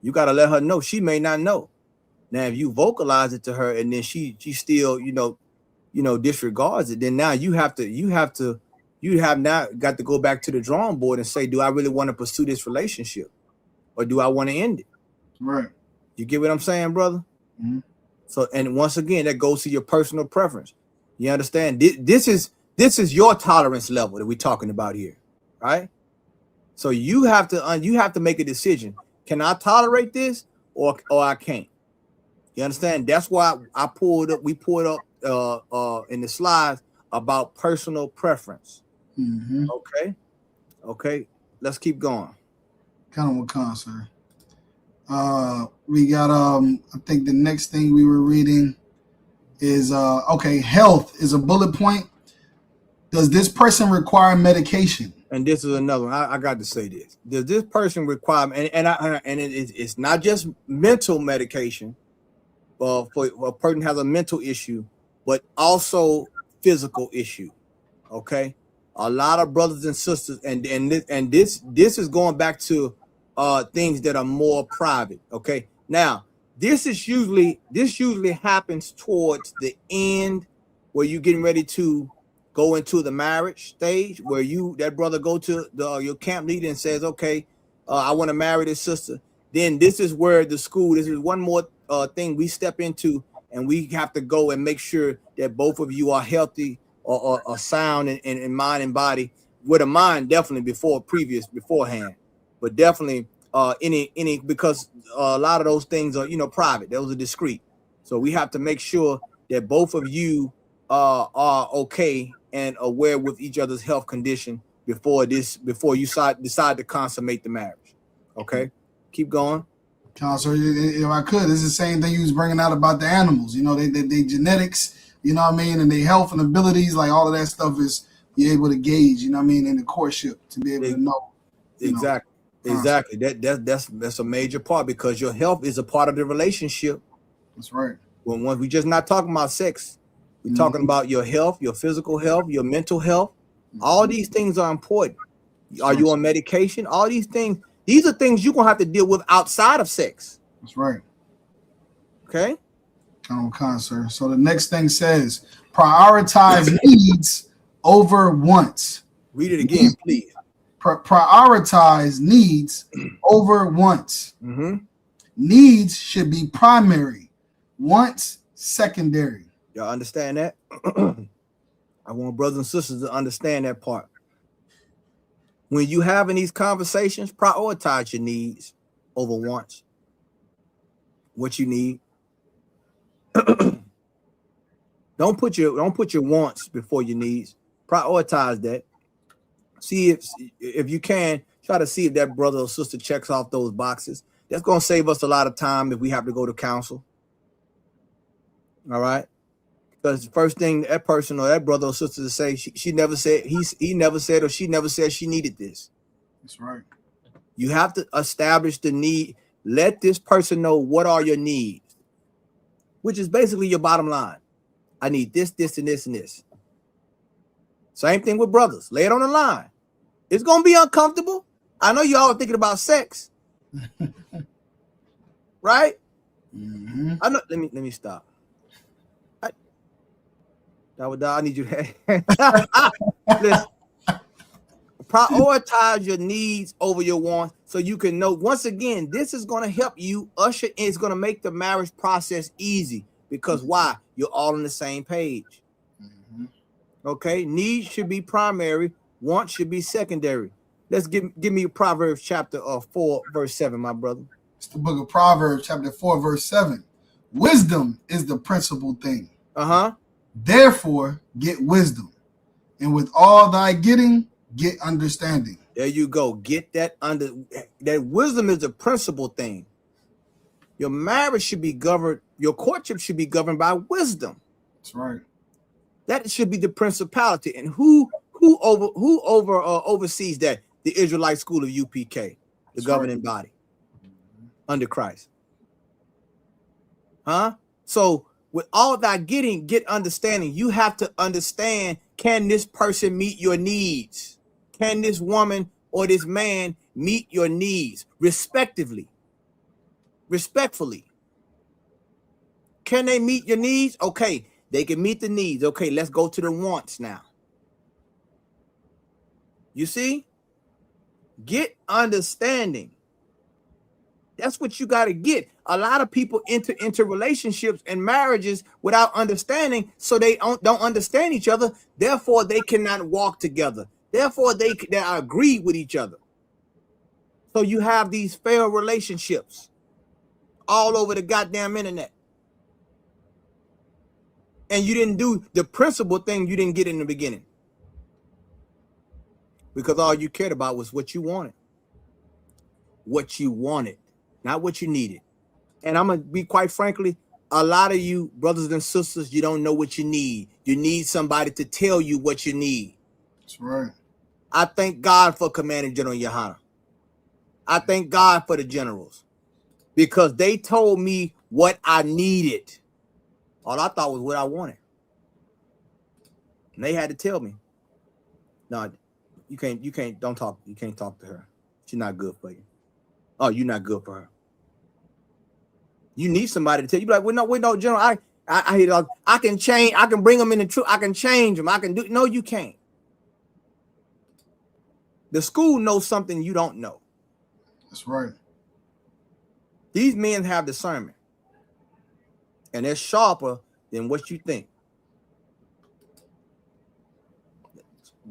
Speaker 2: You got to let her know. She may not know. Now, if you vocalize it to her and then she still disregards it, then now you have now got to go back to the drawing board and say, do I really want to pursue this relationship, or do I want to end it?
Speaker 3: Right.
Speaker 2: You get what I'm saying, brother?
Speaker 3: Mm-hmm.
Speaker 2: So, and once again, that goes to your personal preference. You understand? This is your tolerance level that we're talking about here, right? So you have to make a decision. Can I tolerate this or I can't? You understand? That's why we pulled up in the slides about personal preference.
Speaker 3: Mm-hmm.
Speaker 2: Okay. Let's keep going.
Speaker 3: Kind of a con, sir. We got I think the next thing we were reading is health is a bullet point. Does this person require medication?
Speaker 2: And this is another one. I got to say this. Does this person require it's not just mental medication for a person has a mental issue, but also physical issue. Okay. A lot of brothers and sisters, and this is going back to things that are more private. Okay. Now, this usually happens towards the end where you're getting ready to go into the marriage stage, where that brother go to your camp leader and says, okay, I want to marry this sister. Then this is where this is one more thing we step into, and we have to go and make sure that both of you are healthy or sound in mind and body, with a mind definitely beforehand, but definitely any because a lot of those things are private. Those are discreet. So we have to make sure that both of you are okay and aware with each other's health condition before you decide to consummate the marriage. Okay, keep going.
Speaker 3: Counselor, if I could, it's the same thing you was bringing out about the animals. They genetics. You know what I mean, and their health and abilities, like all of that stuff is you're able to gauge. You know what I mean, in the courtship to be able to know.
Speaker 2: Exactly. That's a major part, because your health is a part of the relationship.
Speaker 3: That's right.
Speaker 2: When we just not talking about sex, we're talking about your health, your physical health, your mental health. All these things are important. Are you on medication? All these things. These are things you're gonna have to deal with outside of sex.
Speaker 3: That's right.
Speaker 2: Okay.
Speaker 3: Sir. So the next thing says prioritize needs over wants.
Speaker 2: Read it again, please.
Speaker 3: Prioritize needs over wants.
Speaker 2: Mm-hmm.
Speaker 3: Needs should be primary, wants secondary.
Speaker 2: Y'all understand that? I want brothers and sisters to understand that part. When you having these conversations, prioritize your needs over wants. What you need. Don't put your wants before your needs. Prioritize that. See if you can, try to see if that brother or sister checks off those boxes. That's going to save us a lot of time if we have to go to counsel. All right. Because the first thing that person or that brother or sister to say, she never said, he never said, or she never said she needed this.
Speaker 3: That's right.
Speaker 2: You have to establish the need. Let this person know what are your needs, which is basically your bottom line. I need this, this, and this, and this. Same thing with brothers. Lay it on the line. It's going to be uncomfortable. I know y'all are thinking about sex. Right?
Speaker 3: Mm-hmm.
Speaker 2: I know. Let me stop. I need you to listen. Prioritize your needs over your wants so you can know. Once again, this is going to help you usher in. It's going to make the marriage process easy because why? You're all on the same page.
Speaker 3: Mm-hmm.
Speaker 2: Okay, needs should be primary, wants should be secondary. Let's give me Proverbs chapter 4, verse 7, my brother.
Speaker 3: It's the book of Proverbs, chapter 4, verse 7. Wisdom is the principal thing. Therefore, get wisdom, and with all thy getting, get understanding.
Speaker 2: There you go. Get that that wisdom is the principal thing. Your marriage should be governed. Your courtship should be governed by wisdom.
Speaker 3: That's right.
Speaker 2: That should be the principality. And who oversees that? The Israelite school of UPK, the governing body under Christ. So with all that get understanding. You have to understand, can this person meet your needs? Can this woman or this man meet your needs respectively? Respectfully. Can they meet your needs? Okay, they can meet the needs. Okay, let's go to the wants now. You see? Get understanding. That's what you got to get. A lot of people enter into relationships and marriages without understanding, so they don't understand each other. Therefore, they cannot walk together. Therefore, they agree with each other. So you have these failed relationships all over the goddamn internet. And you didn't do the principal thing you didn't get in the beginning. Because all you cared about was what you wanted. What you wanted, not what you needed. And I'm going to be quite frankly, a lot of you brothers and sisters, you don't know what you need. You need somebody to tell you what you need.
Speaker 3: That's right.
Speaker 2: I thank God for Commanding General Yohana. I thank God for the generals because they told me what I needed. All I thought was what I wanted. And they had to tell me, no, you can't, don't talk. You can't talk to her. She's not good for you. Oh, you're not good for her. You need somebody to tell you. Be like, well, no, General. I can change. I can bring them in the truth. I can change them. I can do. No, you can't. The school knows something you don't know.
Speaker 3: That's right.
Speaker 2: These men have discernment, and they're sharper than what you think.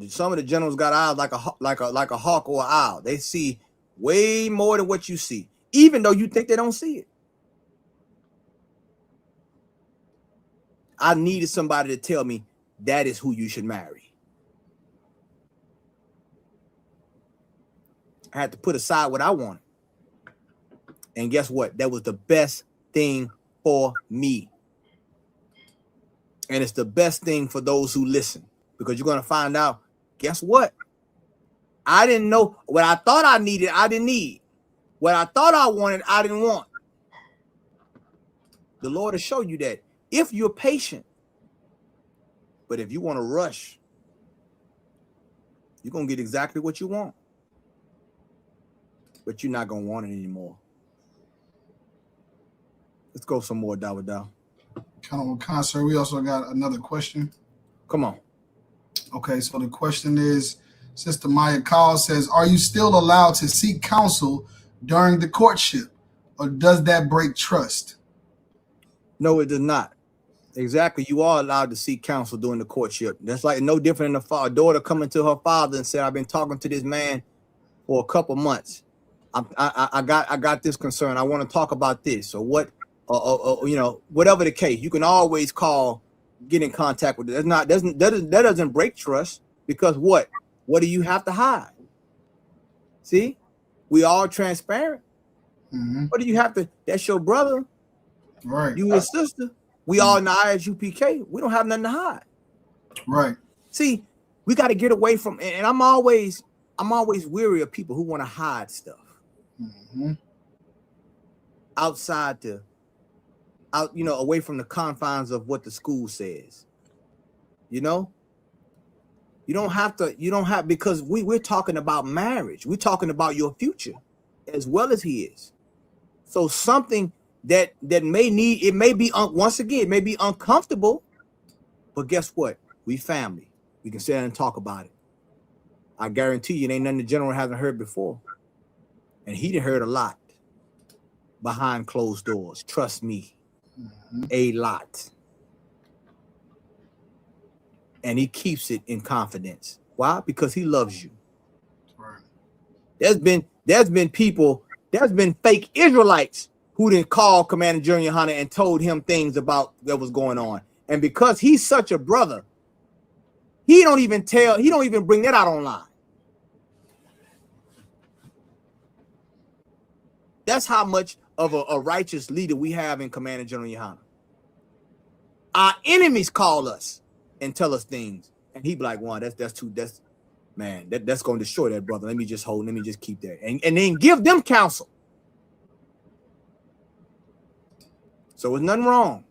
Speaker 2: Some of the generals got eyes like a hawk or an owl. They see way more than what you see, even though you think they don't see it. I needed somebody to tell me that is who you should marry. I had to put aside what I wanted. And guess what? That was the best thing for me. And it's the best thing for those who listen, because you're going to find out, guess what? I didn't know what I thought I needed. I didn't need. What I thought I wanted, I didn't want. The Lord will show you that if you're patient. But if you want to rush, you're going to get exactly what you want. But you're not going to want it anymore. Let's go some more, Dawada.
Speaker 3: Concert. We also got another question.
Speaker 2: Come on.
Speaker 3: Okay, so the question is, Sister Maya Call says, are you still allowed to seek counsel during the courtship, or does that break trust?
Speaker 2: No, it does not. Exactly. You are allowed to seek counsel during the courtship. That's like no different than a daughter coming to her father and said, I've been talking to this man for a couple months. I got this concern. I want to talk about this or what, you know, whatever the case. You can always call, get in contact with it. That doesn't break trust, because what do you have to hide? See, we all transparent. What do you have to? That's your brother.
Speaker 3: Right.
Speaker 2: You his sister. We all in the ISUPK. We don't have nothing to hide.
Speaker 3: Right.
Speaker 2: See, we got to get away from, and I'm always weary of people who want to hide stuff outside away from the confines of what the school says. You don't have, because we're talking about marriage. We're talking about your future as well as his. So something that may be once again, it may be uncomfortable, but guess what? We family. We can sit down and talk about it. I guarantee you, it ain't nothing the general hasn't heard before. And he done heard a lot behind closed doors. Trust me, a lot. And he keeps it in confidence. Why? Because he loves you.
Speaker 3: Right.
Speaker 2: There's been fake Israelites who didn't call Commander Junior Hunter and told him things about what was going on. And because he's such a brother, he don't even bring that out online. That's how much of a righteous leader we have in Commander General Hunter. Our enemies call us and tell us things, and he be like, "Wow, that's going to destroy that brother. Let me just keep that," and then give them counsel. So there's nothing wrong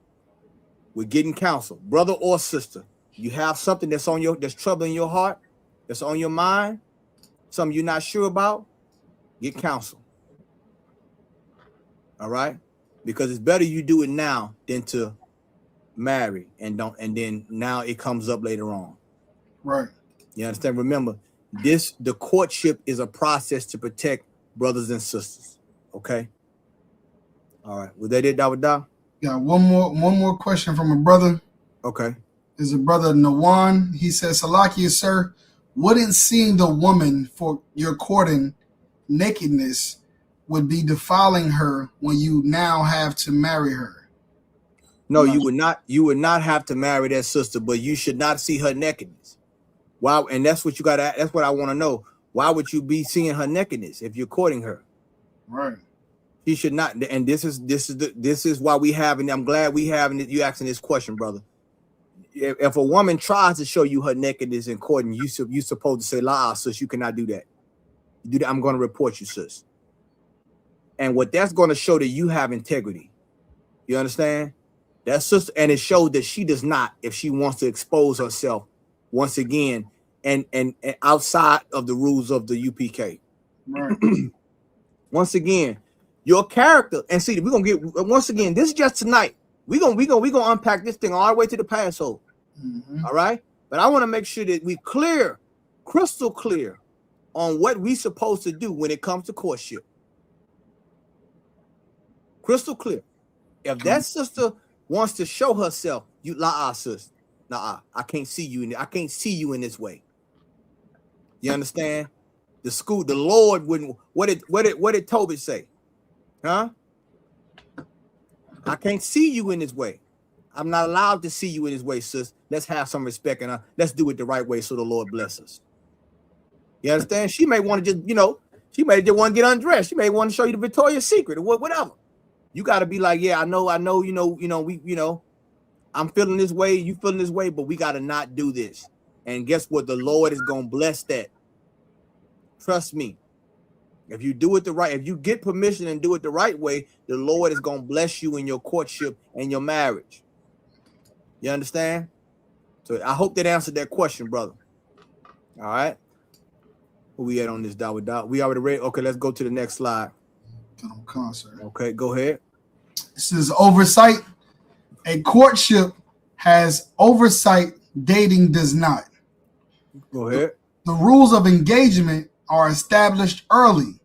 Speaker 2: with getting counsel, brother or sister. You have something that's troubling your heart, that's on your mind, something you're not sure about, get counsel. All right? Because it's better you do it now than to marry and then now it comes up later on.
Speaker 3: Right.
Speaker 2: You understand? Remember, the courtship is a process to protect brothers and sisters. Okay? All right. Was that it, Dawada?
Speaker 3: Yeah, one more question from a brother.
Speaker 2: Okay.
Speaker 3: Is a brother Nawan. He says, Salakia, sir, wouldn't seeing the woman for your courting nakedness would be defiling her when you now have to marry her?
Speaker 2: No, you would not. You would not have to marry that sister, but you should not see her nakedness. Why? And that's what you got to. That's what I want to know. Why would you be seeing her nakedness if you're courting her?
Speaker 3: Right.
Speaker 2: He should not. And this is why we have. And I'm glad we have. And you asking this question, brother. If a woman tries to show you her nakedness in court, and you supposed to say, "La, sis, you cannot do that. You do that, I'm going to report you, sis." And what that's going to show that you have integrity. You understand? That's sister, and it showed that she does not, if she wants to expose herself once again, and outside of the rules of the UPK.
Speaker 3: Right.
Speaker 2: Once again, your character, and see, we're gonna get once again. This is just tonight. We gonna unpack this thing all the way to the Passover. All right, but I want to make sure that we crystal clear on what we supposed to do when it comes to courtship. Crystal clear. If that sister wants to show herself, you sis, I can't see you I can't see you in this way. You understand? The Lord wouldn't. What did Tobit say? Huh? I can't see you in this way. I'm not allowed to see you in this way, sis. Let's have some respect and let's do it the right way so the Lord bless us. You understand? She may want to just, she may just want to get undressed. She may want to show you the Victoria's Secret or whatever. You got to be like, yeah, I know, I'm feeling this way, you feeling this way, but we got to not do this. And guess what? The Lord is going to bless that. Trust me. If you do it if you get permission and do it the right way, the Lord is going to bless you in your courtship and your marriage. You understand? So I hope that answered that question, brother. All right. Who we at on this, Dawah? We already read. Okay, let's go to the next slide. Okay, go ahead.
Speaker 3: This is oversight. A courtship has oversight, dating does not.
Speaker 2: Go ahead.
Speaker 3: The rules of engagement are established early.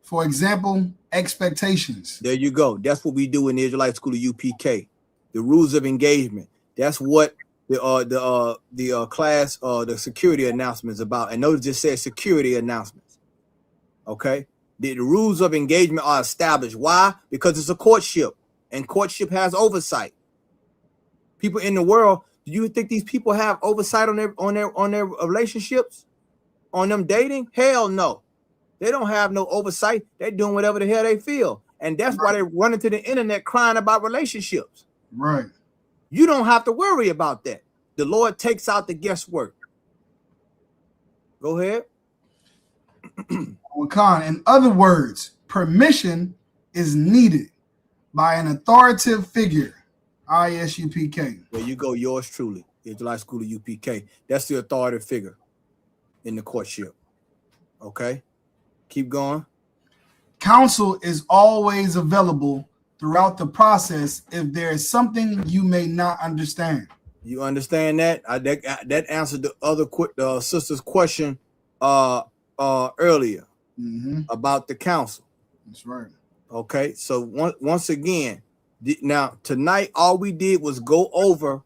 Speaker 3: For example, expectations.
Speaker 2: There you go. That's what we do in the Israelite School of UPK. The rules of engagement. That's what the class the security announcements about. And notice it says security announcements. Okay. The rules of engagement are established. Why? Because it's a courtship, and courtship has oversight. People in the world, do you think these people have oversight on their relationships, on them dating? Hell no. They don't have no oversight. They're doing whatever the hell they feel. And that's why they run into the internet crying about relationships.
Speaker 3: Right.
Speaker 2: You don't have to worry about that. The Lord takes out the guesswork. Go ahead.
Speaker 3: Khan, in other words, permission is needed by an authoritative figure. ISUPK.
Speaker 2: There you go, yours truly, Israelite School of UPK. That's the authoritative figure in the courtship. Okay, keep going.
Speaker 3: Counsel is always available throughout the process if there is something you may not understand.
Speaker 2: You understand that? That answered the other sister's question earlier about the counsel.
Speaker 3: That's right.
Speaker 2: Okay, so once again, now tonight all we did was go over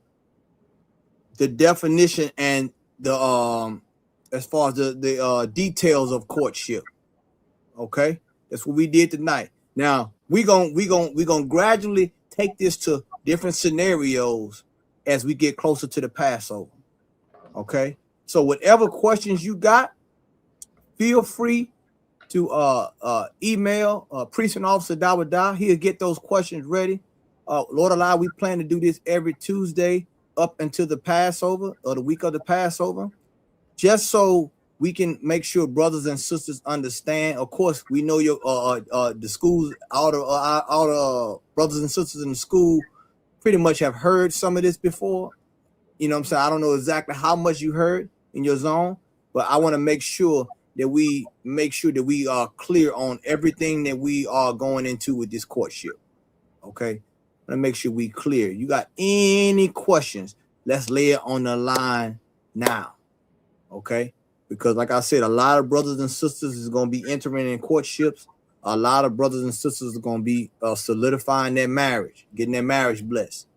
Speaker 2: the definition and the as far as the details of courtship. Okay, that's what we did tonight. Now we gonna gradually take this to different scenarios as we get closer to the Passover. Okay, so whatever questions you got, feel free to email Precinct Officer Dawada. He'll get those questions ready. Lord allow, we plan to do this every Tuesday up until the Passover or the week of the Passover, just so we can make sure brothers and sisters understand. Of course, we know your the schools, all the brothers and sisters in the school pretty much have heard some of this before. You know what I'm saying? I don't know exactly how much you heard in your zone, but I want to make sure that we are clear on everything that we are going into with this courtship. Okay, let me make sure we clear. You got any questions? Let's lay it on the line now. Okay, because like I said, a lot of brothers and sisters is going to be entering in courtships. A lot of brothers and sisters are going to be solidifying their marriage, getting their marriage blessed.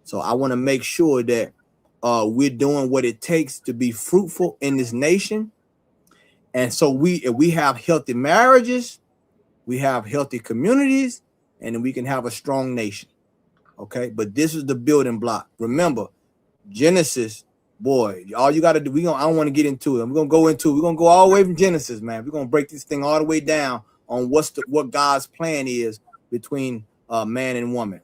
Speaker 2: So I want to make sure that we're doing what it takes to be fruitful in this nation. And so if we have healthy marriages, we have healthy communities, and then we can have a strong nation. Okay, but this is the building block. Remember, Genesis, boy, all you got to do, I don't want to get into it. We're going to go all the way from Genesis, man. We're going to break this thing all the way down on what God's plan is between man and woman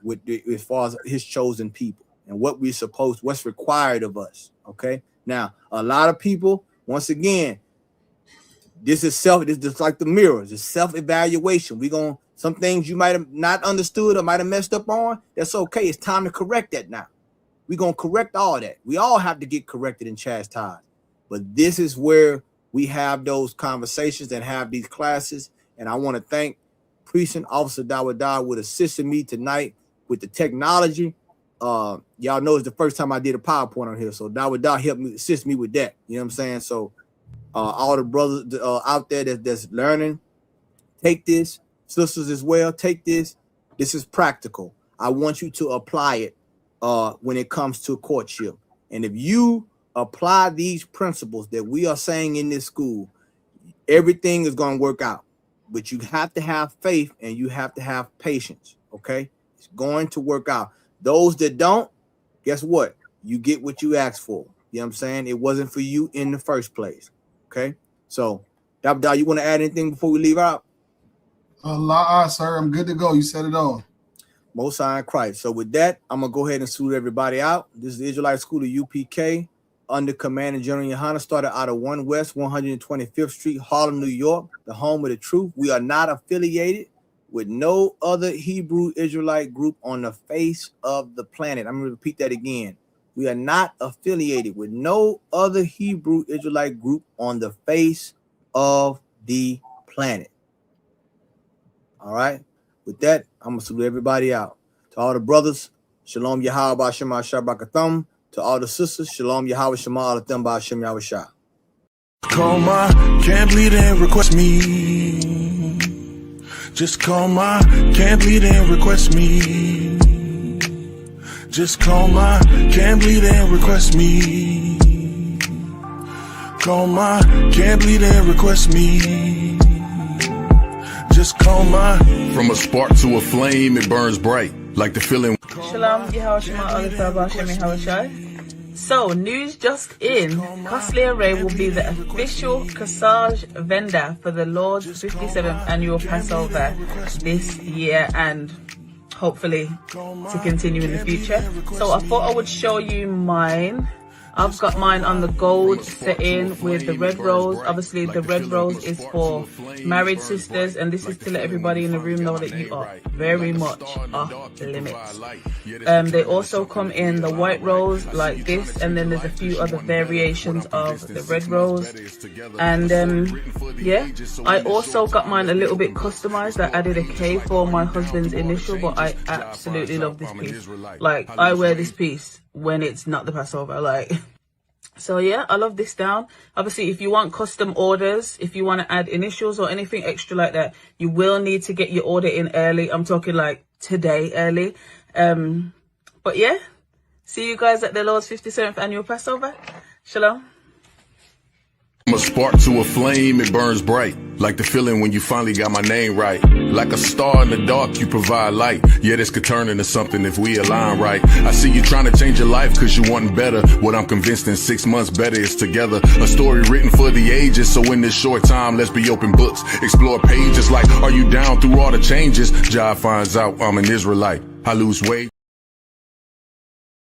Speaker 2: as far as his chosen people and what's required of us. Okay, now a lot of people, once again, this is just like the mirrors, it's self-evaluation. Some things you might have not understood or might have messed up on, that's okay. It's time to correct that now. We're going to correct all that. We all have to get corrected and chastised. But this is where we have those conversations and have these classes. And I want to thank Precinct Officer Dawada with assisting me tonight with the technology. Y'all know it's the first time I did a PowerPoint on here. So Dawada helped me, assist me with that. You know what I'm saying? So all the brothers out there that's learning, take this. Sisters as well, take this. This is practical. I want you to apply it when it comes to courtship. And if you apply these principles that we are saying in this school, everything is going to work out. But you have to have faith and you have to have patience. Okay, it's going to work out. Those that don't, guess what? You get what you asked for. You know what I'm saying? It wasn't for you in the first place. Okay, so Dawada, you want to add anything before we leave out?
Speaker 3: Sir, I'm good to go. You said it all.
Speaker 2: Most High in Christ. So with that, I'm going to go ahead and salute everybody out. This is the Israelite School of UPK under Command of General Yohana, started out of 1 West 125th Street, Harlem, New York, the home of the truth. We are not affiliated with no other Hebrew Israelite group on the face of the planet. I'm going to repeat that again. We are not affiliated with no other Hebrew Israelite group on the face of the planet. All right. With that, I'm going to salute everybody out. To all the brothers, Shalom Yahweh B'Ashem B'Akatham. To all the sisters, Shalom Yahweh Shema Alatham B'Ashem Yahweh Shah.
Speaker 4: Call my, can't bleed and request me. Just call my, can't bleed and request me. Just call my, can't bleed and request me. Call my, can't bleed and request me. Just call my.
Speaker 1: From a spark to a flame, it burns bright, like the feeling.
Speaker 5: Shalom, Yahweh Shema Alatham B'Ashem Yahweh Shai. So, news just in. Costly Array will be the official corsage vendor for the Lord's 57th annual Passover this year, and hopefully to continue in the future. So I thought I would show you mine. I've got mine on the gold setting with the red rose. Obviously the red rose is for married sisters, and this is to let everybody in the room know that you are very much off limits. They also come in the white rose like this, and then there's a few other variations of the red rose. And yeah, I also got mine a little bit customized. I added a K for my husband's initial, but I absolutely love this piece. Like, I wear this piece when it's not the Passover, like. So yeah, I love this down. Obviously, if you want custom orders, if you want to add initials or anything extra like that, you will need to get your order in early. I'm talking like today early. But yeah, see you guys at the Lord's 57th annual Passover. Shalom.
Speaker 1: From a spark to a flame, it burns bright. Like the feeling when you finally got my name right. Like a star in the dark, you provide light. Yeah, this could turn into something if we align right. I see you trying to change your life cause you want better. What I'm convinced in 6 months better is together. A story written for the ages, so in this short time, let's be open books. Explore pages like, are you down through all the changes? Jah finds out I'm an Israelite. I lose weight.